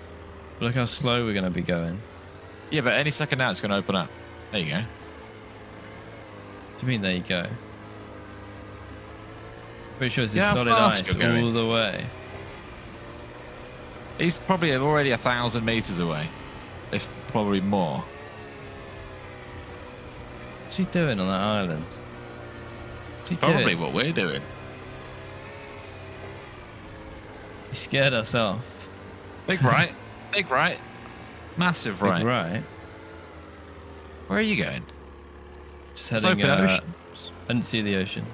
Look how slow we're gonna be going. Yeah, but any second now it's gonna open up. There you go. What do you mean, there you go? Pretty sure it's solid ice all the way. He's probably already 1,000 meters away, if probably more. What's he doing on that island? Probably what we're doing. He scared us off. Big right. Big right. Massive right. Big right. Where are you going? Just heading ocean. I didn't see the ocean.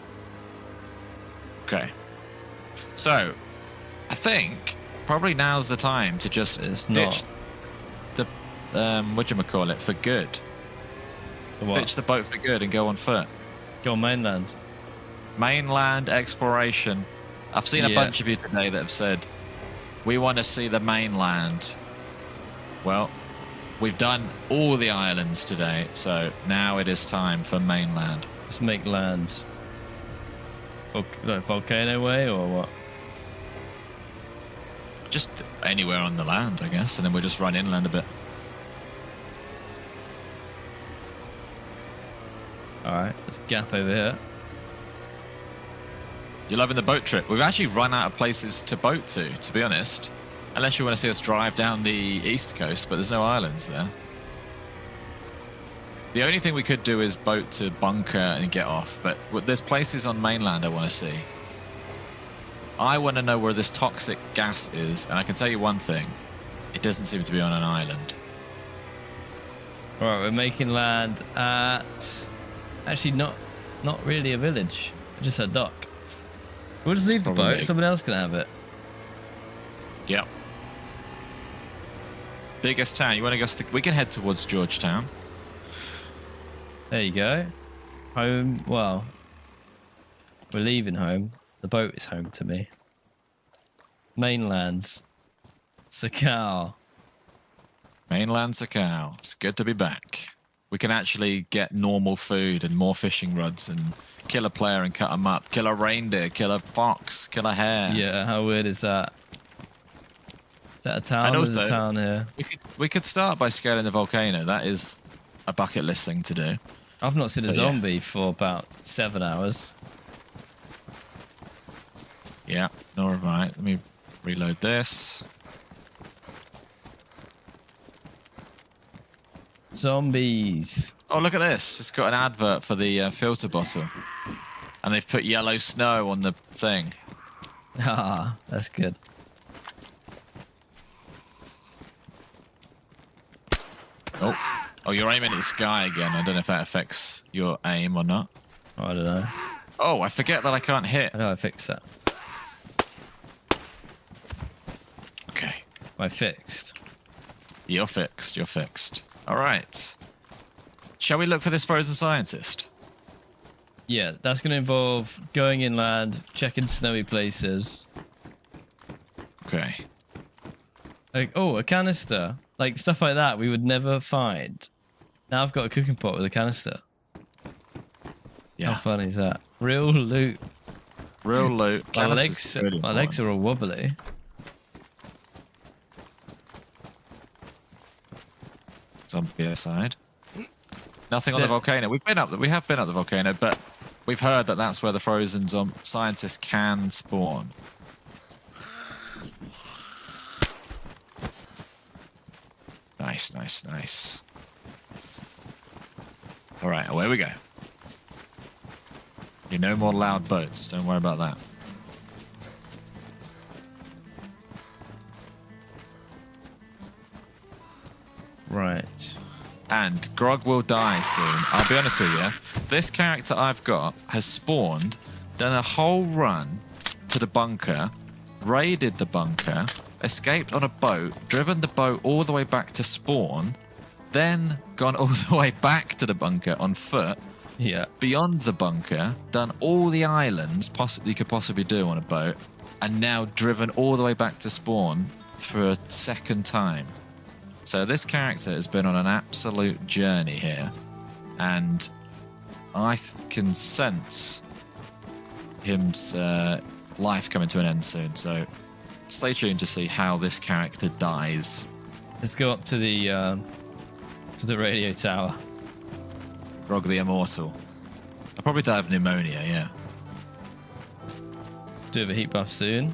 Okay. So, I think probably now's the time to just ditch the whatchamacallit for good. Ditch the boat for good and go on foot. Go on mainland. Mainland exploration. I've seen a bunch of you today that have said, we want to see the mainland. Well, we've done all the islands today, so now it is time for mainland. Let's make land. Like volcano way or what? Just anywhere on the land, I guess, and then we'll just run inland a bit. Alright, let's gap over here. You're loving the boat trip. We've actually run out of places to boat to be honest. Unless you want to see us drive down the east coast, but there's no islands there. The only thing we could do is boat to bunker and get off, but there's places on mainland I want to see. I want to know where this toxic gas is, and I can tell you one thing. It doesn't seem to be on an island. Alright, we're making land at... Actually, not really a village. Just a dock. We'll just leave the boat. Someone else can have it. Yep. Biggest town. You want to go? We can head towards Georgetown. There you go. Home. Well, we're leaving home. The boat is home to me. Mainland. Sakhal. Mainland Sakhal. It's good to be back. We can actually get normal food and more fishing rods and kill a player and cut them up. Kill a reindeer, kill a fox, kill a hare. Yeah, how weird is that? Is that a town? There's a town here. We could start by scaling the volcano. That is a bucket list thing to do. I've not seen a zombie for about 7 hours. Yeah, nor have I. Let me reload this. Zombies. Oh, look at this. It's got an advert for the filter bottle. And they've put yellow snow on the thing. Ah, that's good. Oh, you're aiming at the sky again. I don't know if that affects your aim or not. Oh, I don't know. Oh, I forget that I can't hit. How do I fix that? Okay. Am I fixed? You're fixed. You're fixed. All right. Shall we look for this frozen scientist? Yeah, that's going to involve going inland, checking snowy places. Okay. Like, oh, a canister. Like, stuff like that we would never find. Now I've got a cooking pot with a canister. Yeah. How fun is that? Real loot. Real loot. My Canisters legs, really my legs are all wobbly. Zombie aside. Nothing Is on the it- volcano. We have been up the volcano, but we've heard that that's where the frozen scientists can spawn. Nice, nice, nice. All right, away we go. No more loud boats. Don't worry about that. Right. And Grog will die soon. I'll be honest with you. This character I've got has spawned, done a whole run to the bunker, raided the bunker, escaped on a boat, driven the boat all the way back to spawn, then gone all the way back to the bunker on foot, Yeah. beyond the bunker, done all the islands you could possibly do on a boat, and now driven all the way back to spawn for a second time. So this character has been on an absolute journey here, and I can sense him's life coming to an end soon. So stay tuned to see how this character dies. Let's go up to the radio tower. Grog the Immortal. I'll probably die of pneumonia, yeah. Do have a heat buff soon.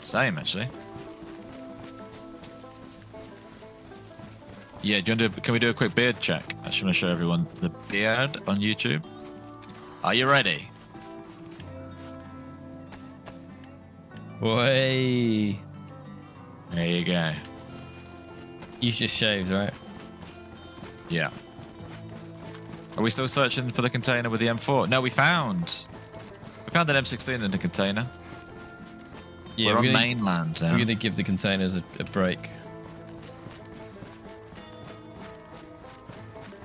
Same, actually. Yeah, do you want to can we do a quick beard check? I just want to show everyone the beard on YouTube. Are you ready? Way. There you go. You just shaved, right? Yeah. Are we still searching for the container with the M4? No, we found an M16 in the container. Yeah, we're on gonna, mainland now. We're going to give the containers a break.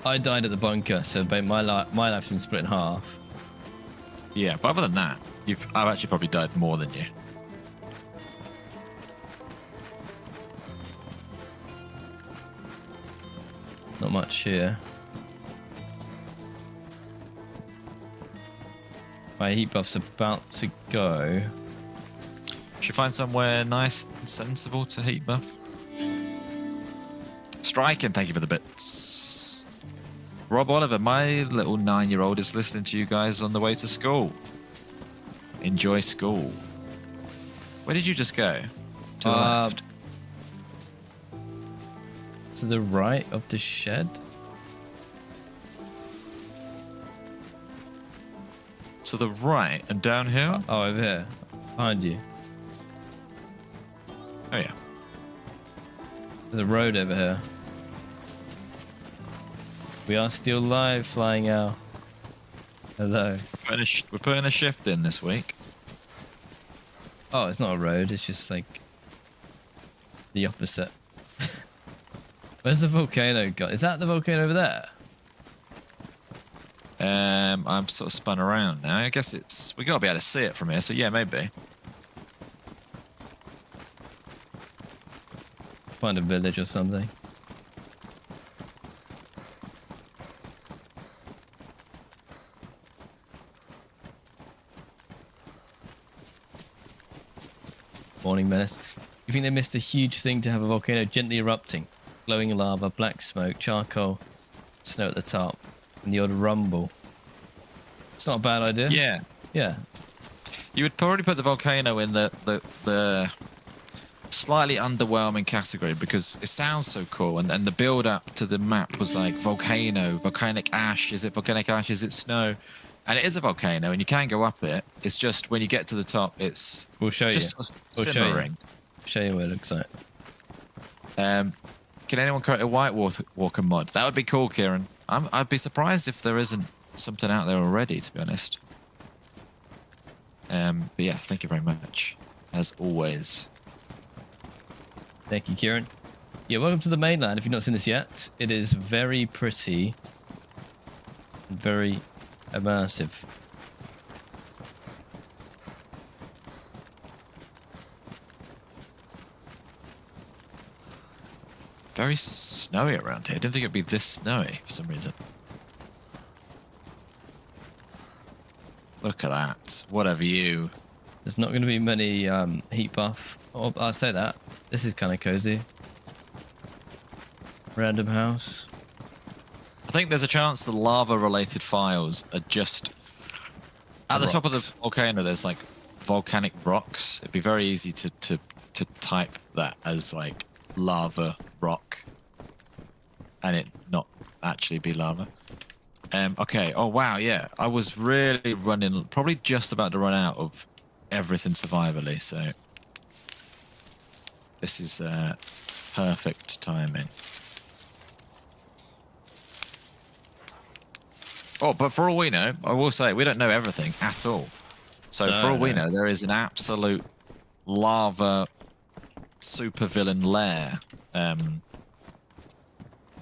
I died at the bunker, so my life's been split in half. Yeah, but other than that, I've actually probably died more than you. Not much here. My heat buff's about to go. Should find somewhere nice and sensible to heat buff. Striking, thank you for the bits. Rob Oliver, my little 9-year-old is listening to you guys on the way to school. Enjoy school. Where did you just go? To the left. To the right of the shed? To the right and downhill? Oh, over here. Behind you. Oh, yeah. There's a road over here. We are still live, flying out. Hello. We're putting a shift in this week. Oh, it's not a road. It's just like the opposite. Where's the volcano gone? Is that the volcano over there? I'm sort of spun around now. I guess we gotta be able to see it from here. So yeah, maybe. Find a village or something. Morning, Menace. You think they missed a huge thing to have a volcano gently erupting? Glowing lava, black smoke, charcoal, snow at the top, and the odd rumble. It's not a bad idea. Yeah. Yeah. You would probably put the volcano in the slightly underwhelming category because it sounds so cool, and the build up to the map was like volcano, volcanic ash. Is it volcanic ash? Is it snow? And it is a volcano, and you can go up it. It's just when you get to the top, it's We'll show just you. simmering. Show you what it looks like. Can anyone create a White Walker mod? That would be cool, Kieran. I'd be surprised if there isn't something out there already, to be honest. But yeah, thank you very much, as always. Thank you, Kieran. Yeah, welcome to the mainland. If you've not seen this yet, it is very pretty and very immersive. Very snowy around here. I didn't think it'd be this snowy for some reason. Look at that. What a view. There's not going to be many heat buff. Oh, I'll say that. This is kind of cozy. Random house. I think there's a chance the lava-related files are just... At the top of the volcano, there's like volcanic rocks. It'd be very easy to type that as like lava rock and it not actually be lava. Okay. Oh, wow. Yeah. I was really running, probably just about to run out of everything survivally. So this is perfect timing. Oh, but for all we know, I will say, we don't know everything at all. So for all we know, there is an absolute lava supervillain lair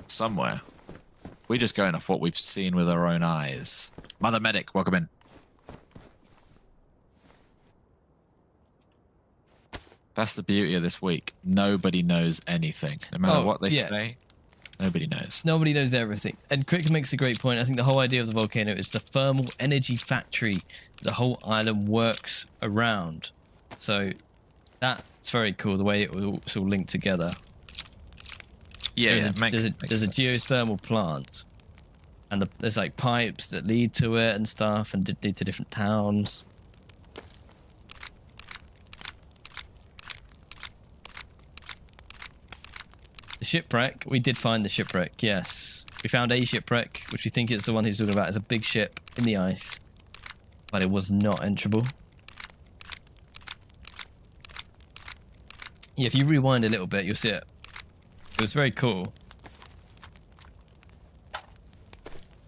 somewhere. We're just going off what we've seen with our own eyes. Mother Medic, welcome in. That's the beauty of this week. Nobody knows anything. No matter what they say, nobody knows. Nobody knows everything. And Crick makes a great point. I think the whole idea of the volcano is the thermal energy factory the whole island works around. So that's very cool, the way it will sort of link together. Yeah, there's a geothermal plant. And there's like pipes that lead to it and stuff and lead to different towns. The shipwreck, we did find the shipwreck, yes. We found a shipwreck, which we think is the one he's talking about. It's a big ship in the ice, but it was not enterable. Yeah, if you rewind a little bit, you'll see it. It was very cool.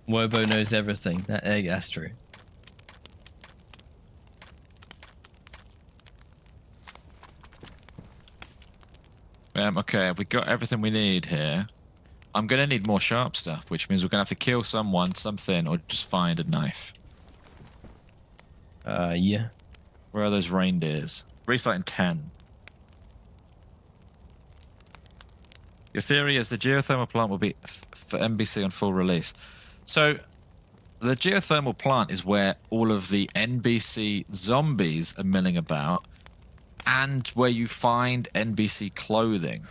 Wobo knows everything. That's true. Okay, we got everything we need here. I'm going to need more sharp stuff, which means we're going to have to kill someone, something, or just find a knife. Yeah. Where are those reindeers? Restart in 10. Your theory is the geothermal plant will be for NBC on full release. So, the geothermal plant is where all of the NBC zombies are milling about, and where you find NBC clothing.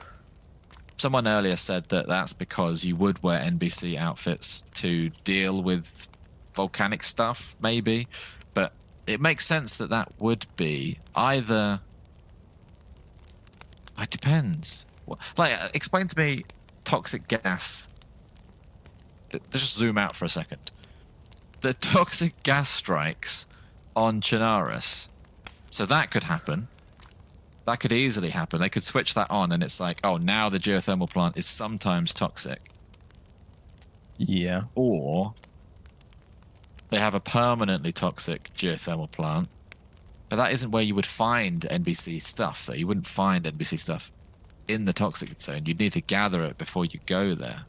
Someone earlier said that that's because you would wear NBC outfits to deal with volcanic stuff, maybe. But it makes sense that that would be either... It depends. Like, explain to me toxic gas. Let's just zoom out for a second. The toxic gas strikes on Chernarus. So that could happen. That could easily happen. They could switch that on and it's like, oh, now the geothermal plant is sometimes toxic. Yeah. Or they have a permanently toxic geothermal plant. But that isn't where you would find NBC stuff, though. You wouldn't find NBC stuff in the toxic zone. You'd need to gather it before you go there.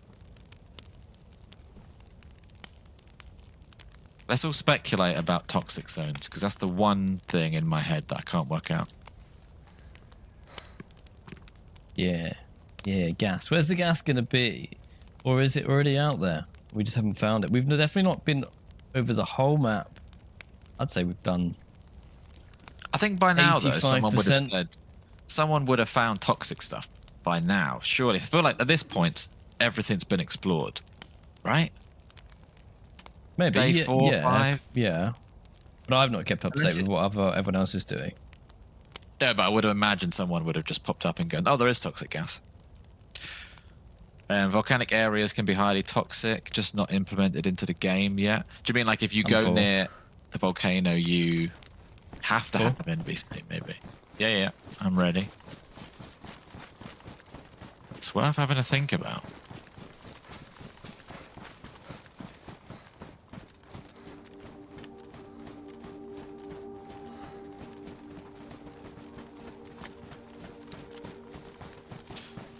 Let's all speculate about toxic zones, because that's the one thing in my head that I can't work out. Yeah. Yeah, gas. Where's the gas going to be? Or is it already out there? We just haven't found it. We've definitely not been over the whole map. I'd say we've done... I think by now, though, 85%. someone would have found toxic stuff by now, surely. I feel like at this point, everything's been explored, right? Maybe. Day 4, 5? Yeah. But I've not kept up to date with what everyone else is doing. Yeah, but I would have imagined someone would have just popped up and gone, oh, there is toxic gas. Volcanic areas can be highly toxic, just not implemented into the game yet. Do you mean like if you go near the volcano, you have to have NBC, maybe? Yeah, I'm ready. It's worth having to think about.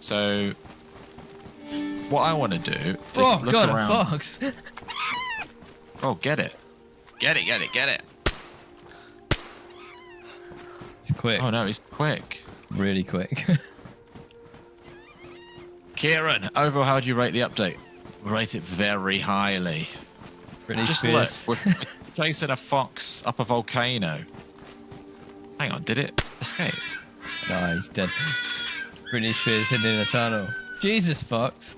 So, what I want to do is look around. Oh, God, a fox. Oh, get it. Get it. He's quick. Oh, no, he's quick. Really quick. Kieran, overall, how do you rate the update? Rate it very highly. Britney Just Spears. look, we're chasing a fox up a volcano. Hang on, did it escape? No, he's dead. Britney Spears hidden in a tunnel. Jesus, fox.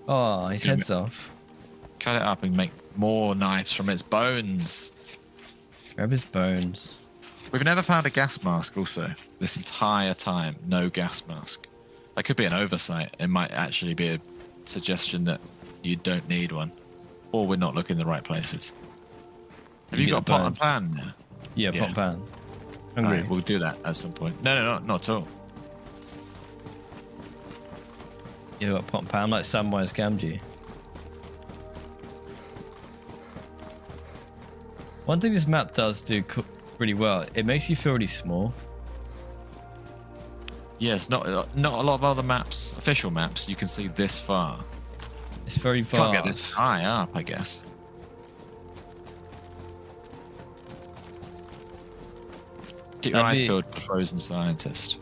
Oh, his head's off. Cut it up and make more knives from its bones. Grab his bones. We've never found a gas mask also. This entire time, no gas mask. That could be an oversight. It might actually be a suggestion that you don't need one. Or we're not looking in the right places. Have you got a pot and pan there? Yeah, pot and pan. Hungry. Right, we'll do that at some point. No, not at all. You got pot and pan like Samwise scammed you. One thing this map does do really well, it makes you feel really small. Yes, not a lot of other maps, official maps, you can see this far. It's very You far. can't get this high up, I guess. Keep your eyes peeled for the frozen scientist.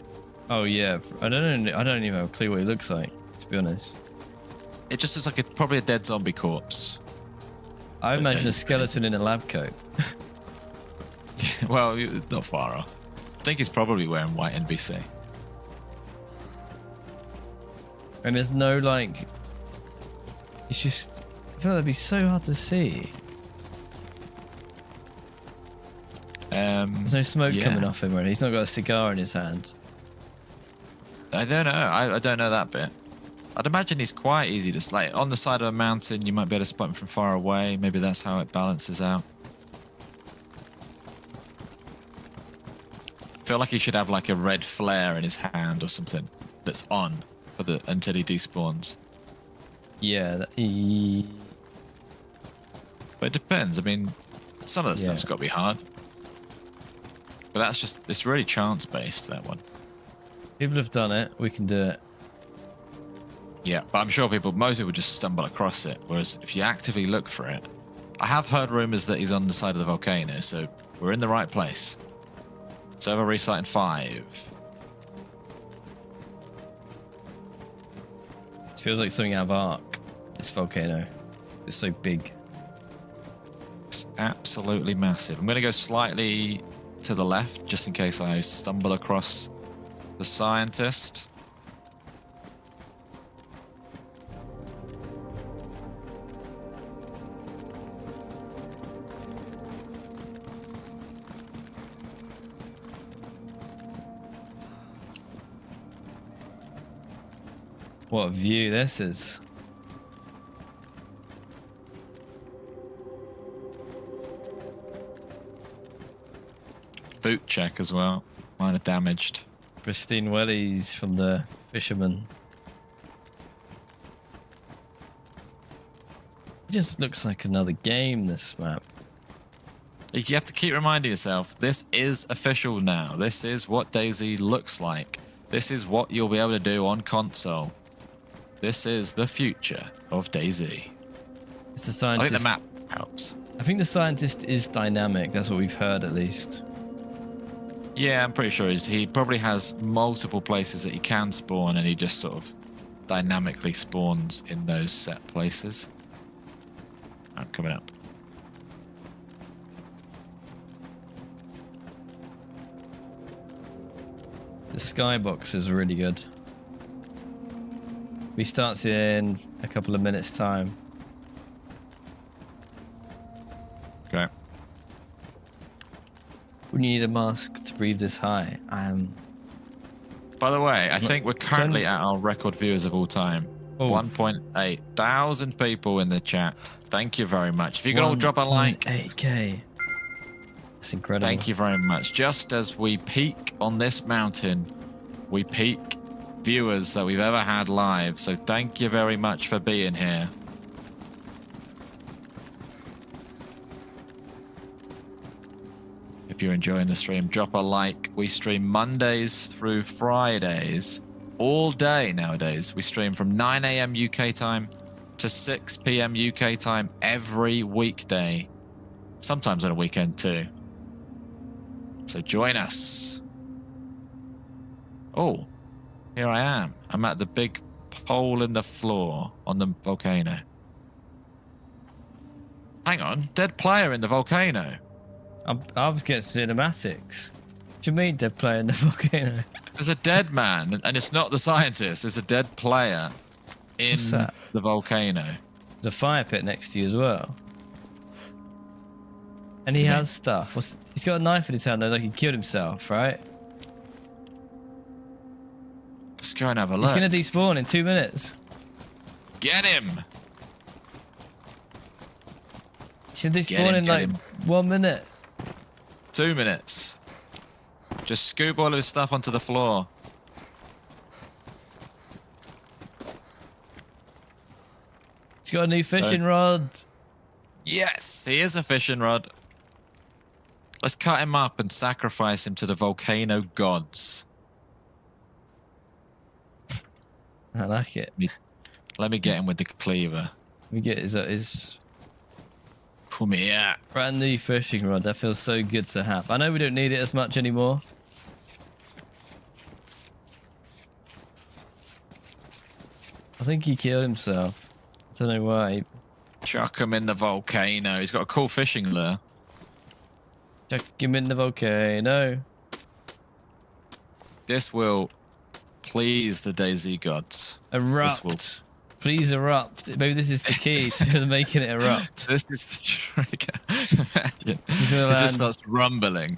Oh yeah, I don't even have a clue what he looks like, to be honest. It just looks like probably a dead zombie corpse. I imagine a skeleton in a lab coat. Well, not far off. I think he's probably wearing white NBC. And there's no like, it's just, I feel like that'd be so hard to see. There's no smoke coming off him, really. He's not got a cigar in his hand. I don't know. I don't know that bit. I'd imagine he's quite easy to slay. On the side of a mountain, you might be able to spot him from far away. Maybe that's how it balances out. I feel like he should have like a red flare in his hand or something that's on for until he despawns. Yeah, But it depends. I mean, some of the stuff's got to be hard. But that's just, it's really chance based, that one. people have done it. We can do it. Yeah, but I'm sure most people just stumble across it. Whereas if you actively look for it, I have heard rumors that he's on the side of the volcano, so we're in the right place. Server restart in 5. It feels like something out of Ark. This volcano. It's so big. It's absolutely massive. I'm going to go slightly to the left, just in case I stumble across the scientist. What a view this is. Boot check as well. Mine are damaged. Pristine wellies from the fisherman. It just looks like another game, this map. You have to keep reminding yourself, this is official now. This is what DayZ looks like. This is what you'll be able to do on console. This is the future of DayZ. It's the scientist. I think the map helps. I think the scientist is dynamic. That's what we've heard, at least. Yeah, I'm pretty sure he probably has multiple places that he can spawn, and he just sort of dynamically spawns in those set places. I'm coming up. The skybox is really good. We start in a couple of minutes' time. Okay. When you need a mask to breathe this high, By the way, I think we're currently at our record viewers of all time. Oh. 1.8 thousand people in the chat. Thank you very much. If you can all drop a like. 8K. That's incredible. Thank you very much. Just as we peak on this mountain, we peak viewers that we've ever had live. So thank you very much for being here. If you're enjoying the stream, drop a like. We stream Mondays through Fridays all day nowadays. We stream from 9 a.m. UK time to 6 p.m. UK time every weekday. Sometimes on a weekend too. So join us. Oh, here I am. I'm at the big hole in the floor on the volcano. Hang on, dead player in the volcano. I was getting cinematics. What do you mean dead player in the volcano? There's a dead man, and it's not the scientist. There's a dead player in the volcano. There's a fire pit next to you as well. And he has stuff. He's got a knife in his hand though, like he killed himself, right? Let's go and have a look. He's gonna despawn in 2 minutes. Get him! He's gonna despawn in like 1 minute. 2 minutes. Just scoop all of his stuff onto the floor. He's got a new fishing rod. Yes, he is a fishing rod. Let's cut him up and sacrifice him to the volcano gods. I like it. Let me get him with the cleaver. We get his Come here. brand new fishing rod. That feels so good to have. I know we don't need it as much anymore. I think he killed himself. I don't know why. Chuck him in the volcano. He's got a cool fishing lure. Chuck him in the volcano. This will please the DayZ gods. Erupt. Please erupt. Maybe this is the key to making it erupt. This is the trigger. Imagine. It just starts rumbling.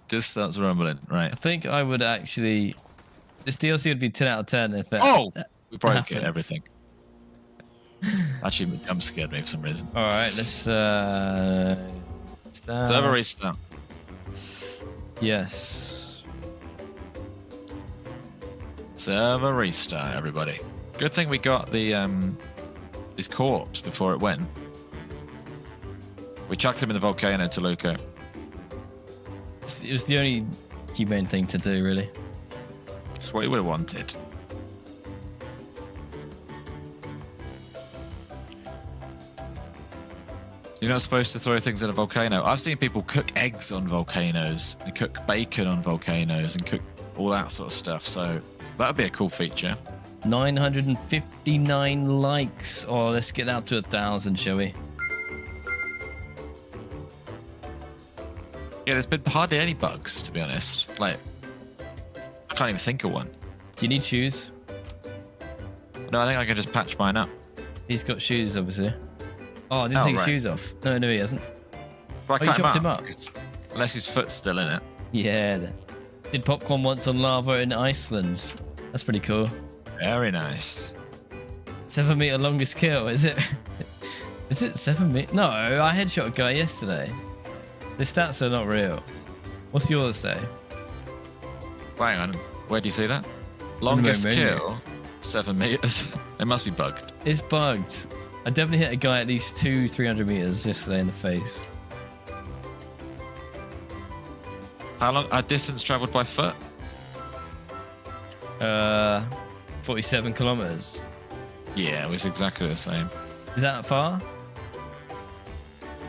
Just starts rumbling. Right. I think I would actually... This DLC would be 10 out of 10 if it... Oh! We broke happened. it, everything. Actually, jump scared me for some reason. Alright, let's start. Server restart. Yes. Server restart, everybody. Good thing we got the his corpse before it went. We chucked him in the volcano, Toluca. It was the only humane thing to do, really. That's what he would have wanted. You're not supposed to throw things in a volcano. I've seen people cook eggs on volcanoes and cook bacon on volcanoes and cook all that sort of stuff. So that would be a cool feature. 959 likes. Oh, let's get up to 1,000, shall we? Yeah, there's been hardly any bugs, to be honest. Like, I can't even think of one. Do you need shoes? No, I think I can just patch mine up. He's got shoes, obviously. Oh, I didn't take his shoes off. No, he hasn't. But you chopped him up? Unless his foot's still in it. Yeah. Did popcorn once on lava in Iceland. That's pretty cool. Very nice. 7 meter longest kill, is it? Is it 7 meter? No, I headshot a guy yesterday. The stats are not real. What's yours say? Hang on. Where do you see that? Longest kill, 7 meters. It must be bugged. It's bugged. I definitely hit a guy at least 300 meters yesterday in the face. How long? A distance traveled by foot? 47 kilometers. Yeah, it was exactly the same. Is that far?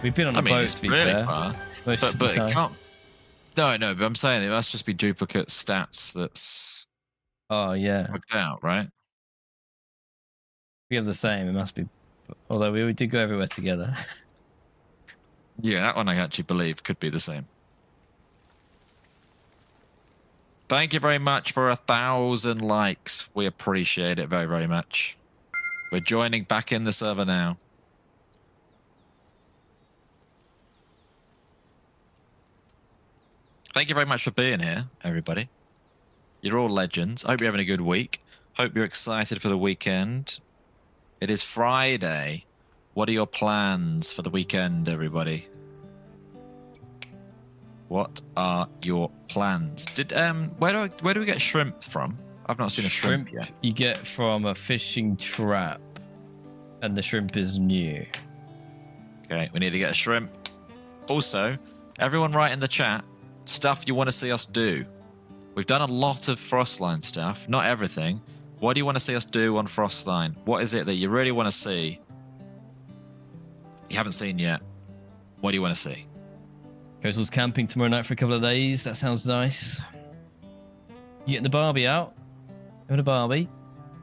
We've been on a boat, to be really fair. Far. Most of But the time. it can't. No, but I'm saying it must just be duplicate stats that's Oh, yeah. bugged out, right? We have the same. It must be. Although we did go everywhere together. Yeah, that one I actually believe could be the same. Thank you very much for 1,000 likes. We appreciate it very, very much. We're joining back in the server now. Thank you very much for being here, everybody. You're all legends. I hope you're having a good week. Hope you're excited for the weekend. It is Friday. What are your plans for the weekend, everybody? What are your plans? Did where do we get shrimp from? I've not seen a shrimp yet. You get from a fishing trap, and the shrimp is new. Okay, we need to get a shrimp. Also, everyone write in the chat stuff you want to see us do. We've done a lot of Frostline stuff, not everything. What do you want to see us do on Frostline? What is it that you really want to see? You haven't seen yet. What do you want to see? Coastal's camping tomorrow night for a couple of days. That sounds nice. You getting the Barbie out? Having a Barbie?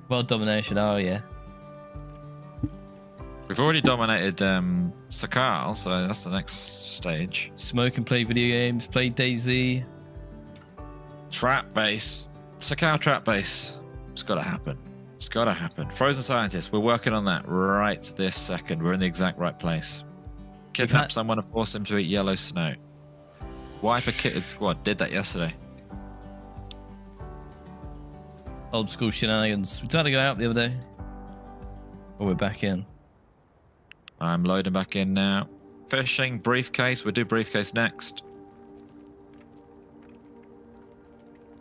World domination, oh yeah. We've already dominated Sakhal, so that's the next stage. Smoke and play video games, play DayZ. Trap base. Sakhal trap base. It's got to happen. It's got to happen. Frozen Scientist, we're working on that right this second. We're in the exact right place. Kidnap someone and force him to eat yellow snow. Wipe a kitted squad. Did that yesterday. Old school shenanigans. We tried to go out the other day. Oh, we're back in. I'm loading back in now. Fishing, briefcase. We'll do briefcase next.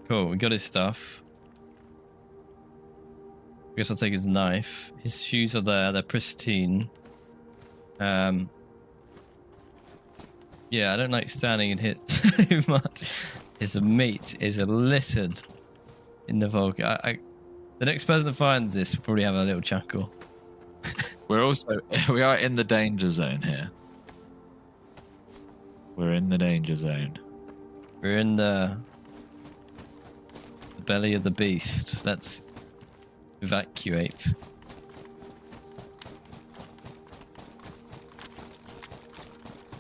Cool, we got his stuff. I guess I'll take his knife. His shoes are there, they're pristine. Yeah, I don't like standing and hit too much. His meat is littered in the Volga. The next person that finds this will probably have a little chuckle. We are in the danger zone here. We're in the danger zone. We're in the belly of the beast. Let's evacuate.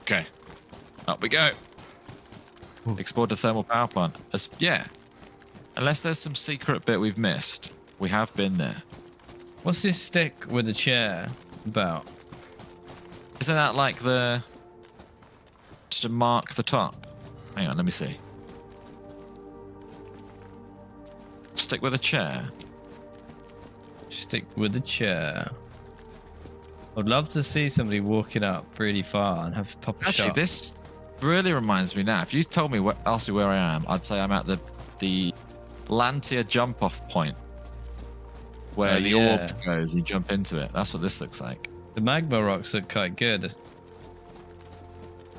Okay. Up we go. Ooh. Explore the thermal power plant. Yeah. Unless there's some secret bit we've missed, we have been there. What's this stick with the chair about? Isn't that like to mark the top? Hang on, let me see. Stick with a chair. Stick with the chair. I'd love to see somebody walking up really far and have pop a shot. Actually, this really reminds me now. If you told me asked me where I am, I'd say I'm at the Lantia jump-off point. Where the orb goes, you jump into it. That's what this looks like. The magma rocks look quite good.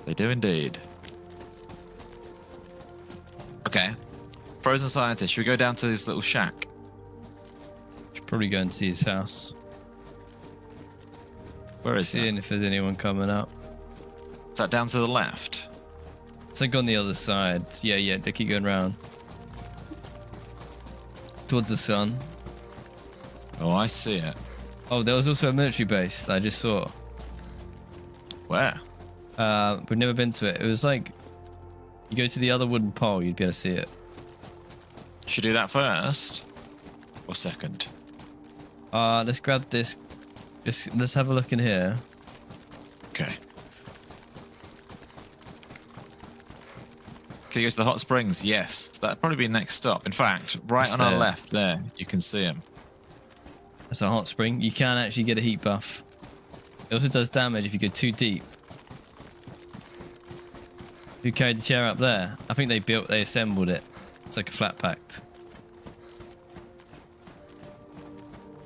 They do indeed. Okay. Frozen Scientist, should we go down to his little shack? Should probably go and see his house. Where is Seeing if there's anyone coming up. Is that down to the left? It's like on the other side. Yeah, they keep going round. Towards the sun. Oh, I see it. Oh, there was also a military base that I just saw. Where? We've never been to it. It was like, you go to the other wooden pole, you'd be able to see it. Should we do that first? Or second? Let's grab this. Let's have a look in here. Okay. Can you go to the hot springs? Yes. That'd probably be next stop. In fact, right on our left there, you can see him. That's a hot spring. You can actually get a heat buff. It also does damage if you go too deep. Who carried the chair up there? I think they assembled it. It's like a flat packed.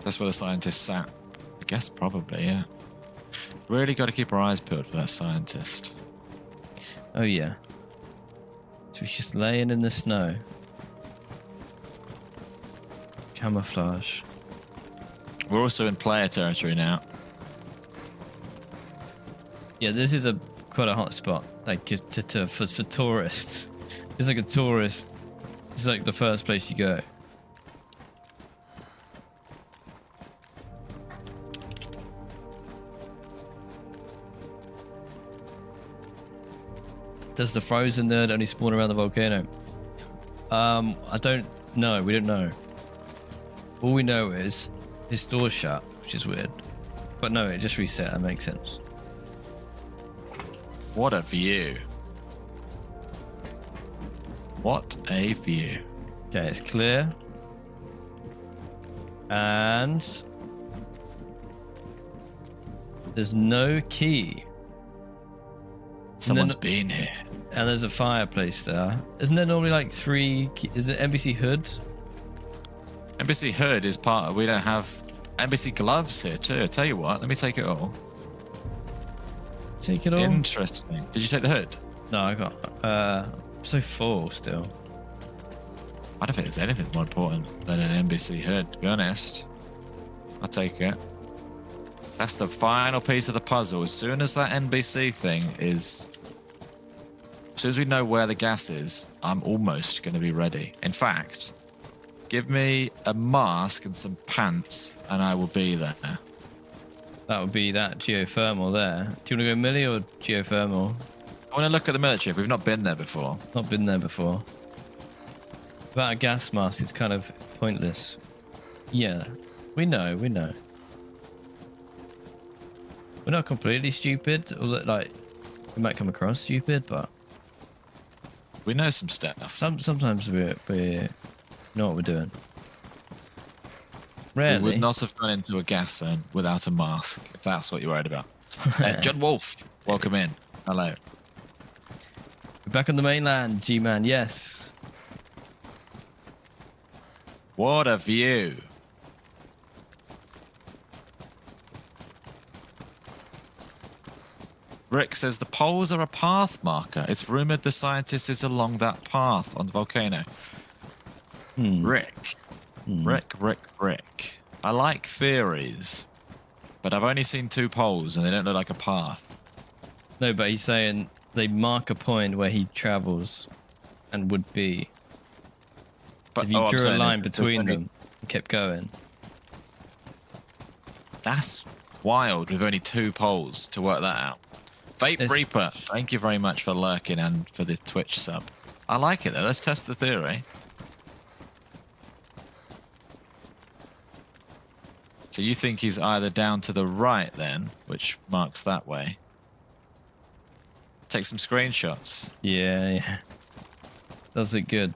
That's where the scientist sat. I guess probably, yeah. Really got to keep our eyes peeled for that scientist. Oh yeah. So he's just laying in the snow. Camouflage. We're also in player territory now. Yeah, this is quite a hot spot. Like for tourists. It's like a tourist. It's like the first place you go. Does the frozen nerd only spawn around the volcano? I don't know. We don't know. All we know is his door's shut, which is weird. But no, it just reset. That makes sense. What a view. What a view. Okay, it's clear. And there's no key. Someone's been here. And there's a fireplace there. Isn't there normally like 3 key? Is it NBC Hood? NBC Hood is part of... We don't have NBC Gloves here too. I tell you what, let me take it all. Take it all? Interesting. Did you take the hood? No, I got... I'm so full still. I don't think there's anything more important than an NBC Hood, to be honest. I'll take it. That's the final piece of the puzzle. As soon as that NBC thing is... As soon as we know where the gas is, I'm almost going to be ready. In fact, give me a mask and some pants, and I will be there. That would be that geothermal there. Do you want to go milli or geothermal? I want to look at the military. We've not been there before. Not been there before. Without a gas mask, it's kind of pointless. Yeah, we know. We're not completely stupid. Or like, we might come across stupid, but we know some stuff. Sometimes we know what we're doing. Rarely. We would not have gone into a gas zone without a mask, if that's what you're worried about. John Wolf, welcome in. Hello. We're back on the mainland, G-Man, yes. What a view. Rick says the poles are a path marker. It's rumored the scientist is along that path on the volcano. Rick. Rick. I like theories, but I've only seen 2 poles and they don't look like a path. No, but he's saying they mark a point where he travels and would be. But if you drew a line between them and kept going. That's wild with only 2 poles to work that out. Vape Reaper, thank you very much for lurking and for the Twitch sub. I like it though. Let's test the theory. So you think he's either down to the right then, which marks that way. Take some screenshots. Yeah. Does it good.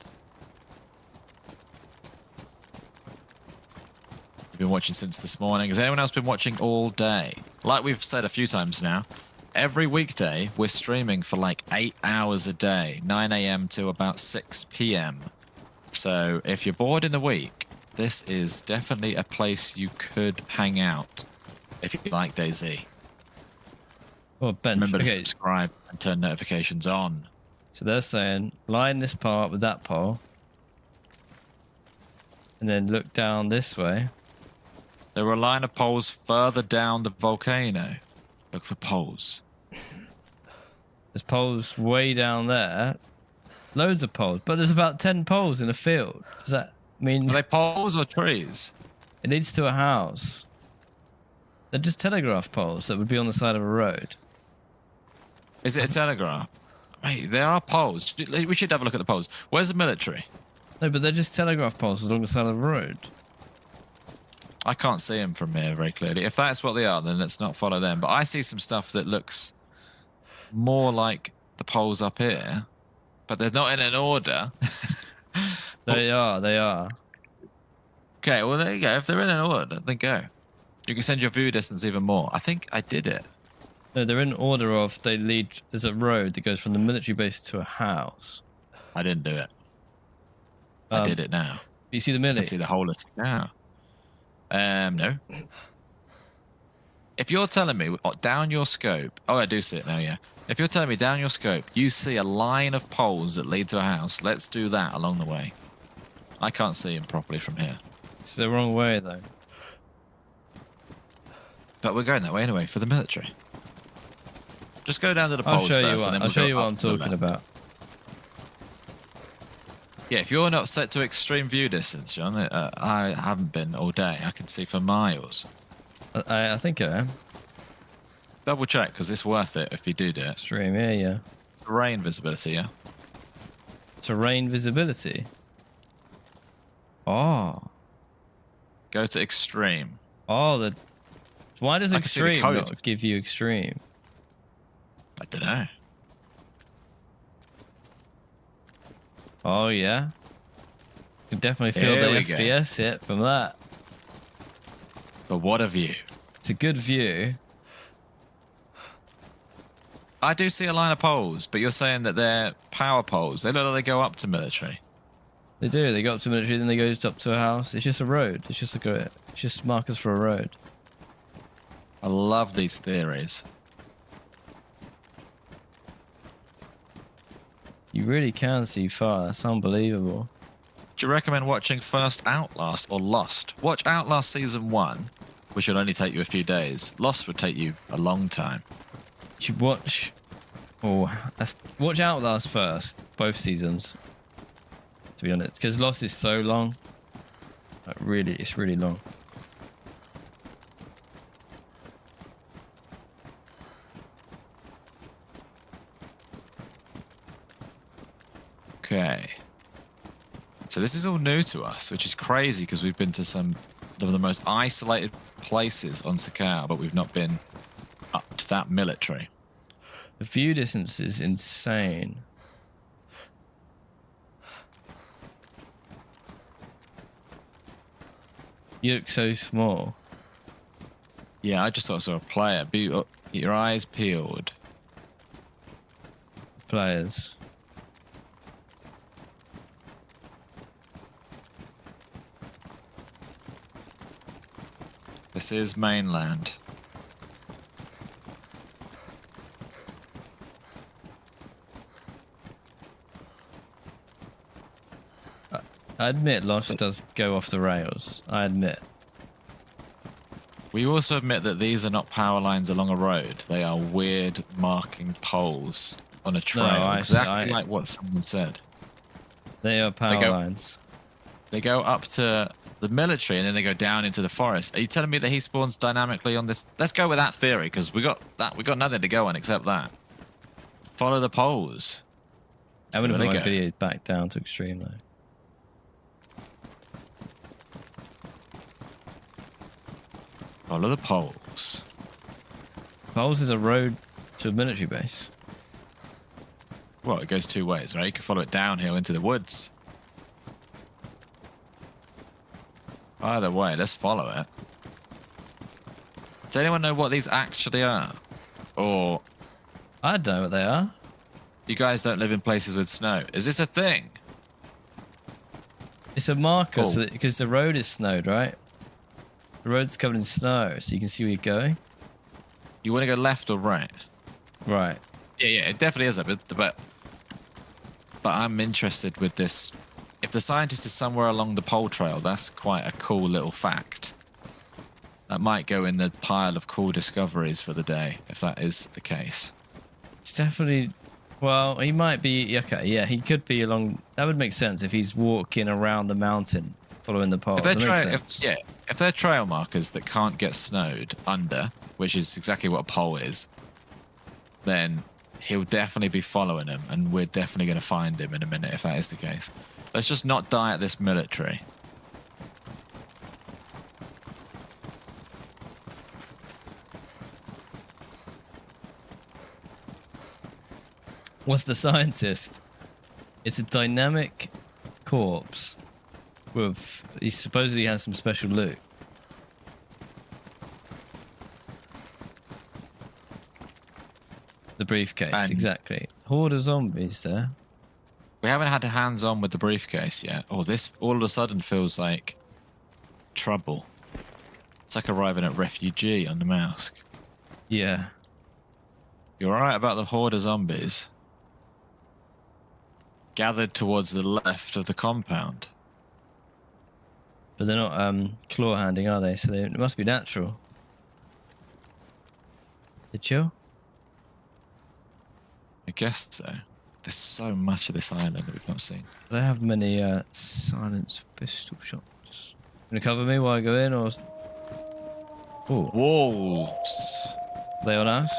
You've been watching since this morning. Has anyone else been watching all day? Like we've said a few times now, every weekday we're streaming for like 8 hours a day, 9 a.m. to about 6 p.m. So if you're bored in the week, this is definitely a place you could hang out if you like DayZ. Oh, bench. Remember to subscribe and turn notifications on. So they're saying line this part with that pole, and then look down this way. There were a line of poles further down the volcano. Look for poles. There's poles way down there. Loads of poles, but there's about 10 poles in a field. Does that mean... Are they poles or trees? It leads to a house. They're just telegraph poles that would be on the side of a road. Is it a telegraph? Wait, there are poles. We should have a look at the poles. Where's the military? No, but they're just telegraph poles along the side of the road. I can't see them from here very clearly. If that's what they are, then let's not follow them. But I see some stuff that looks more like the poles up here, but they're not in an order. They are. Okay, well, there you go. If they're in an order, then go. You can send your view distance even more. I think I did it. No, they're in order of they lead. There's a road that goes from the military base to a house. I didn't do it. I did it now. You see the I milli? can see the whole list now. No. If you're telling me down your scope, oh, I do see it now, yeah. If you're telling me down your scope, you see a line of poles that lead to a house, let's do that along the way. I can't see them properly from here. It's the wrong way, though. But we're going that way anyway, for the military. Just go down to the poles I'll first. show you what I'm talking about. Yeah, if you're not set to extreme view distance, John, I haven't been all day. I can see for miles. I think I am. Double check, because it's worth it if you do it. Extreme, yeah. Terrain visibility, yeah? Terrain visibility. Oh. Go to extreme. Oh, why does extreme not give you extreme? I don't know. Oh, yeah. You can definitely feel Here the we go. FPS hit from that. But what a view. It's a good view. I do see a line of poles, but you're saying that they're power poles. They look like they go up to military. They do. They go up to military, then they go up to a house. It's just a road. It's just markers for a road. I love these theories. You really can see far. That's unbelievable. Do you recommend watching first Outlast or Lost? Watch Outlast Season 1, which will only take you a few days. Lost would take you a long time. You should watch. Watch Outlast first, both seasons. To be honest, because Lost is so long. Like really, it's really long. Okay. So this is all new to us, which is crazy because we've been to some of the most isolated places on Sakhal, but we've not been up to that military. The view distance is insane. You look so small. Yeah, I just thought I saw a player. Your eyes peeled. Players. This is mainland. I admit Lost does go off the rails. I admit. We also admit that these are not power lines along a road. They are weird marking poles on a trail. Exactly like what someone said. They are power lines. They go up to the military and then they go down into the forest. Are you telling me that he spawns dynamically on this? Let's go with that theory because we got nothing to go on except that. Follow the poles. I'm gonna put my video back down to extreme though. Follow the poles. Poles is a road to a military base. Well, it goes two ways, right? You can follow it downhill into the woods. Either way, let's follow it. Does anyone know what these actually are? Or I don't know what they are. you guys don't live in places with snow? Is this a thing? It's a marker Cool. because the road is snowed, right? The road's covered in snow, so you can see where you're going. You want to go left or right? Right. Yeah, it definitely is a bit, but I'm interested with this. If the scientist is somewhere along the pole trail, that's quite a cool little fact. That might go in the pile of cool discoveries for the day, if that is the case. It's definitely. Well, he might be. Okay, yeah, he could be along. That would make sense if he's walking around the mountain, following the poles. If they're trail markers that can't get snowed under, which is exactly what a pole is, then he'll definitely be following him, and we're definitely going to find him in a minute if that is the case. Let's just not die at this military. What's the scientist? It's a dynamic corpse with. He supposedly has some special loot. The briefcase, exactly. Horde of zombies there. We haven't had hands-on with the briefcase yet. Oh, this all of a sudden feels like trouble. It's like arriving at refugee on the mask. Yeah. You're alright about the horde of zombies gathered towards the left of the compound. But they're not claw handing, are they? So it must be natural. They chill? I guess so. There's so much of this island that we've not seen. Do they have many silence pistol shots? Gonna cover me while I go in, or? Oh, Wolves. they on us?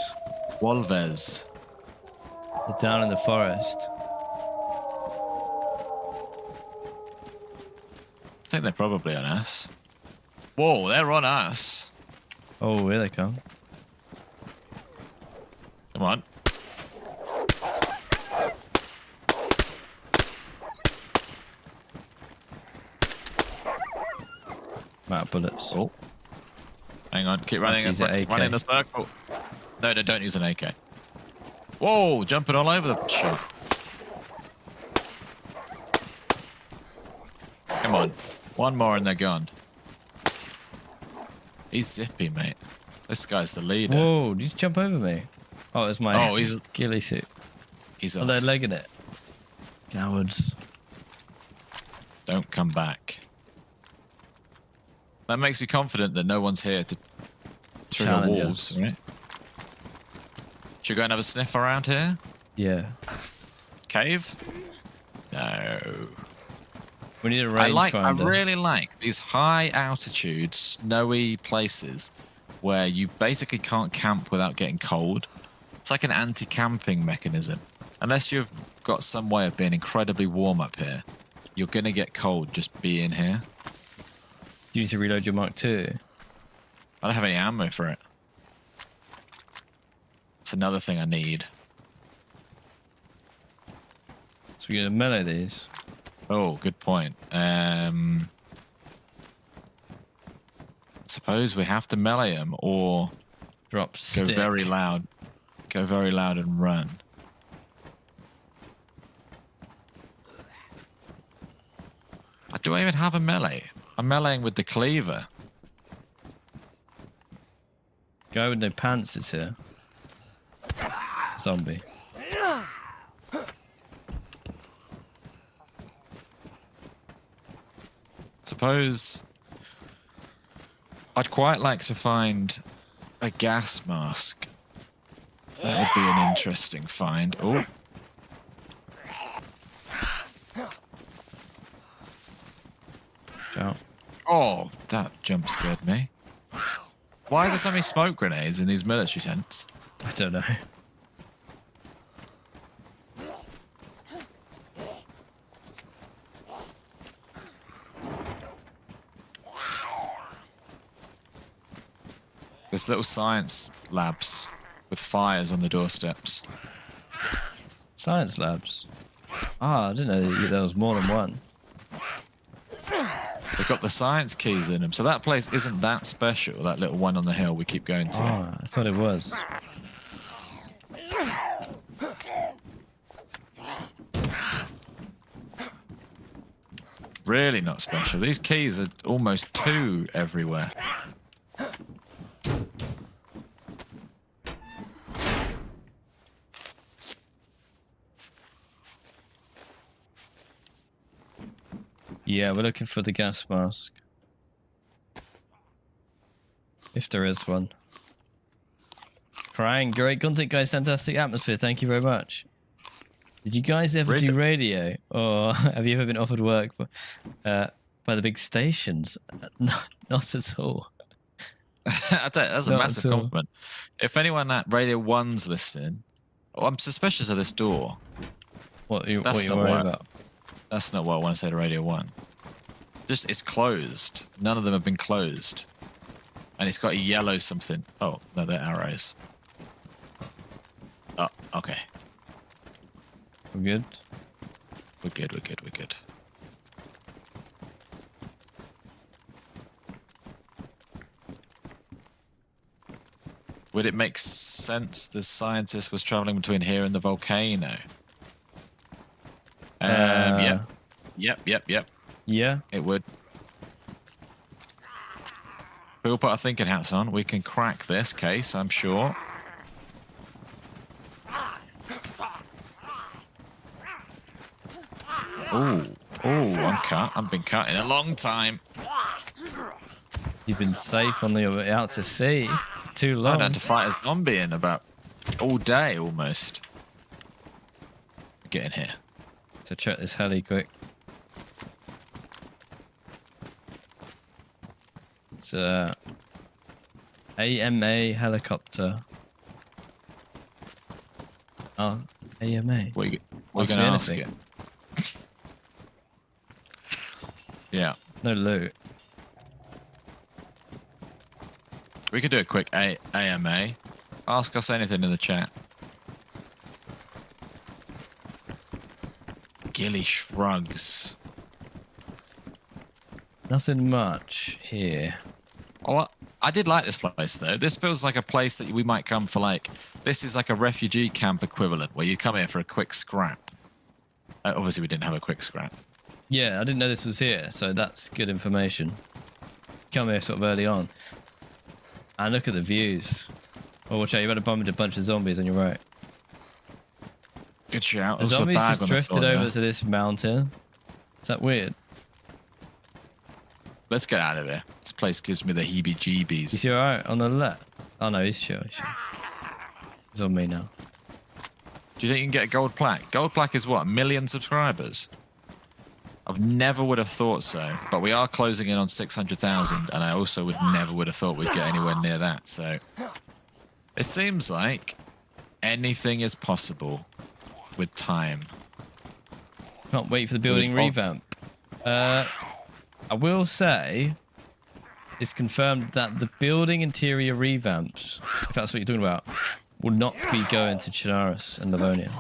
Wolves. They're down in the forest. I think they're probably on us. Whoa, they're on us. Oh, here they come. Come on. I'm out of bullets. Oh. Hang on, keep running. Use an AK. Run in the circle. No, don't use an AK. Whoa, jumping all over the shop. Come on. One more and they're gone. He's zippy, mate. This guy's the leader. Whoa, did you jump over me? Oh, it's my he's ghillie suit. He's Oh, off. they're legging it. Cowards. Don't come back. That makes you confident that no one's here to trigger Challenge walls, us. right? Should we go and have a sniff around here? Yeah. Cave? No. We need a I rangefinder. really like these high altitude, snowy places where you basically can't camp without getting cold. It's like an anti-camping mechanism. Unless you've got some way of being incredibly warm up here, you're gonna get cold just being here. You need to reload your Mark II. I don't have any ammo for it. It's another thing I need. So we're gonna melee these. Oh, good point. Suppose we have to melee them or Drop go stick. very loud. Go very loud and run. Do I even have a melee? I'm meleeing with the cleaver. Guy with no pants is here. Zombie. Suppose I'd quite like to find a gas mask. That would be an interesting find. Oh. Out. Oh, that jump scared me. Why is there so many smoke grenades in these military tents? I don't know. There's little science labs with fires on the doorsteps. Science labs. Ah, I didn't know that there was more than one. They've got the science keys in them, so that place isn't that special, that little one on the hill we keep going to. Ah, I thought it was. Really not special. These keys are almost 2 everywhere. Yeah, we're looking for the gas mask. If there is one. Crying, great content, guys. Fantastic atmosphere. Thank you very much. Did you guys ever do radio? Or have you ever been offered work by the big stations? Not at all. That's a Not massive at all. compliment. If anyone at Radio 1's listening, I'm suspicious of this door. What you That's not worried what- about? That's not what I want to say to Radio 1. Just, it's closed. None of them have been closed. And it's got a yellow something. Oh, no, they're arrows. Oh, okay. We're good. We're good, we're good, we're good. Would it make sense the scientist was traveling between here and the volcano? Yep. Yeah. It would. We'll put our thinking hats on. We can crack this case, I'm sure. Oh, I'm cut. I've been cut in a long time. You've been safe on the way out to sea. Too I long. had to fight a zombie in about all day almost. Get in here. So check this heli quick. It's a AMA helicopter. Oh, AMA. We're Must going to be ask anything. it. Yeah. No loot. We could do a quick AMA. Ask us anything in the chat. Gilly shrugs. Nothing much here. Oh, I did like this place though. This feels like a place that we might come for. Like, this is like a refugee camp equivalent where you come here for a quick scrap. Obviously, we didn't have a quick scrap. Yeah, I didn't know this was here, so that's good information. Come here sort of early on. And look at the views. Oh, watch out, you better bump into a bunch of zombies on your right. Good shout. The zombies just drifted over to this mountain. Is that weird? Let's get out of there. This place gives me the heebie-jeebies. Is he alright on the left? Oh no, he's sure. He's on me now. Do you think you can get a gold plaque? Gold plaque is what? 1 million subscribers? I never would have thought so, but we are closing in on 600,000, and I also never would have thought we'd get anywhere near that. So it seems like anything is possible with time. Can't wait for the building revamp. I will say it's confirmed that the building interior revamps, if that's what you're talking about, will not be going to Chernarus and Livonia.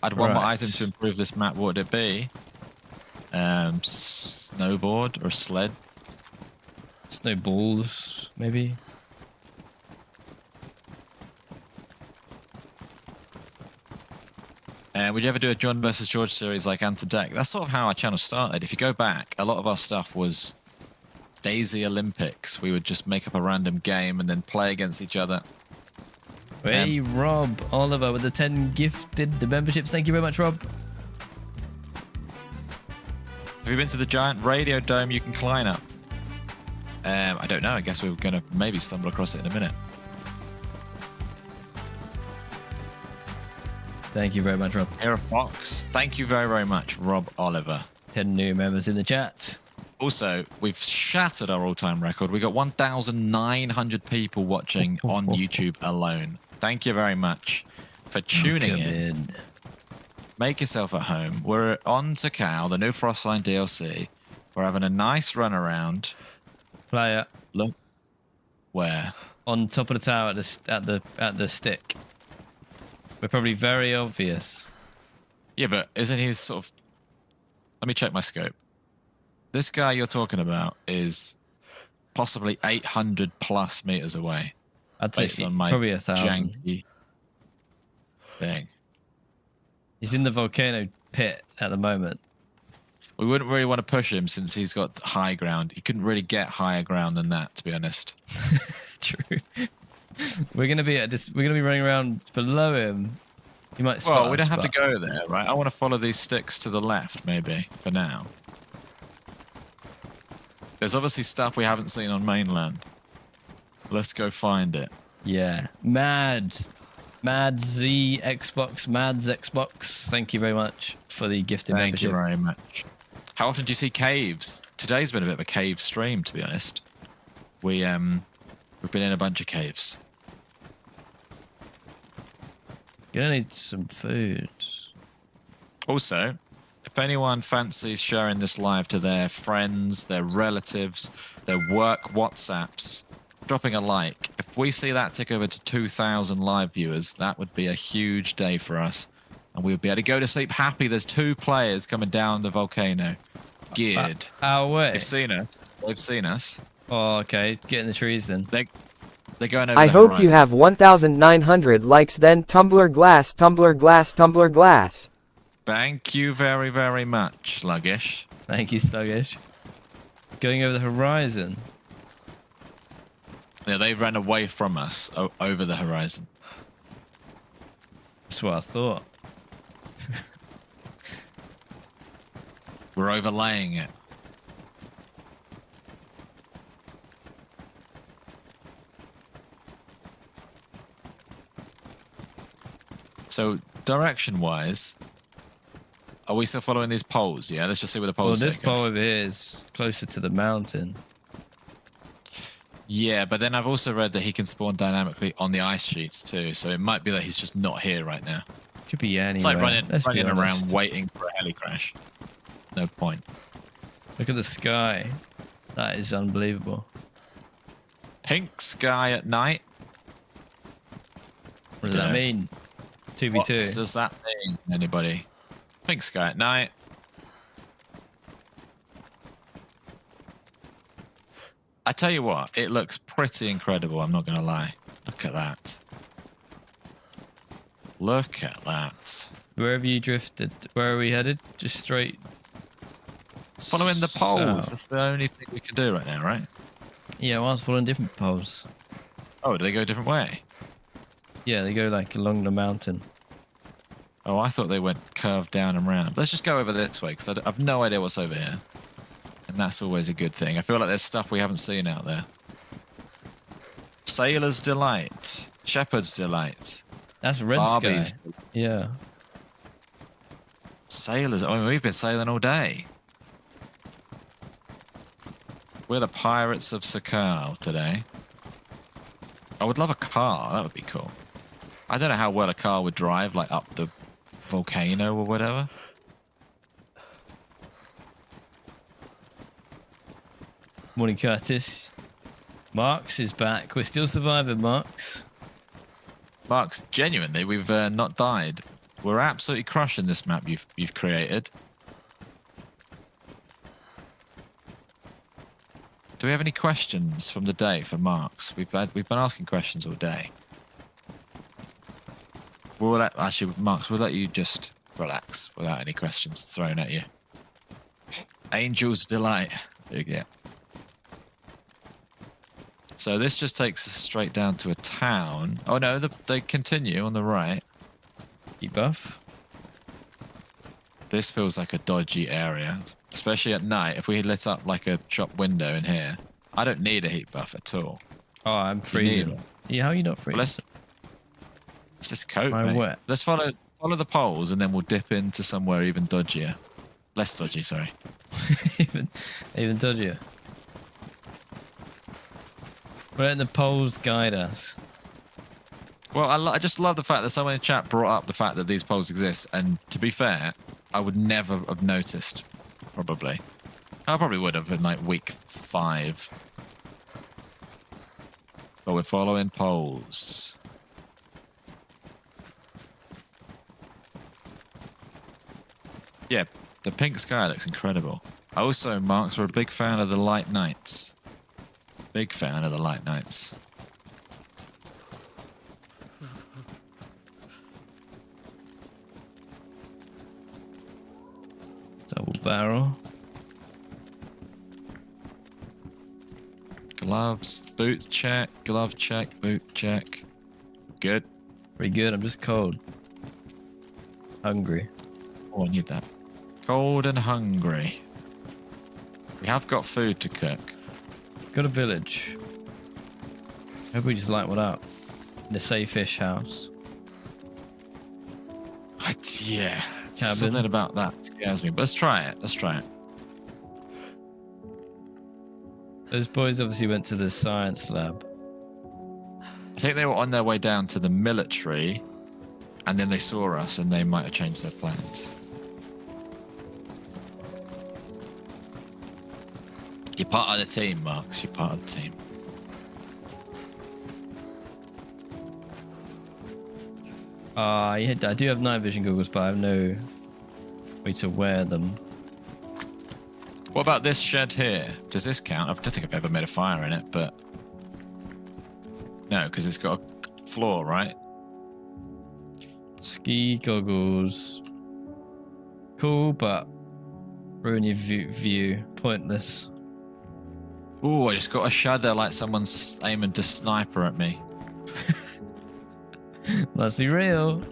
I'd want my item to improve this map. What would it be? Snowboard or sled? Snowballs, maybe. Would you ever do a John versus George series like Ant Deck? That's sort of how our channel started. If you go back, a lot of our stuff was DayZ Olympics. We would just make up a random game and then play against each other. Hey, Rob Oliver with the 10 gifted memberships. Thank you very much, Rob. Have you been to the giant radio dome you can climb up? I don't know. I guess we're going to maybe stumble across it in a minute. Thank you very much, Rob. Here, Fox. Thank you very, very much, Rob Oliver. 10 new members in the chat. Also, we've shattered our all-time record. We got 1,900 people watching on YouTube alone. Thank you very much for tuning in. Make yourself at home. We're on Sakhal, the new Frostline DLC. We're having a nice run around. Player. Look. Where? On top of the tower at the stick. We're probably very obvious. Yeah, but isn't he sort of... Let me check my scope. This guy you're talking about is possibly 800 plus meters away. I'd say based on my probably 1,000. Janky thing. He's in the volcano pit at the moment. We wouldn't really want to push him since he's got high ground. He couldn't really get higher ground than that, to be honest. True. We're gonna be at this. We're gonna be running around below him. He might. Well, we don't have to go there, right? I want to follow these sticks to the left, maybe for now. There's obviously stuff we haven't seen on mainland. Let's go find it. Yeah, Mads Xbox. Thank you very much for the gifted membership. Thank you very much. How often do you see caves? Today's been a bit of a cave stream, to be honest. We've been in a bunch of caves. Gonna need some food. Also, if anyone fancies sharing this live to their friends, their relatives, their work WhatsApps, dropping a like. If we see that tick over to 2,000 live viewers, that would be a huge day for us. And we would be able to go to sleep happy. There's 2 players coming down the volcano. Geared. Our way. They've seen us. They've seen us. Oh, okay. Get in the trees then. They're going over I the hope horizon. you have 1,900 likes then tumbler glass, tumbler glass, tumbler glass. Thank you very, very much, Sluggish. Thank you, Sluggish. Going over the horizon. Yeah, they ran away from us over the horizon. That's what I thought. We're overlaying it. So, direction-wise, are we still following these poles? Yeah, let's just see where the Well, poles this take us. pole over here is closer to the mountain. Yeah, but then I've also read that he can spawn dynamically on the ice sheets too, so it might be that he's just not here right now. Could be anywhere. It's like running Let's be around honest. waiting for a heli crash. No point. Look at the sky. That is unbelievable. Pink sky at night. Look What does that mean? 2v2. What does that mean, anybody? Pink sky at night. I tell you what, it looks pretty incredible, I'm not going to lie. Look at that. Look at that. Where have you drifted? Where are we headed? Just straight. Following the poles. South. That's the only thing we can do right now, right? Yeah, well, I was following different poles. Oh, do they go a different way? Yeah, they go like along the mountain. Oh, I thought they went curved down and round. Let's just go over this way, because I've no idea what's over here. And that's always a good thing. I feel like there's stuff we haven't seen out there. Sailor's Delight. Shepherd's Delight. That's Red Barbie's. Sky. Yeah. Sailors. I mean, we've been sailing all day. We're the pirates of Sakhal today. I would love a car. That would be cool. I don't know how well a car would drive, like up the volcano or whatever. Morning, Curtis. Marks is back. We're still surviving, Marks. Marks, genuinely, we've not died. We're absolutely crushing this map you've created. Do we have any questions from the day for Marks? We've been asking questions all day. Marks, we'll let you just relax without any questions thrown at you. Angel's Delight. There you go. So this just takes us straight down to a town. Oh no, they continue on the right. Heat buff. This feels like a dodgy area, especially at night. If we lit up like a shop window in here, I don't need a heat buff at all. Oh, I'm freezing. Yeah, how are you not freezing? Well, it's this coat, I'm mate. wet. Let's follow the poles and then we'll dip into somewhere even dodgier. Less dodgy, sorry. even dodgier. We're letting the poles guide us. Well, I just love the fact that someone in chat brought up the fact that these poles exist, and to be fair, I would never have noticed, probably. I probably would have in like week 5. But we're following poles. Yeah, the pink sky looks incredible. Also, Marks, we're a big fan of the light nights. Big fan of the light nights. Double barrel. Gloves, boot check, glove check, boot check. Good. Pretty good. I'm just cold. Hungry. Oh, I need that. Cold and hungry. We have got food to cook. Got a village. Hope we just light one up. In a safe-ish house. Yeah. Cabin. Something about that scares me. But let's try it. Let's try it. Those boys obviously went to the science lab. I think they were on their way down to the military, and then they saw us, and they might have changed their plans. You're part of the team, Marks. You're part of the team. Yeah, I do have night vision goggles, but I have no way to wear them. What about this shed here? Does this count? I don't think I've ever made a fire in it, but... No, because it's got a floor, right? Ski goggles. Cool, but ruin your view. Pointless. Ooh, I just got a shudder like someone's aiming to sniper at me. Must be real.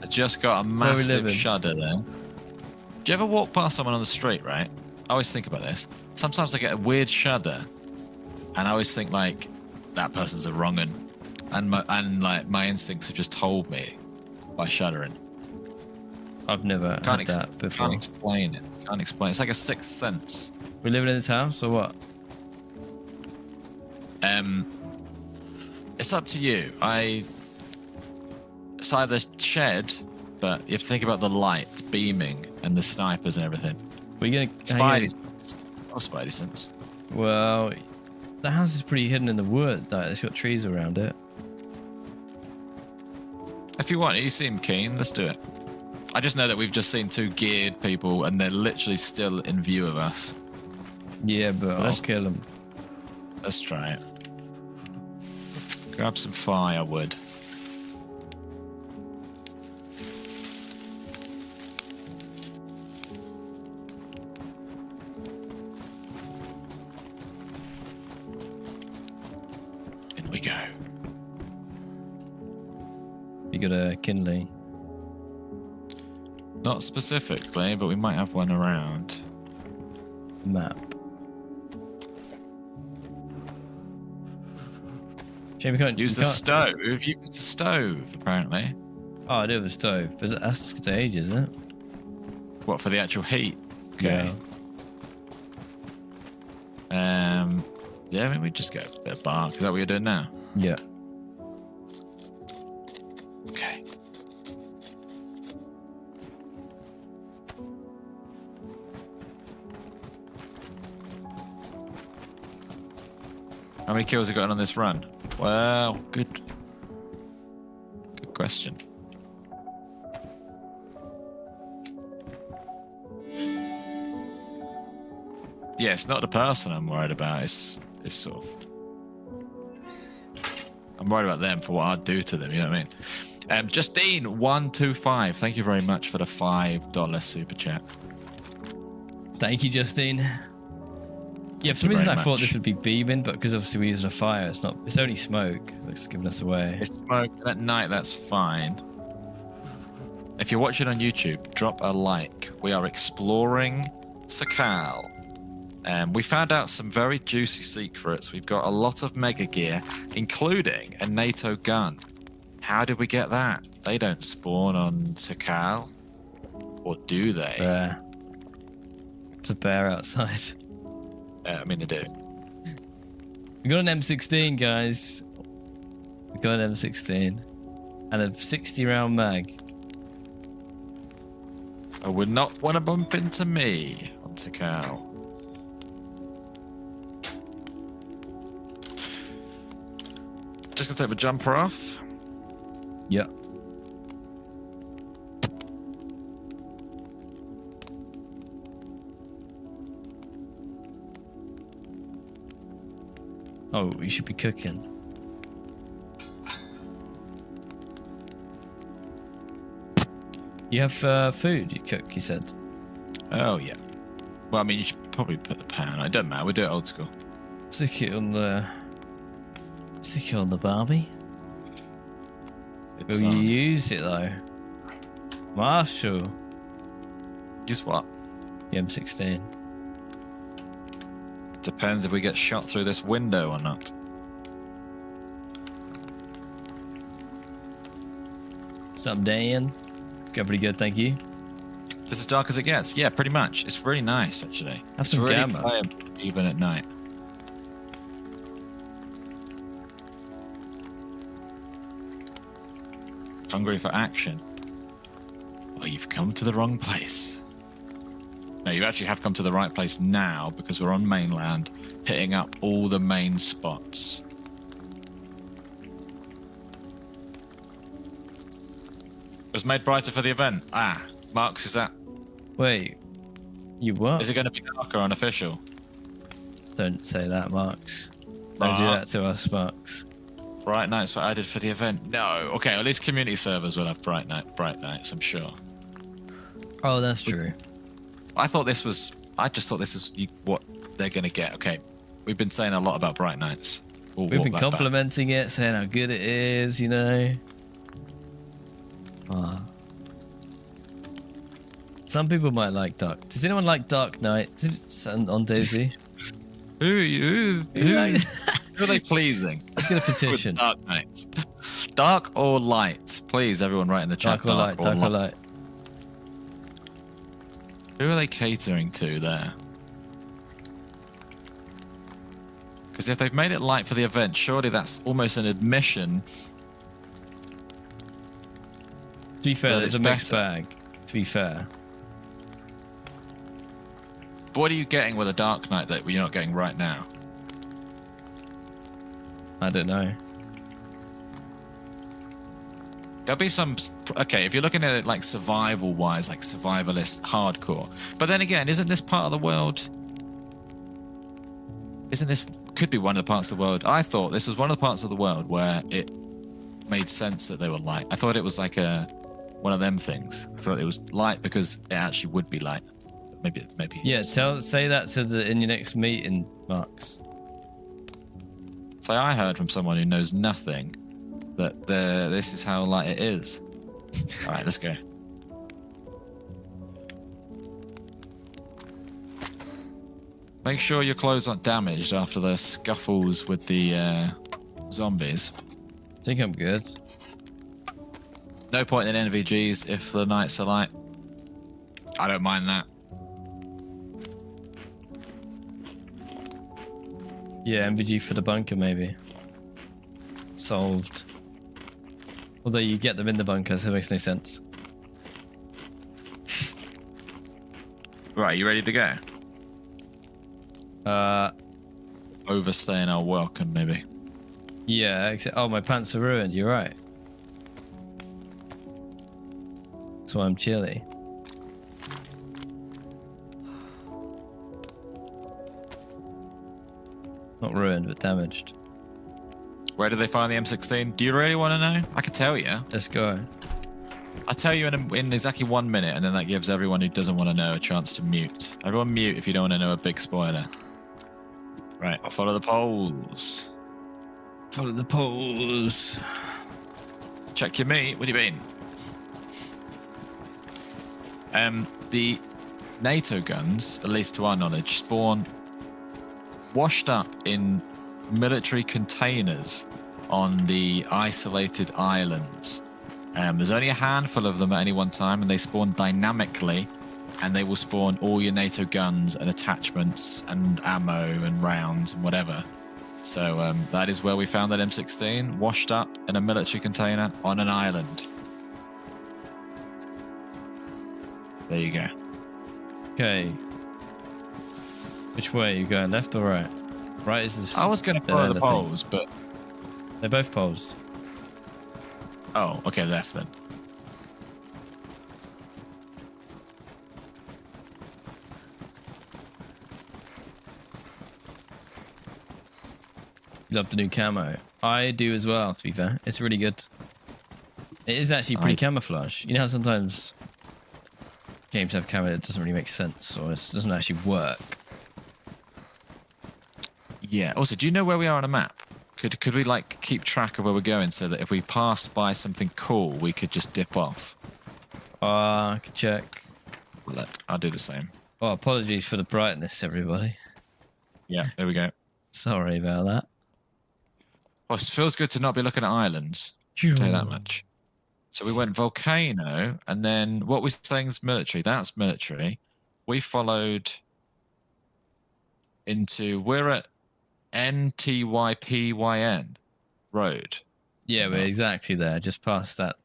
I just got a Where we massive living? shudder there. Do you ever walk past someone on the street, right? I always think about this. Sometimes I get a weird shudder, and I always think like that person's a wrong'un, and my instincts have just told me by shuddering. I've never had that before. Can't explain it. Can't explain. It's like a sixth sense. We living in this house or what? It's up to you. It's either shed, but you have to think about the light beaming and the snipers and everything. We're gonna Spidey sense. Oh, Spidey sense. Well, the house is pretty hidden in the wood. Like, it's got trees around it. If you want, you seem keen. Let's do it. I just know that we've just seen 2 geared people, and they're literally still in view of us. Yeah, but I'll kill them. Let's try it. Grab some firewood. In we go. You got a kindling? Not specifically, but we might have one around. Map. Shame we can't Use the stove. You've used the stove, apparently. Oh, I do have a stove. But that's to age, isn't it? What, for the actual heat? Okay. Yeah, maybe we just get a bit of bark. Is that what you're doing now? Yeah. Okay. How many kills have you gotten on this run? Well, good question. Yeah, it's not the person I'm worried about. It's sort of... I'm worried about them for what I'd do to them, you know what I mean? Justine125, thank you very much for the $5 super chat. Thank you, Justine. Yeah, for some reason I thought this would be beaming, but because obviously we're using a fire, it's not. It's only smoke that's giving us away. It's smoke, and at night that's fine. If you're watching on YouTube, drop a like. We are exploring Sakhal. We found out some very juicy secrets. We've got a lot of mega gear, including a NATO gun. How did we get that? They don't spawn on Sakhal, or do they? Bear. It's a bear outside. I mean, they do. We got an M16, guys. We got an M16 and a 60-round mag. I would not want to bump into me on Sakhal. Just gonna take the jumper off. Yeah. Oh, you should be cooking. You have food you cook, you said? Oh, yeah. Well, I mean, you should probably put the pan on. It doesn't matter. We'll do it old school. Stick it on the Barbie. It's Will on. you use it, though? Marshall. Use what? The M16. Depends if we get shot through this window or not. Something, Dan? Got pretty good, thank you. This is dark as it gets. Yeah, pretty much. It's really nice, actually. Have It's some really gamma. quiet, even at night. Hungry for action. Well, you've come to the wrong place. No, you actually have come to the right place now because we're on mainland, hitting up all the main spots. It was made brighter for the event. Ah, Marks, is that... Wait. You what? Is it going to be darker unofficial? Don't say that, Marks. Don't do that to us, Marks. Bright nights were added for the event. No. Okay, at least community servers will have bright nights, I'm sure. Oh, that's true. I just thought this is what they're going to get. Okay, we've been saying a lot about bright nights. We've been complimenting it, saying how good it is, you know. Some people might like dark. Does anyone like Dark Nights on DayZ? Who are they pleasing? Let's get a petition. Dark nights. Dark or light? Please, everyone write in the chat. Dark or light. Who are they catering to there? Because if they've made it light for the event, surely that's almost an admission. To be fair, there's a mixed bag. To be fair. But what are you getting with a Dark Night that you're not getting right now? I don't know. There'll be some. Okay, if you're looking at it like survival-wise, like survivalist hardcore. But then again, isn't this part of the world? Isn't this could be one of the parts of the world? I thought this was one of the parts of the world where it made sense that they were light. I thought it was like one of them things. I thought it was light because it actually would be light. Maybe. Yeah, say that in your next meeting, Marks. So I heard from someone who knows nothing that this is how light it is. All right, let's go. Make sure your clothes aren't damaged after the scuffles with the zombies. I think I'm good. No point in NVGs if the nights are light. I don't mind that. Yeah, MVG for the bunker, maybe. Solved. Although you get them in the bunker, so it makes no sense. Right, you ready to go? Overstaying our welcome, maybe. Yeah, except, oh, my pants are ruined, you're right. That's why I'm chilly. Not ruined, but damaged. Where did they find the M16? Do you really want to know? I can tell you. Let's go. I'll tell you in exactly 1 minute, and then that gives everyone who doesn't want to know a chance to mute. Everyone mute if you don't want to know a big spoiler. Right, I'll follow the polls. Follow the polls. Check your meat. What do you mean? The NATO guns, at least to our knowledge, spawn washed up in military containers on the isolated islands. There's only a handful of them at any one time, and they spawn dynamically, and they will spawn all your NATO guns and attachments and ammo and rounds and whatever. So that is where we found that M16, washed up in a military container on an island. There you go. Okay. Which way? You going left or right? Right is the. I was going to follow the poles, but they're both poles. Oh, okay, left then. Love the new camo. I do as well, to be fair. It's really good. It is actually pretty camouflage. You know how sometimes games have camo that doesn't really make sense, or it doesn't actually work. Yeah. Also, do you know where we are on a map? Could we like keep track of where we're going so that if we pass by something cool, we could just dip off? I can check. Look, I'll do the same. Oh, apologies for the brightness, everybody. Yeah, there we go. Sorry about that. Well, it feels good to not be looking at islands. I'll tell you that much. So we went volcano, and then what we're saying is military. That's military. We followed into, we're at NTYPYN road. Yeah, we're exactly there, just past that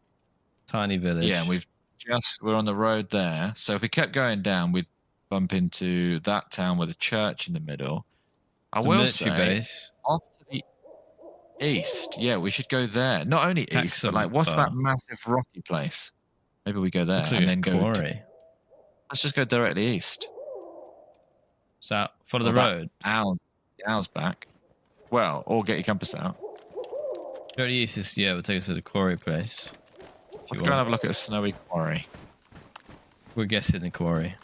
tiny village. Yeah, we're on the road there. So if we kept going down, we'd bump into that town with a church in the middle. I will say, base. Off to the east, yeah, we should go there. Not only east, but like, what's that massive rocky place? Maybe we go there and then go. Quarry. Let's just go directly east. So follow the road. Owl's back. Well, or get your compass out. Directly east is, yeah, we'll take us to the quarry place. Let's go and have a look at a snowy quarry. We're guessing the quarry.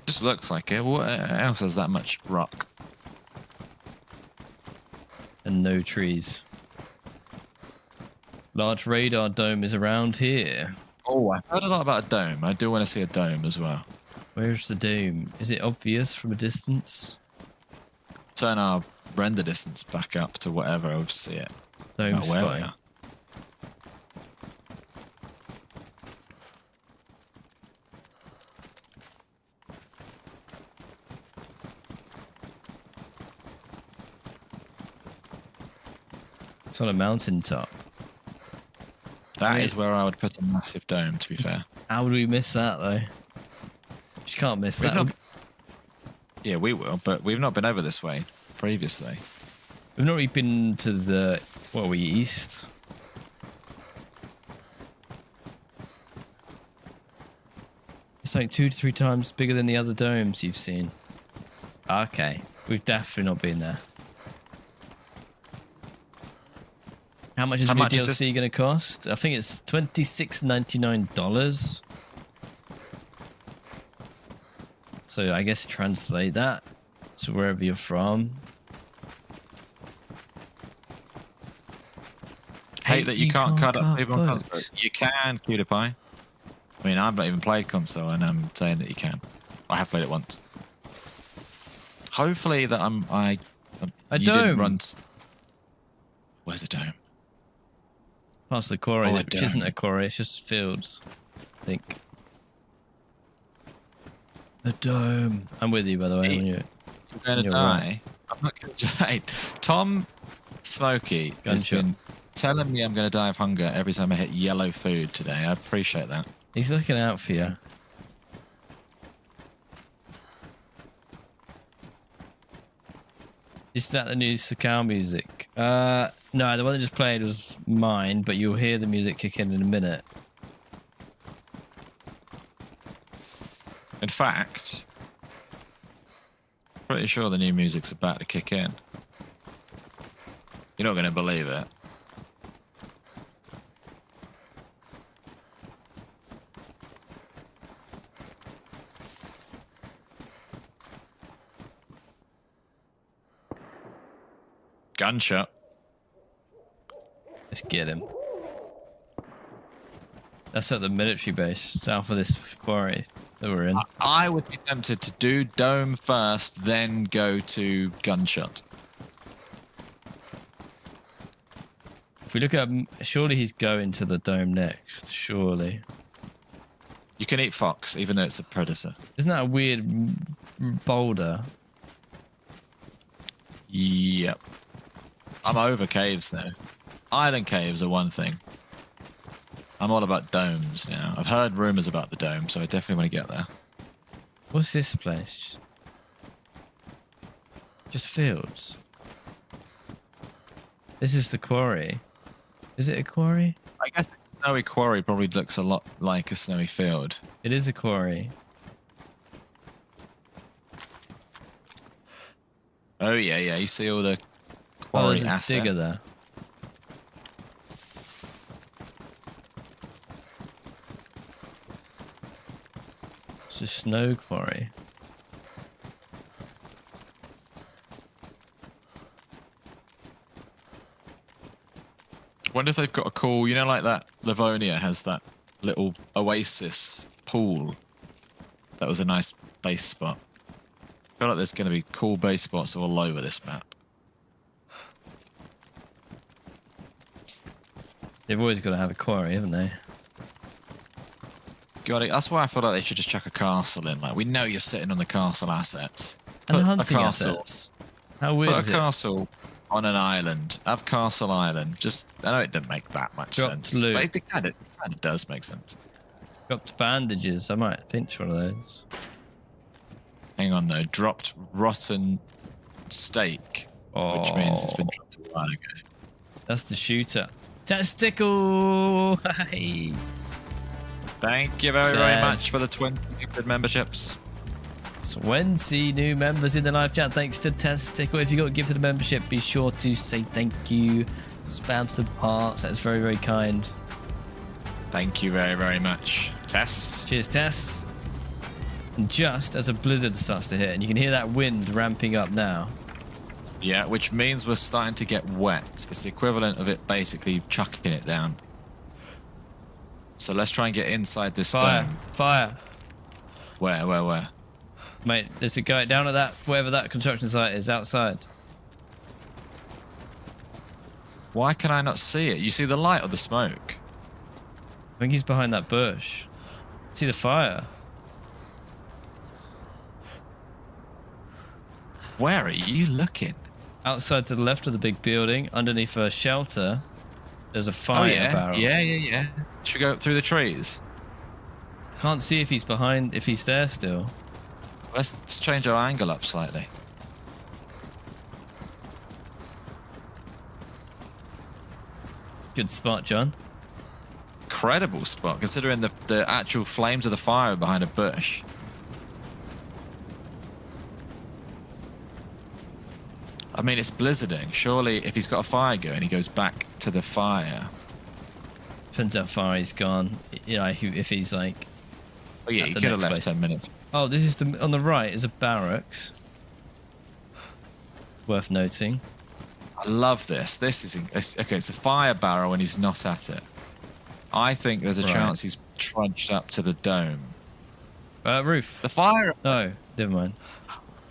Just looks like it. What else has that much rock? And no trees. Large radar dome is around here. Oh, I've heard a lot about a dome. I do want to see a dome as well. Where's the dome? Is it obvious from a distance? Turn our render distance back up to whatever. I'll see it. Dome where we spotting. are. It's on a mountaintop. That is where I would put a massive dome, to be fair. How would we miss that, though? You can't miss that. Yeah, we will, but we've not been over this way previously. We've not really been to the, what are we, east? it's like 2 to 3 times bigger than the other domes you've seen. Okay, we've definitely not been there. How much is new DLC going to cost? I think it's $26.99. So I guess translate that to wherever you're from. Hate that you can't cut up people on console. You can, PewDiePie. I mean, I've not even played console, and I'm saying that you can. I have played it once. Hopefully that A dome. Where's the dome? Past the quarry, Oh, which isn't a quarry, it's just fields, I think. A dome. I'm with you, by the way. You're going to die. Right. I'm not going to die. Tom Smokey has been telling me I'm going to die of hunger every time I hit yellow food today. I appreciate that. He's looking out for you. Is that the new Sakhal music? No, the one that just played was mine, but you'll hear the music kick in a minute. In fact, pretty sure the new music's about to kick in. You're not going to believe it. Gunshot. Let's get him. That's at the military base, south of this quarry that we're in. I would be tempted to do dome first, then go to gunshot. If we look at him, surely he's going to the dome next, surely. You can eat fox, even though it's a predator. Isn't that a weird boulder? Yep. I'm over caves now. Island caves are one thing. I'm all about domes now. I've heard rumors about the dome, so I definitely want to get there. What's this place? Just fields. This is the quarry. Is it a quarry? I guess the snowy quarry probably looks a lot like a snowy field. It is a quarry. Oh yeah, yeah. You see all the quarry there's a asset. digger there. It's a snow quarry. Wonder if they've got a cool, you know, like that Livonia has that little oasis pool. That was a nice base spot. I feel like there's going to be cool base spots all over this map. They've always got to have a quarry, haven't they? Got it. That's why I feel like they should just chuck a castle in. Like, we know you're sitting on the castle assets. And the Put hunting a castle. assets. How weird Put is a it? castle on an island. Have Castle Island. Just, I know it didn't make that much Dropped sense. loot. But it kind of does make sense. Dropped bandages. I might pinch one of those. Hang on though. Dropped rotten steak. Which means it's been dropped a while ago. That's the shooter. Testicle! Hey. Thank you very much for the 20 gifted memberships. 20 new members in the live chat. Thanks to Testicle. If you got gifted a membership, be sure to say thank you. Spam some hearts. That's very, very kind. Thank you very, very much. Tess. Cheers, Tess. And just as a blizzard starts to hit, and you can hear that wind ramping up now. Yeah, which means we're starting to get wet. It's the equivalent of it basically chucking it down. So let's try and get inside this dome. Fire! Where? Mate, there's a guy down at that, wherever that construction site is, outside. Why can I not see it? You see the light or the smoke? I think he's behind that bush. See the fire? Where are you looking? Outside to the left of the big building, underneath a shelter, there's a fire barrel. Yeah. Should we go up through the trees? Can't see if he's behind, if he's there still. Let's change our angle up slightly. Good spot, John. incredible spot, considering the actual flames of the fire are behind a bush. I mean, it's blizzarding. Surely, if he's got a fire going, he goes back to the fire. Depends how far he's gone. You know, if he's like... Oh yeah, he could have left 10 minutes. Oh, this is on the right is a barracks. Worth noting. I love this. This is... Okay, it's a fire barrel and he's not at it. I think there's a chance he's trudged up to the dome. Roof. The fire... No, never mind.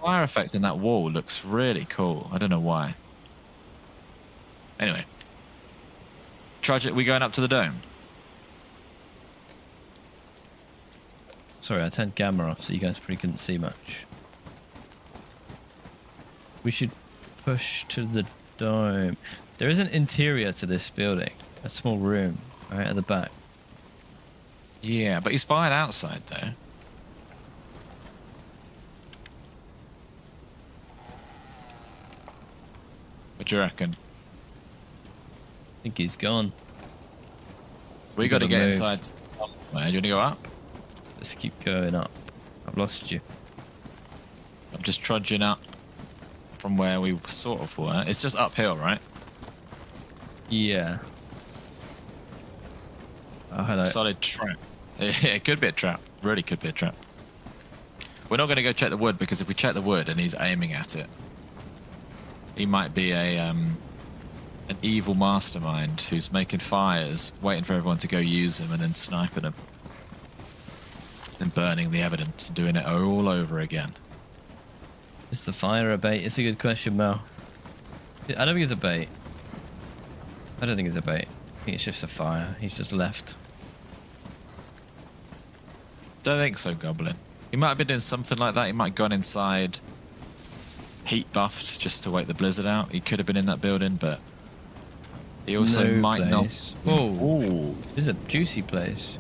Fire effect in that wall looks really cool. I don't know why. Anyway. Trudge it. We going up to the dome? Sorry, I turned camera off so you guys probably couldn't see much. We should push to the dome. There is an interior to this building. A small room right at the back. Yeah, but he's fine outside though. What do you reckon? I think he's gone. We got to get move. inside. Where do you want to go up? Let's keep going up. I've lost you. I'm just trudging up from where we sort of were. It's just uphill, right? Yeah. Oh, hello. Solid trap. Yeah, it could be a trap. Really could be a trap. We're not going to go check the wood because if we check the wood and he's aiming at it, he might be an evil mastermind who's making fires, waiting for everyone to go use him and then sniping them. And burning the evidence and doing it all over again. Is the fire a bait? It's a good question, Mel. I don't think it's a bait. I don't think it's a bait. I think it's just a fire. He's just left. Don't think so, Goblin. He might have been doing something like that. He might have gone inside, heat buffed just to wait the blizzard out. He could have been in that building, but he also might not. Oh, Ooh. this is a juicy place.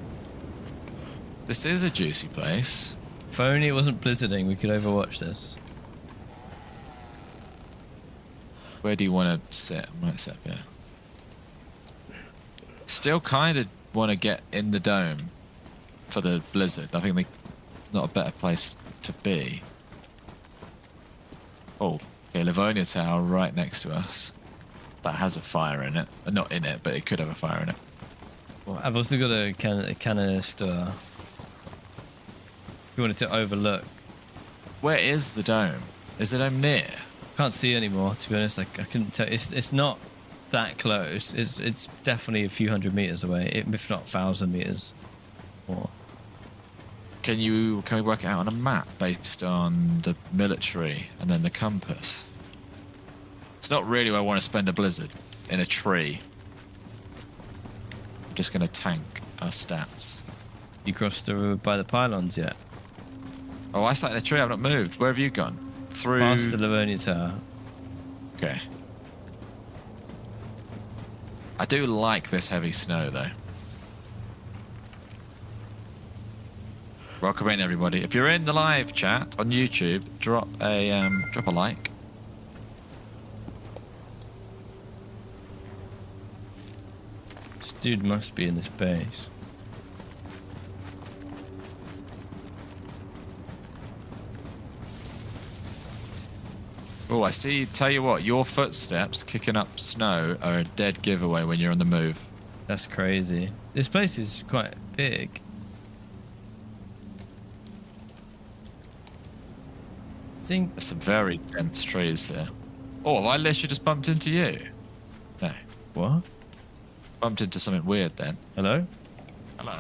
This is a juicy place. If only it wasn't blizzarding, we could overwatch this. Where do you want to sit? I might sit up here. Still kind of want to get in the dome for the blizzard. I think not a better place to be. Oh, okay, Livonia Tower right next to us. That has a fire in it. Not in it, but it could have a fire in it. Well, I've also got a canister. If you wanted to overlook. Where is the dome? Is the dome near? Can't see anymore, to be honest. I couldn't tell. It's not that close. It's definitely a few hundred meters away, if not 1,000 meters more. Can we work it out on a map based on the military and then the compass? It's not really where I want to spend a blizzard, in a tree. I'm just going to tank our stats. You crossed by the pylons yet? Oh, I sat in a tree. I've not moved. Where have you gone? Through. Past the Livonia Tower. Okay. I do like this heavy snow, though. Welcome in, everybody. If you're in the live chat on YouTube, drop a like. This dude must be in this base. Oh, I see. Tell you what, your footsteps kicking up snow are a dead giveaway when you're on the move. That's crazy. This place is quite big. I think There's some very dense trees here. Oh, have I literally just bumped into you? No. what? Bumped into something weird then. Hello? Hello.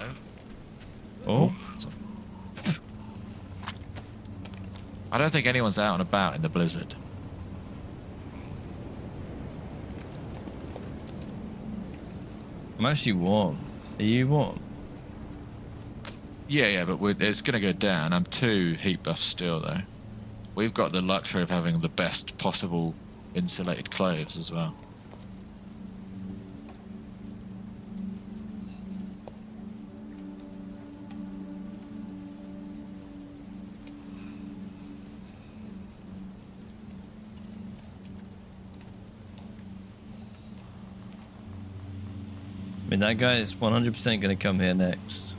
Oh, I don't think anyone's out and about in the blizzard. I'm actually warm. Are you warm? Yeah, but it's going to go down. I'm 2 heat buff still, though. We've got the luxury of having the best possible insulated clothes as well. mean, that guy is 100% going to come here next.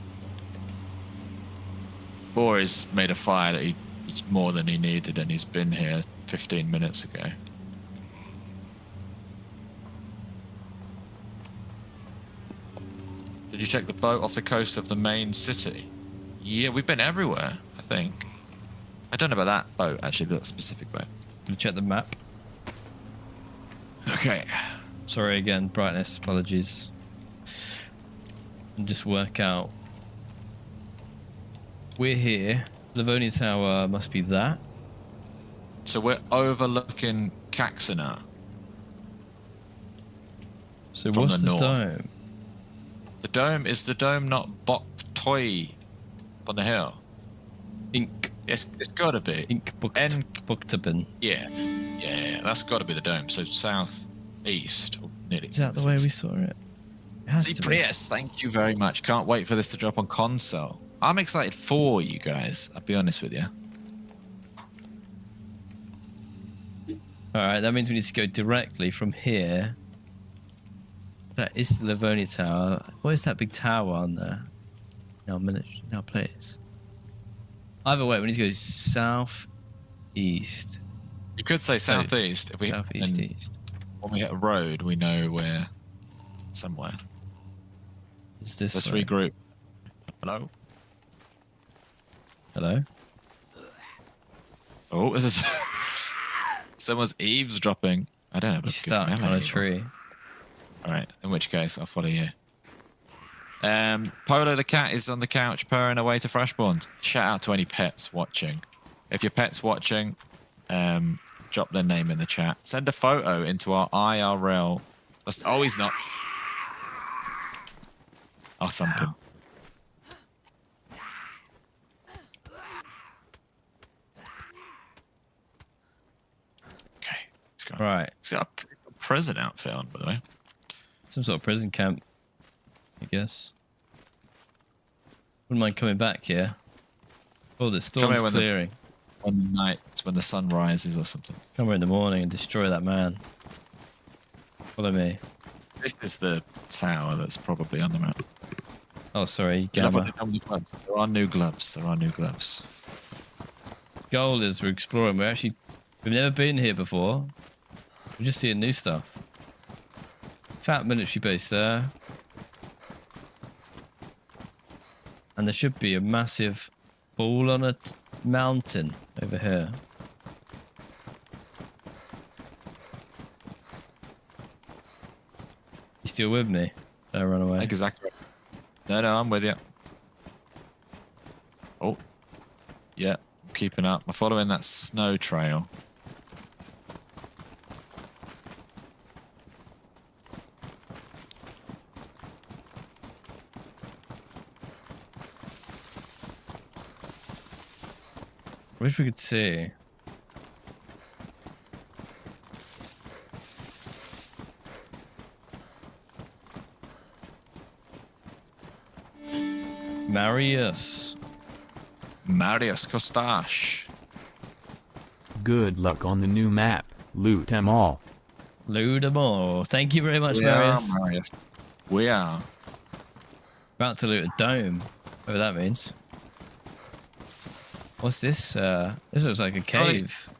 Or he's made a fire that it's more than he needed and he's been here 15 minutes ago. Did you check the boat off the coast of the main city? Yeah, we've been everywhere, I think. I don't know about that boat, actually, that specific boat. Can you check the map? Okay. Sorry again, brightness, apologies. And just work out. We're here. Livonia Tower must be that. So we're overlooking Caxana. So From what's the the north. dome? The dome, is the dome not Bok Toy on the hill? Ink. It's got to be. Ink Buktabin. Yeah, that's got to be the dome. So southeast, or nearly. Is that the way we saw it? It has to be. Cyprius, thank you very much. Can't wait for this to drop on console. I'm excited for you guys. I'll be honest with you. Alright, that means we need to go directly from here. That is the Livonia Tower. What is that big tower on there? No, place. Either way, we need to go south east. You could say southeast. If we Southeast and east. when we hit a road, we know we're somewhere. Is this Let's way? regroup. Hello? Hello? Oh, this is someone's eavesdropping. I don't know. He's stuck on a tree. All right. In which case, I'll follow you. Polo the cat is on the couch purring away to Freshborns. Shout out to any pets watching. If your pet's watching, drop their name in the chat. Send a photo into our IRL. Oh, he's not. I'll thump him. Okay, let's go. Right. He's got a prison outfit on, by the way. Some sort of prison camp, I guess. Wouldn't mind coming back here. Oh, the storm's clearing. On the night, it's when the sun rises or something. Come here in the morning and destroy that man. Follow me. This is the tower that's probably on the map. Oh, sorry, There Gamma. are new gloves. There are new gloves. Goal is we're exploring. We've never been here before. We're just seeing new stuff. Fat military base there. And there should be a massive ball on a mountain over here. You still with me? Don't run away. Exactly. No, I'm with you. Oh. Yeah, I'm keeping up. I'm following that snow trail. Wish we could see. Marius. Marius Costache. Good luck on the new map. Loot 'em all. Loot 'em all. Thank you very much, Marius. Marius. We are. About to loot a dome. Whatever that means. What's this? This looks like a cave.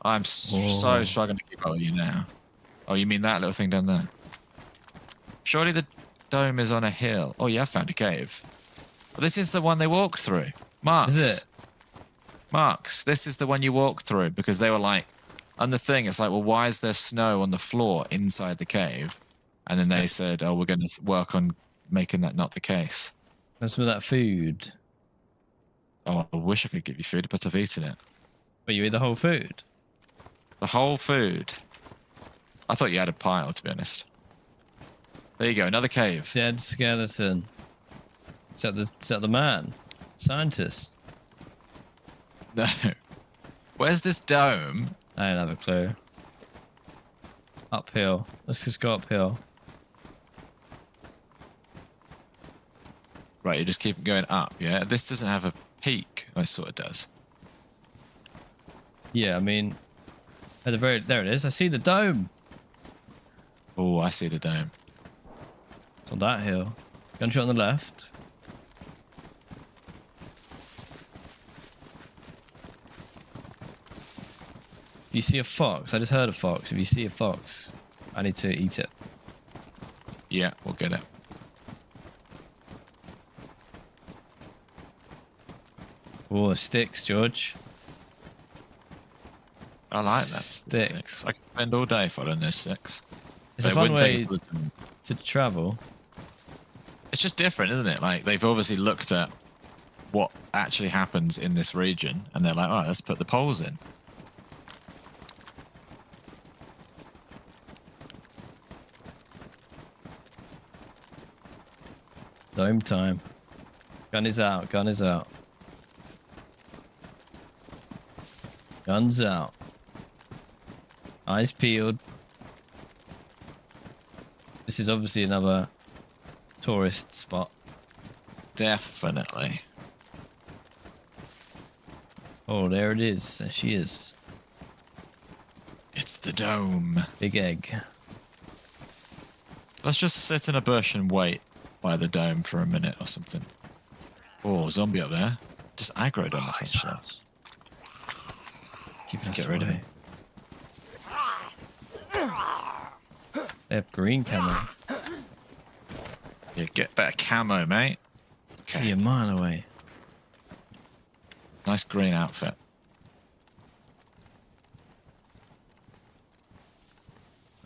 I'm so struggling to keep up with you now. Oh, you mean that little thing down there? Surely the dome is on a hill. Oh, yeah, I found a cave. Well, this is the one they walk through. Marks. Is it? Marks, this is the one you walk through because they were like, on the thing, it's like, well, why is there snow on the floor inside the cave? And then they said, oh, we're going to work on making that not the case. And some of that food. Oh, I wish I could give you food, but I've eaten it. But you eat the whole food? The whole food. I thought you had a pile, to be honest. There you go, another cave. Dead skeleton. Is that the man? Scientist? No. Where's this dome? I don't have a clue. Uphill. Let's just go uphill. Right, you just keep going up, yeah? This doesn't have a peak. Oh, it sort of does. Yeah, I mean, at the very there it is. I see the dome. Oh, I see the dome. It's on that hill. Gunshot on the left. If you see a fox, I just heard a fox. If you see a fox, I need to eat it. Yeah, we'll get it. Oh, sticks, George. I like that. Sticks. I could spend all day following those sticks. It's They a fun wouldn't take way us to the- to travel. It's just different, isn't it? Like, they've obviously looked at what actually happens in this region, and they're like, all right, let's put the poles in. Dome time. Gun is out. Gun is out. Guns out. Eyes peeled. This is obviously another tourist spot. Definitely. Oh, there it is. There she is. It's the dome. Big egg. Let's just sit in a bush and wait by the dome for a minute or something. Oh, zombie up there. Just aggroed on us, actually. Keep Let's us get rid of away. They have green camo. Yeah, get better camo, mate. See a mile away. Nice green outfit.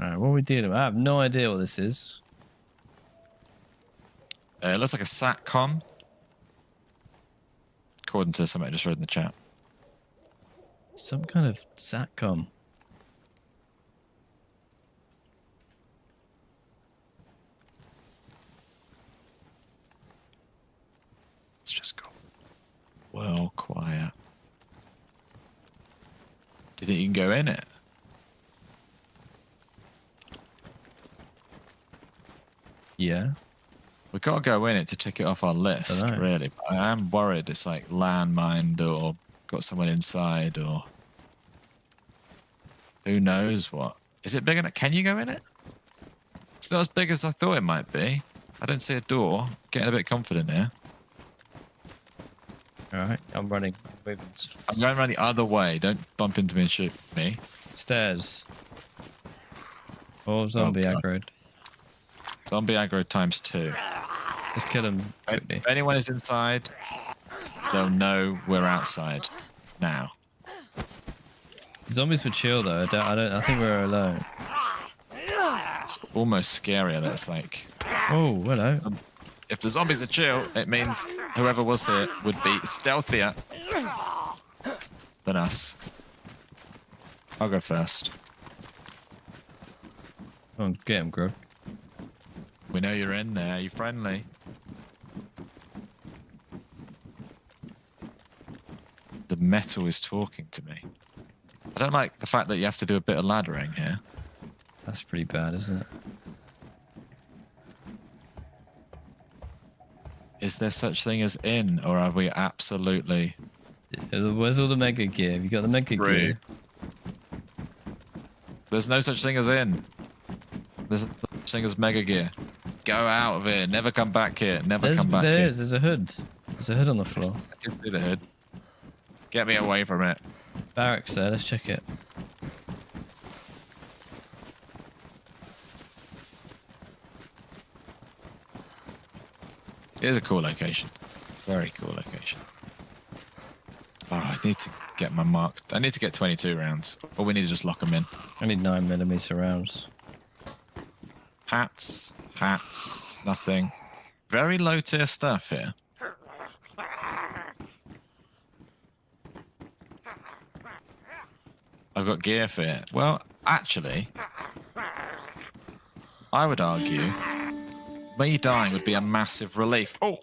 Alright, what are we dealing with? I have no idea what this is. It looks like a satcom. According to something I just read in the chat. Some kind of satcom. Let's just go well quiet. Do you think you can go in it? Yeah. We've got to go in it to tick it off our list, Dunno. really. But I am worried it's like landmined or got someone inside or who knows what. Is it big enough? Can you go in it? It's not as big as I thought it might be. I don't see a door. Getting a bit confident here. Alright, I'm running. Moving. I'm going around the other way. Don't bump into me and shoot me. Stairs. Oh, zombie God. aggroed. Zombie aggro times 2. Let's kill him quickly. If anyone is inside, they'll know we're outside now. Zombies were chill though. I think we're alone. It's almost scarier that it's like, Oh, hello. if the zombies are chill, it means whoever was here would be stealthier than us. I'll go first. Come on, get him, Grub. We know you're in there. You're friendly. The metal is talking to me. I don't like the fact that you have to do a bit of laddering here. That's pretty bad, isn't it? Is there such thing as in, or are we absolutely... Where's all the mega gear? Have you got the mega True. gear? There's no such thing as in. There's no such thing as mega gear. Go out of here. Never come back here. Never come back There here. is. There's a hood. There's a hood on the floor. I can see the hood. Get me away from it. Barracks there. Let's check it. It is a cool location. Very cool location. Oh, I need to get my mark. I need to get 22 rounds. Or we need to just lock them in. I need 9mm rounds. Hats. Nothing. Very low tier stuff here. I've got gear for it. Well, actually, I would argue me dying would be a massive relief. Oh!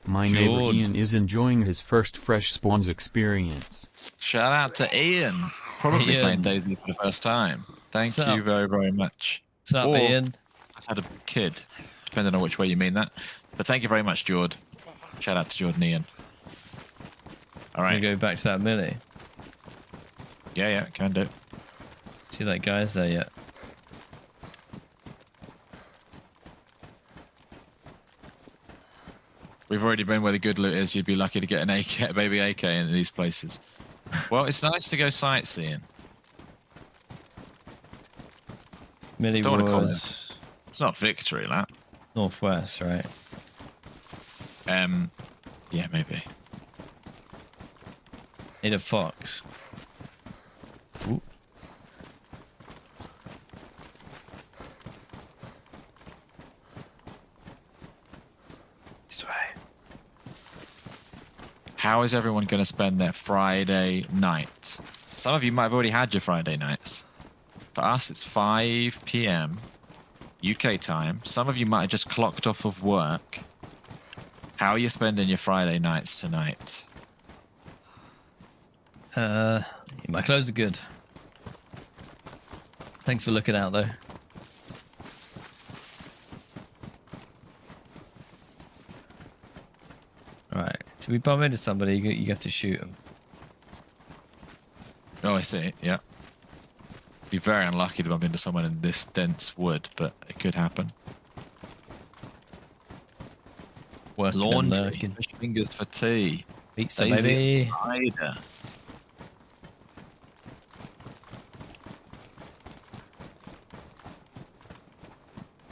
My neighbor Jordan. Ian is enjoying his first fresh spawns experience. Shout out to Ian. Probably Ian. playing DayZ for the first time. Thank What's you up? very, very much. What's up, Or Ian? I've had a kid, depending on which way you mean that. But thank you very much, Jord. Shout out to Jordan Ian. All Gonna right. go back to that millie. Yeah, can do. See that guy's there yet? We've already been where the good loot is. You'd be lucky to get an AK, baby AK in these places. Well, it's nice to go sightseeing. Millie Don't want to call it. Woods, It's not victory lap. Northwest, right? Yeah, maybe. Need a fox. Ooh. This way. How is everyone going to spend their Friday night? Some of you might have already had your Friday nights. For us, it's 5 p.m. UK time. Some of you might have just clocked off of work. How are you spending your Friday nights tonight? My clothes are good. Thanks for looking out, though. Right. To be bummed into somebody, you have to shoot them. Oh, I see. Yeah. Be very unlucky to bump into someone in this dense wood, but it could happen. Working and Laundry. lurking. Fish fingers for tea. Pizza, DayZ baby. Cider.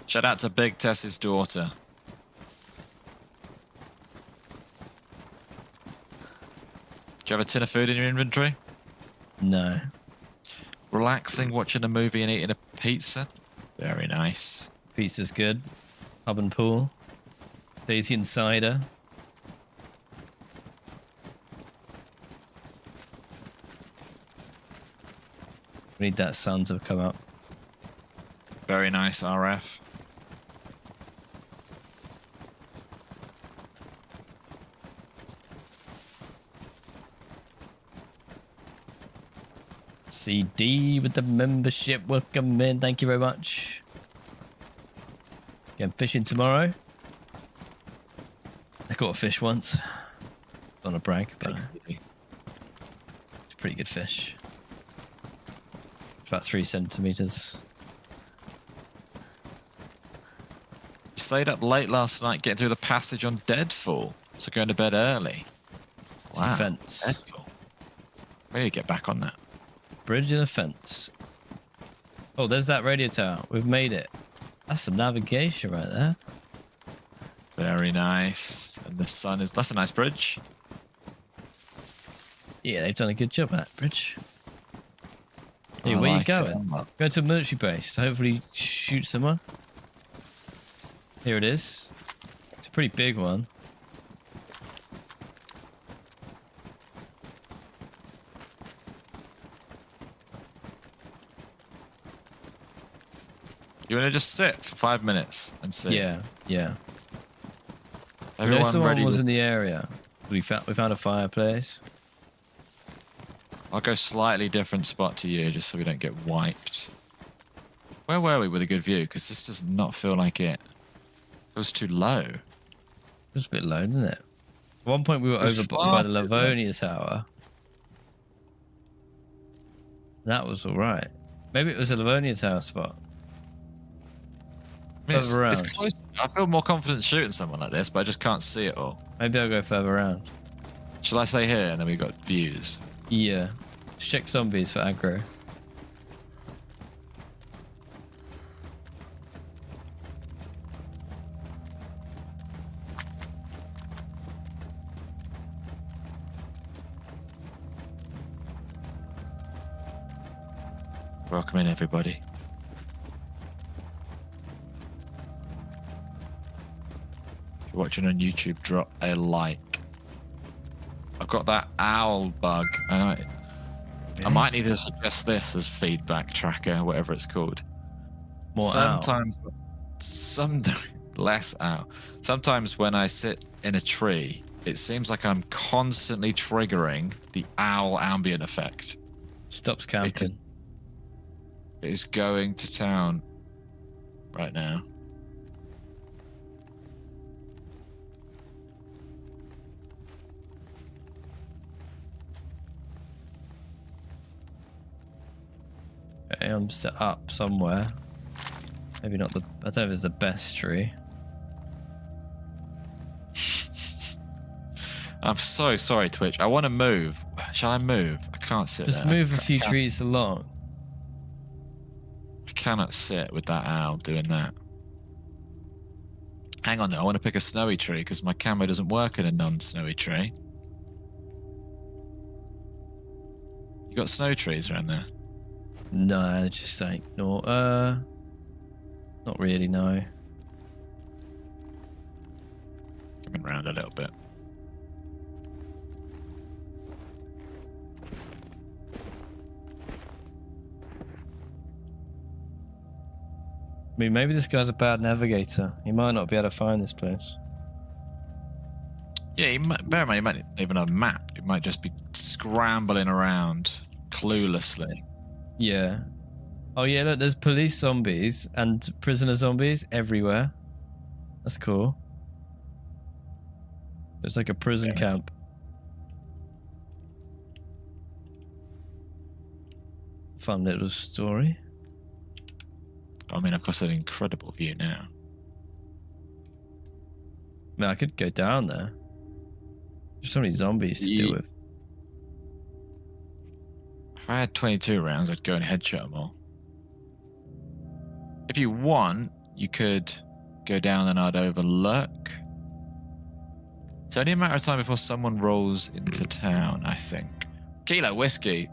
Shout out to Big Tess's daughter. Do you have a tin of food in your inventory? No. Relaxing, watching a movie and eating a pizza? Very nice. Pizza's good. Pub and pool. DayZ Insider. We need that sun to come up. Very nice, RF. CD with the membership. Welcome in. Thank you very much. Again, fishing tomorrow. I caught a fish once. Don't want to brag, but it's a pretty good fish. It's about 3 centimeters. You stayed up late last night getting through the passage on Deadfall, so going to bed early. See fence. Deadfall. We need to get back on that. Bridge and a fence. Oh, there's that radio tower. We've made it. That's some navigation right there. Very nice. And the sun is... That's a nice bridge. Yeah, they've done a good job at that bridge. Hey, I where like you it. going? Go to a military base to hopefully shoot someone. Here it is. It's a pretty big one. You want to just sit for 5 minutes and see? Yeah, yeah. Everyone Someone ready? was in the area. We found a fireplace. I'll go slightly different spot to you just so we don't get wiped. Where were we with a good view? Because this does not feel like it. It was too low. It was a bit low, didn't it? At one point we were was over by far the too low. Livonia Tower. That was alright. Maybe it was a Livonia Tower spot. I mean, it's Further around. close. I feel more confident shooting someone like this, but I just can't see it all. Maybe I'll go further around. Shall I stay here and then we've got views? Yeah. Let's check zombies for aggro. Welcome in, everybody. If you're watching on YouTube, drop a like. I've got that owl bug, and I might need to suggest this as feedback tracker, whatever it's called. More Sometimes, less owl. Sometimes when I sit in a tree, it seems like I'm constantly triggering the owl ambient effect. Stops counting. It is going to town right now. Okay, I'm set up somewhere. Maybe not the... I don't know if it's the best tree. I'm so sorry, Twitch. I want to move. Shall I move? I can't sit Just there. move a few trees along. I cannot sit with that owl doing that. Hang on, though. I want to pick a snowy tree because my camera doesn't work in a non-snowy tree. You got snow trees around there? No, just like no. Not really. No. Coming around a little bit. I mean, maybe this guy's a bad navigator. He might not be able to find this place. Yeah, bear in mind, he might not even have a map. He might just be scrambling around cluelessly. Yeah. Oh yeah, look, there's police zombies and prisoner zombies everywhere. That's cool. It's like a prison camp. Fun little story. I mean, I've got an incredible view now. I mean, I could go down there. There's so many zombies to deal with. If I had 22 rounds, I'd go and headshot them all. If you want, you could go down and I'd overlook. It's only a matter of time before someone rolls into town, I think. Kilo Whiskey,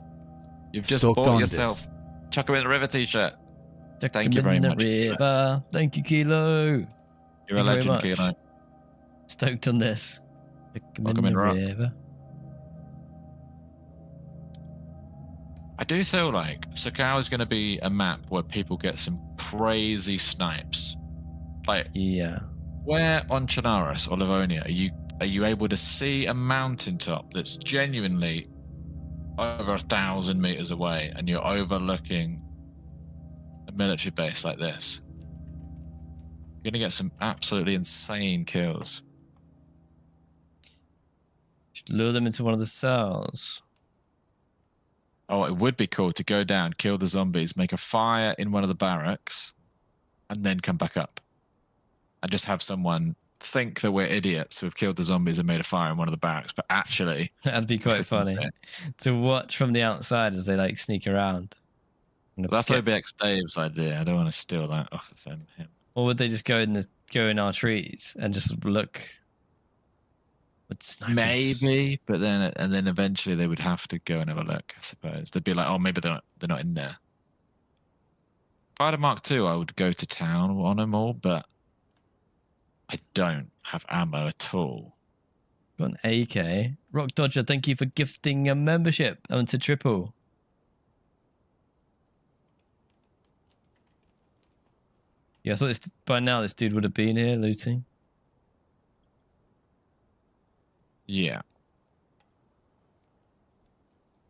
you've just bought yourself Chuck 'em in the River t-shirt. Thank you very much. River. Thank you, Kilo. You're a legend, Kilo. Stoked on this. Chuck 'em in the river. river. I do feel like Sakhal is going to be a map where people get some crazy snipes. Like, yeah. Where on Chernarus or Livonia are you able to see a mountaintop that's genuinely over 1,000 meters away and you're overlooking a military base like this? You're going to get some absolutely insane kills. Should lure them into one of the cells. Oh, it would be cool to go down, kill the zombies, make a fire in one of the barracks, and then come back up. And just have someone think that we're idiots who have killed the zombies and made a fire in one of the barracks, but actually... That'd be quite funny. To watch from the outside as they like sneak around. Well, that's OBX Dave's idea. I don't want to steal that off of him. Or would they just go in our trees and just look... Maybe, but then eventually they would have to go and have a look, I suppose. They'd be like, oh, maybe they're not in there. If I had a Mark II, I would go to town on them all, but I don't have ammo at all. Got an AK. Rock Dodger, thank you for gifting a membership onto Triple. Yeah, I thought by now this dude would have been here looting. Yeah.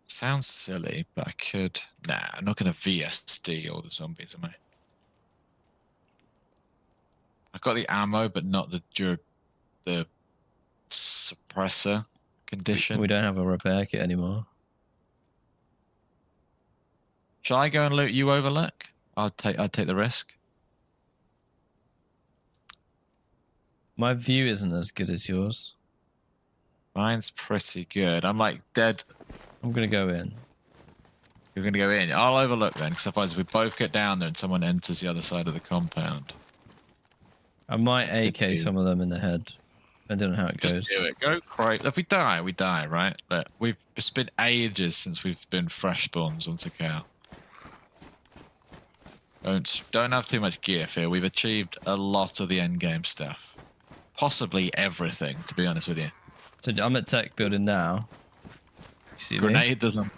Sounds silly, but I could... Nah, I'm not going to VSD all the zombies, am I? I've got the ammo, but not the suppressor condition. We don't have a repair kit anymore. Shall I go and loot you overlook? I'd take the risk. My view isn't as good as yours. Mine's pretty good. I'm like dead. I'm going to go in. You're going to go in? I'll overlook then, because otherwise we both get down there and someone enters the other side of the compound. I might AK some of them in the head. I don't know how it goes. Just do it. Go Crate. If we die, right? But it's been ages since we've been fresh spawns on Sakhal. Don't have too much gear here. We've achieved a lot of the end game stuff. Possibly everything, to be honest with you. So I'm at tech building now. You see Grenade doesn't.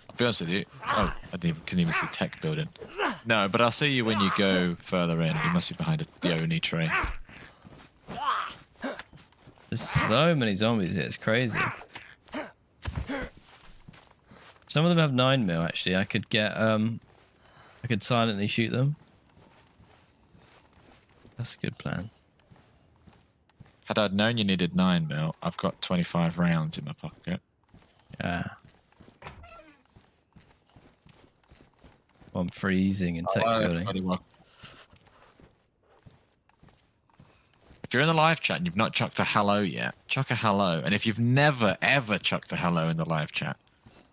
I'll be honest with you. Oh, I couldn't even see tech building. No, but I'll see you when you go further in. You must be behind the Oni tree. There's so many zombies here. It's crazy. Some of them have 9mm actually. I could get I could silently shoot them. That's a good plan. Had I known you needed 9mm, I've got 25 rounds in my pocket. Yeah. I'm freezing in tech building. If If you're in the live chat and you've not chucked a hello yet, chuck a hello. And if you've never, ever chucked a hello in the live chat,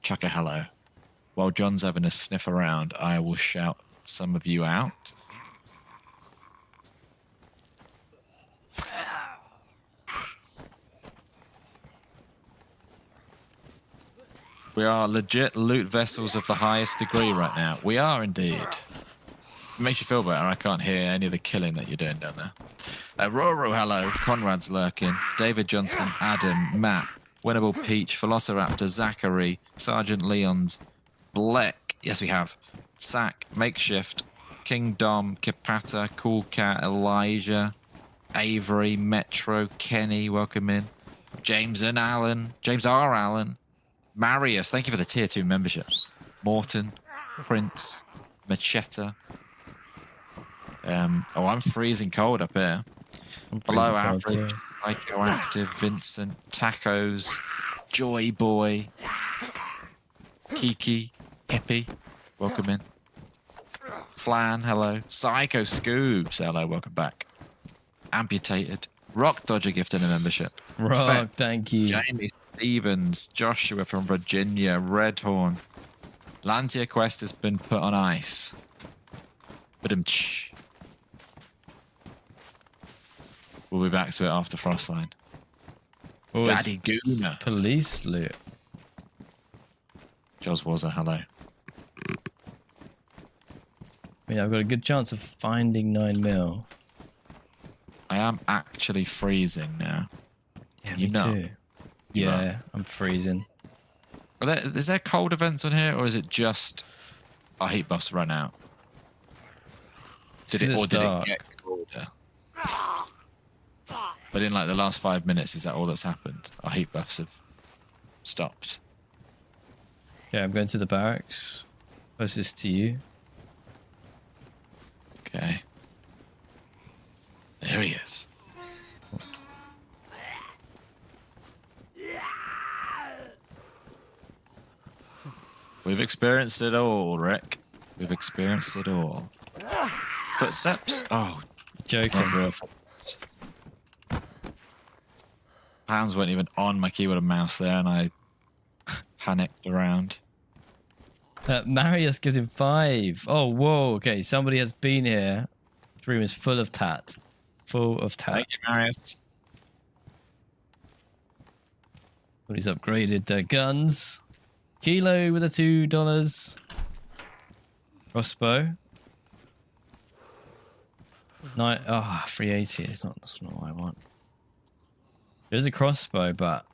chuck a hello. While John's having a sniff around, I will shout some of you out. We are legit loot vessels of the highest degree right now. We are indeed. It makes you feel better. I can't hear any of the killing that you're doing down there. Roro, hello. Conrad's lurking. David Johnson, Adam, Matt, Winnable Peach, Velociraptor, Zachary, Sergeant Leons, Bleck. Yes, we have. Sack, Makeshift, King Dom, Kipata, Cool Cat, Elijah, Avery, Metro, Kenny, welcome in. James and Allen. James R. Allen. Marius, thank you for the tier 2 memberships. Morton, Prince, Machetta. Oh, I'm freezing cold up here. Below average, Psychoactive, Vincent, Tacos, Joy Boy, Kiki, Hippie, welcome in. Flan, hello. Psycho Scoobs, hello, welcome back. Amputated. Rock Dodger gifted a membership. Rock, thank you. Jamie Stevens, Joshua from Virginia, Redhorn. Lantia Quest has been put on ice. Ba-dum-tsh. We'll be back to it after Frostline. Oh, Daddy Gooner. Police loot. Jos was a hello. I mean, I've got a good chance of finding 9mm. I am actually freezing now. Yeah, You me know. too. Yeah, I'm freezing. Is there cold events on here, or is it just our heat buffs run out? Did it get colder? But in like the last 5 minutes, is that all that's happened? Our heat buffs have stopped. Yeah, I'm going to the barracks. Closest to you. Okay. There he is. We've experienced it all, Rick. We've experienced it all. Footsteps? Oh, Joking. not real footsteps. Hands weren't even on my keyboard and mouse there, and I panicked around. Marius gives him 5. Oh, whoa. Okay, somebody has been here. This room is full of tat. Full of tat. Thank you, Marius. Somebody's upgraded their guns. Kilo with a $2. Crossbow. No, 380. That's not what I want. There's a crossbow, but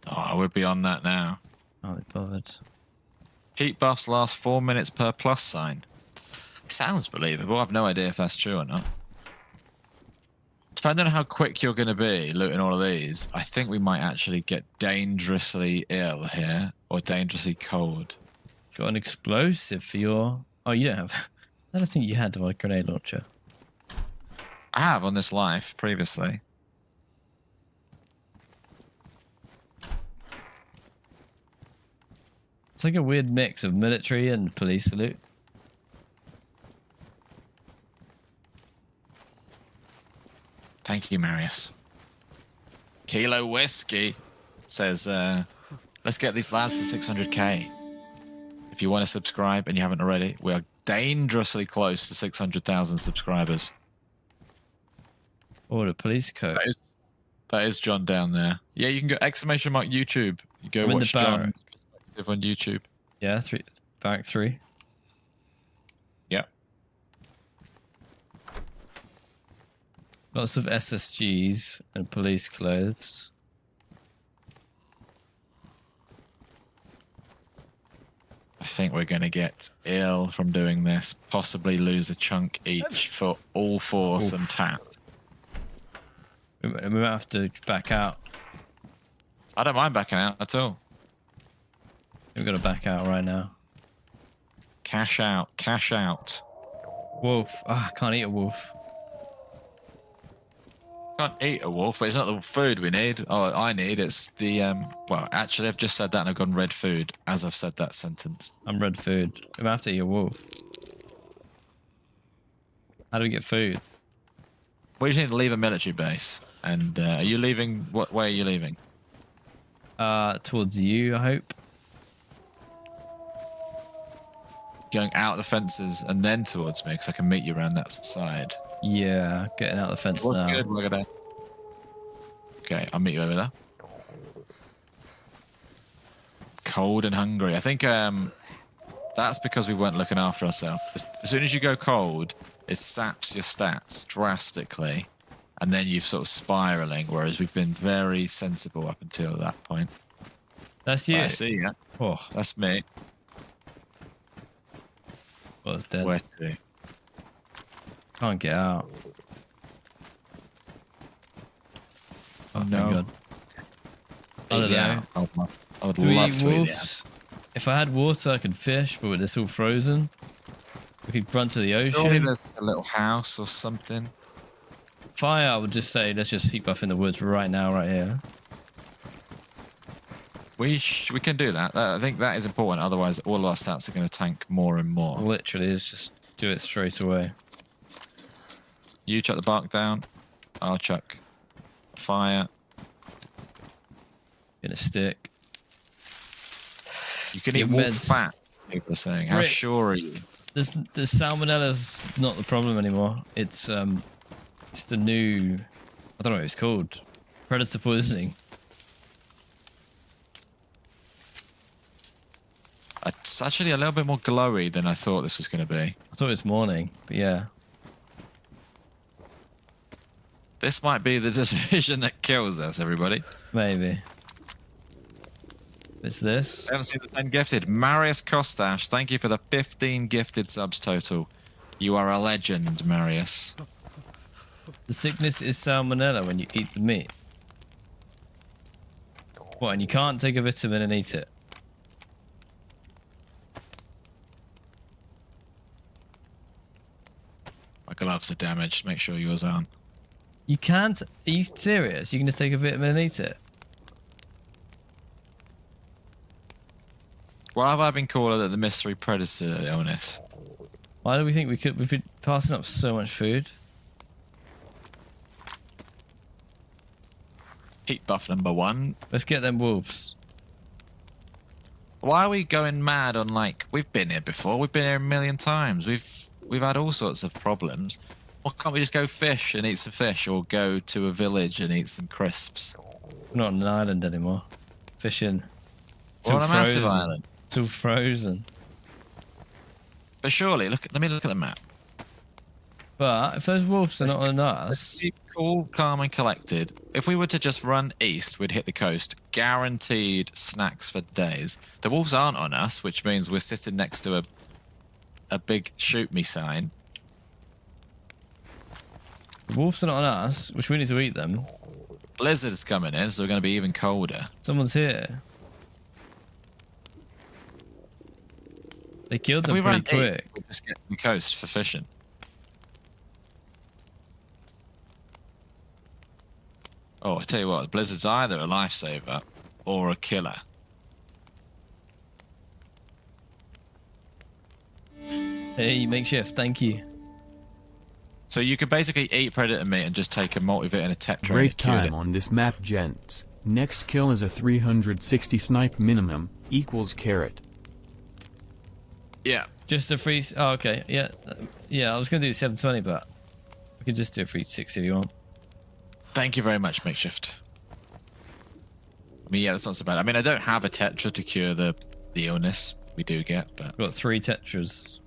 Oh, I would be on that now. can't be bothered. Heat buffs last 4 minutes per plus sign. Sounds believable. I've no idea if that's true or not. Depending on how quick you're going to be looting all of these, I think we might actually get dangerously ill here, or dangerously cold. Got an explosive for your... Oh, you don't have... I don't think you had a grenade launcher. I have on this life previously. It's like a weird mix of military and police loot. Thank you, Marius. Kilo Whiskey says, let's get these lads to 600k. If you want to subscribe and you haven't already, we are dangerously close to 600,000 subscribers. Oh, the police coat. That is John down there. Yeah, you can go exclamation mark YouTube. You go I'm in the watch John's barracks. perspective on YouTube. Yeah, back 3. Yep. Lots of SSGs and police clothes. I think we're going to get ill from doing this. Possibly lose a chunk each for all force and tap. We might have to back out. I don't mind backing out at all. We've got to back out right now. Cash out. Cash out. Wolf. I can't eat a wolf. Can't eat a wolf, but it's not the food we need. Oh, I need. It's the well, actually, I've just said that and I've gone red food as I've said that sentence. I'm red food. We have to eat a wolf. How do we get food? We just need to leave a military base. And are you leaving? What way are you leaving? Towards you, I hope. Going out the fences and then towards me, because I can meet you around that side. Yeah, getting out the fence What's now. good? We're gonna... Okay, I'll meet you over there. Cold and hungry. I think that's because we weren't looking after ourselves. As soon as you go cold, it saps your stats drastically, and then you're sort of spiraling, whereas we've been very sensible up until that point. That's you. I see, yeah. Oh, That's me. well, it's dead. Where to? Can't get out. Oh, no. thank God. I don't know. Yeah. I would Do we love eat to eat wolves? If I had water, I could fish, but it's all frozen. We could run to the Surely ocean. there's a little house or something. Fire, I would just say, let's just heap up in the woods right now, right here. We can do that. I think that is important. Otherwise, all of our stats are going to tank more and more. Literally, let's just do it straight away. You chuck the bark down. I'll chuck fire. Get a stick. You can Your eat wolf meds. fat. People are saying. How Rick. sure are you? The salmonella's not the problem anymore. It's the new, I don't know what it's called, predator poisoning. It's actually a little bit more glowy than I thought this was going to be. I thought it was morning, but yeah. This might be the decision that kills us, everybody. Maybe. It's this. I haven't seen the 10 gifted. Marius Kostash, thank you for the 15 gifted subs total. You are a legend, Marius. The sickness is salmonella when you eat the meat. What, and you can't take a vitamin and eat it? My gloves are damaged. Make sure yours aren't. You can't? Are you serious? You can just take a vitamin and eat it? Why have I been calling it the mystery predator illness? Why do we think we could? We've been passing up so much food. Heat buff number 1. Let's get them wolves. Why are we going mad on, like, we've been here before. We've been here a million times. We've had all sorts of problems. Why can't we just go fish and eat some fish, or go to a village and eat some crisps? We're not on an island anymore. Fishing. It's We're all on a massive frozen. island. It's all frozen. But surely, let me look at the map. But if those wolves are not on us, Keep cool, calm, and collected. If we were to just run east, we'd hit the coast. Guaranteed snacks for days. The wolves aren't on us, which means we're sitting next to a big shoot me sign. the wolves are not on us, which we need to eat them. Blizzard's coming in, so we're going to be even colder. Someone's here. They killed If them we pretty ran quick. east, we'd just get to the coast for fishing. Oh, I tell you what, Blizzard's either a lifesaver or a killer. Hey, makeshift, thank you. So you could basically eat predator meat and just take a multivit and a tetra. Great and cure it. time on this map, gents. Next kill is a 360 snipe minimum, equals carrot. Yeah. Just a free. Oh, okay. Yeah. Yeah, I was going to do 720, but we could just do a free 60 if you want. Thank you very much, Makeshift. I mean, yeah, that's not so bad. I mean, I don't have a tetra to cure the illness we do get, but... We've got 3 tetras.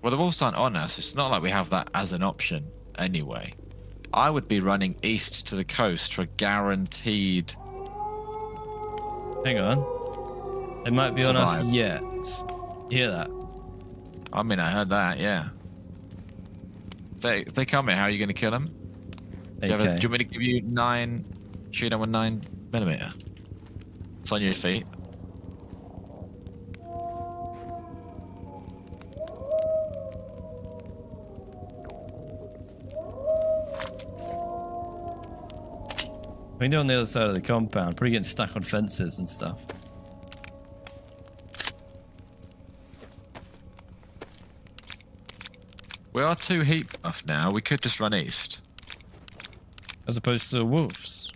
Well, the wolves aren't on us. It's not like we have that as an option anyway. I would be running east to the coast for guaranteed... Hang on. They might be on us Survive. yet. You hear that? I mean, I heard that, yeah. If they come here, how are you going to kill them? Do you, Okay. do you want me to give you 9... Shoot them with 9mm? It's on your feet. We can do on the other side of the compound. Probably getting stuck on fences and stuff. We are 2 heat buff now. We could just run east. As opposed to the wolves.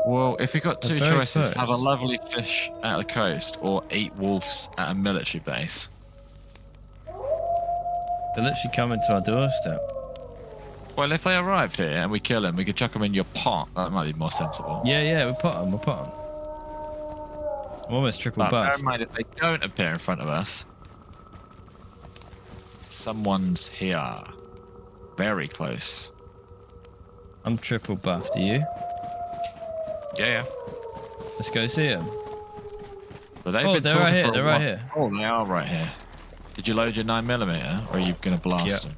Well, if we got 2 They're very choices, have a close. lovely fish at the coast or eat wolves at a military base. They're literally coming to our doorstep. Well, if they arrive here and we kill them, we could chuck them in your pot. That might be more sensible. Yeah, we'll put them. I'm almost triple But bear buff. in mind, if they don't appear in front of us, someone's here. Very close. I'm triple buffed. Are you? Yeah. Let's go see them. But they've Oh, been they're talking right here, for a they're right while. here. Oh, they are right here. Did you load your 9mm, or are you going to blast Yep. them?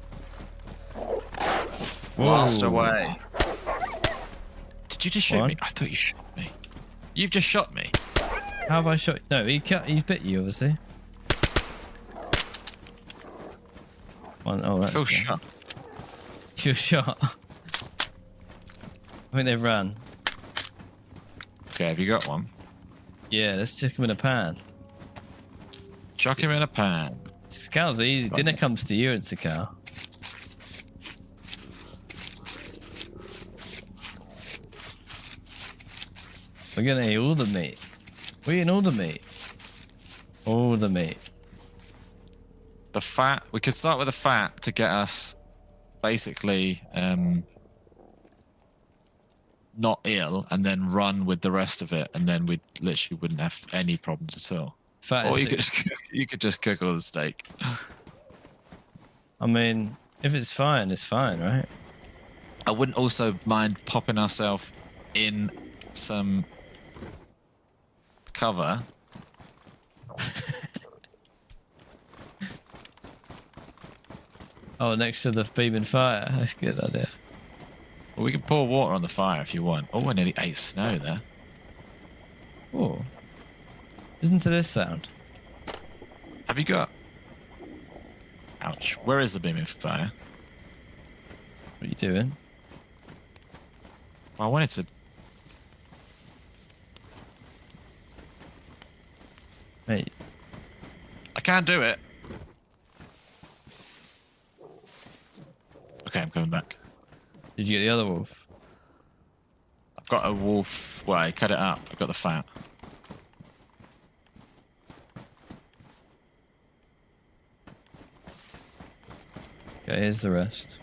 Whoa. Blast away. Did you just shoot What? me? I thought you shot me. You've just shot me. How have I shot? No, he's bit you, obviously. Oh, I that's feel good. shot. You're shot. I think they've run. Okay, have you got one? Yeah, let's stick him in a pan. Chuck him in a pan. Sakal's easy. Dinner comes to you and Sakhal. We're gonna eat all the meat. We're eating all the meat. All the meat. The fat. We could start with the fat to get us basically not ill, and then run with the rest of it, and then we literally wouldn't have any problems at all. Fat Or is you could just cook all the steak. I mean, if it's fine, right? I wouldn't also mind popping ourselves in some cover. Oh, next to the beaming fire. That's a good idea. Well, we can pour water on the fire if you want. Oh, I nearly ate snow there. Oh. Listen to this sound. Have you got... Ouch. Where is the beaming fire? What are you doing? Well, I wanted to... Mate, I can't do it. Okay, I'm coming back. did you get the other wolf? I've got a wolf. Well, I cut it up. I've got the fat. Okay, here's the rest.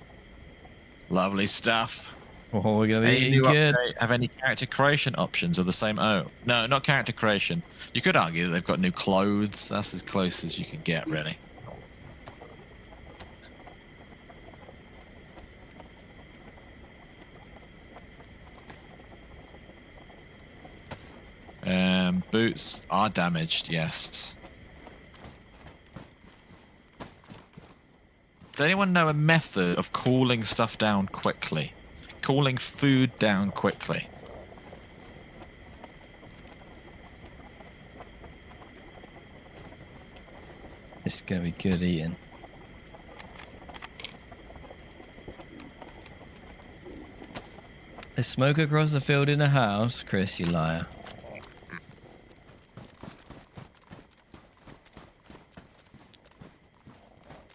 Lovely stuff. Oh, we're gonna be Any eating new good. update have any character creation options or the same? Oh, no, not character creation. You could argue that they've got new clothes. That's as close as you can get, really. Boots are damaged, yes. Does anyone know a method of cooling stuff down quickly? Cooling food down quickly? This is gonna be good eating. There's smoke across the field in a house. Chris, you liar.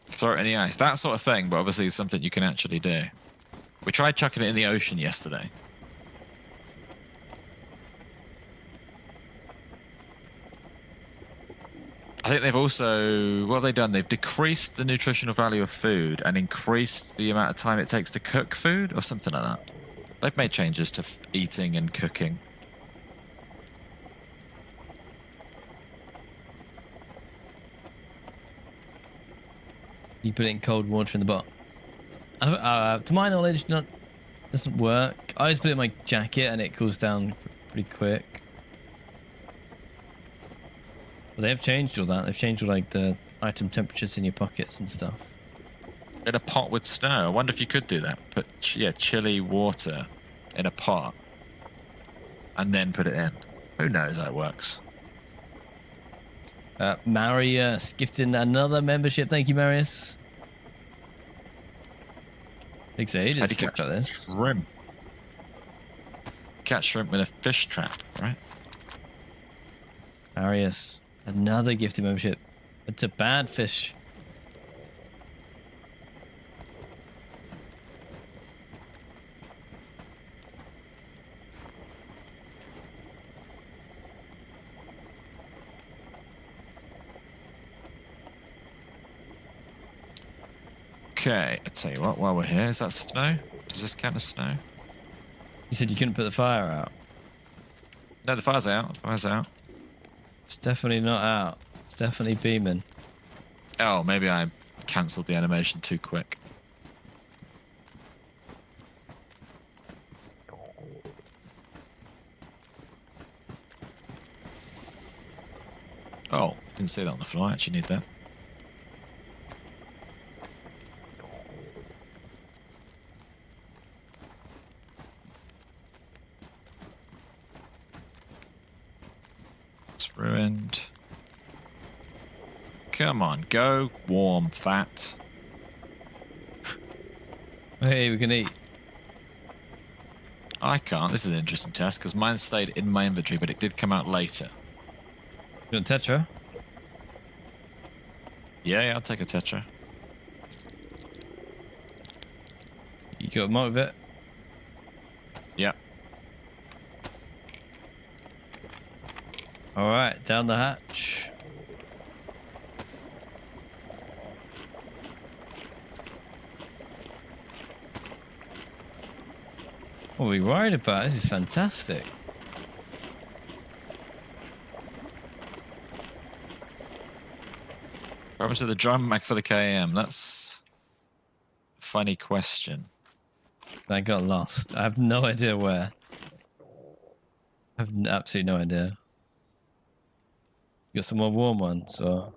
Throw it in the ice. That sort of thing, but obviously it's something you can actually do. We tried chucking it in the ocean yesterday. I think they've also... What have they done? They've decreased the nutritional value of food and increased the amount of time it takes to cook food or something like that. They've made changes to eating and cooking. You put it in cold water in the pot. To my knowledge, doesn't work. I always put it in my jacket and it cools down pretty quick. But they have changed all that. They've changed all like the item temperatures in your pockets and stuff. In a pot with snow. I wonder if you could do that. Put chilly water in a pot and then put it in. Who knows how it works? Marius gifting another membership. Thank you, Marius. Takes ages How to do you catch like this. Shrimp. Catch shrimp with a fish trap, right? Marius, another gifted membership. It's a bad fish. Okay, I tell you what, while we're here, is that snow? Does this count as snow? You said you couldn't put the fire out. No, the fire's out. The fire's out. It's definitely not out. It's definitely beaming. Oh, maybe I cancelled the animation too quick. Oh, didn't see that on the fly. Actually need that. It's ruined. Come on, go warm, fat. Hey, we can eat. I can't. This is an interesting test because mine stayed in my inventory, but it did come out later. You want Tetra? Yeah, I'll take a Tetra. You got a motive it? Yeah. All right, down the hatch. What are we worried about? This is fantastic. What happens to the drum mag for the KM? That's a funny question. I got lost. I have no idea where. I have absolutely no idea. You got some more warm ones, or?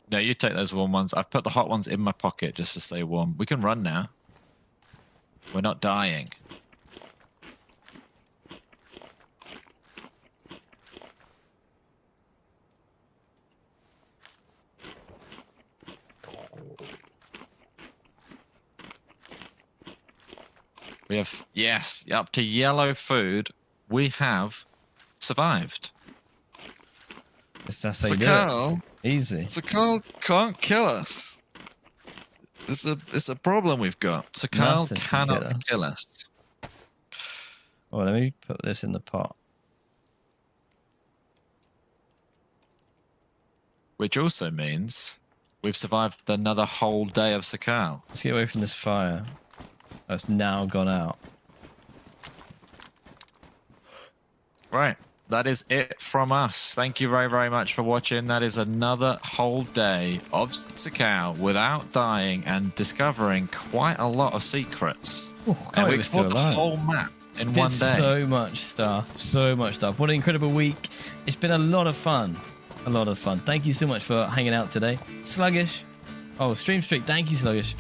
No, you take those warm ones. I've put the hot ones in my pocket just to stay warm. We can run now. We're not dying. We have, yes, up to yellow food. We have survived. That's how you do Sakhal, it. Easy. Sakhal can't kill us. It's a problem we've got. Sakhal Nothing can cannot kill kill us. Oh, let me put this in the pot. Which also means we've survived another whole day of Sakhal. Let's get away from this fire. Oh, it's now gone out. Right. That is it from us. Thank you very, very much for watching. That is another whole day of Sakhal without dying and discovering quite a lot of secrets. Ooh, And we explored the whole map in one day. So much stuff. So much stuff. What an incredible week. It's been a lot of fun. A lot of fun. Thank you so much for hanging out today. Sluggish. Oh, Stream Streak. Thank you, Sluggish.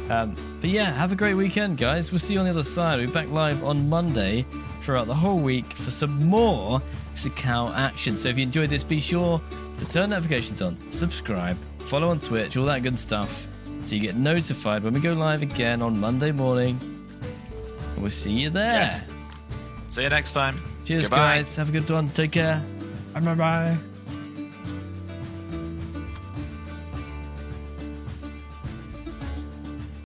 But yeah, have a great weekend, guys. We'll see you on the other side. We'll be back live on Monday throughout the whole week for some more Sakhal action. So if you enjoyed this, be sure to turn notifications on, subscribe, follow on Twitch, all that good stuff, so you get notified when we go live again on Monday morning. We'll see you there. Yes. See you next time. Cheers, Goodbye. guys. Have a good one. Take care. Bye-bye.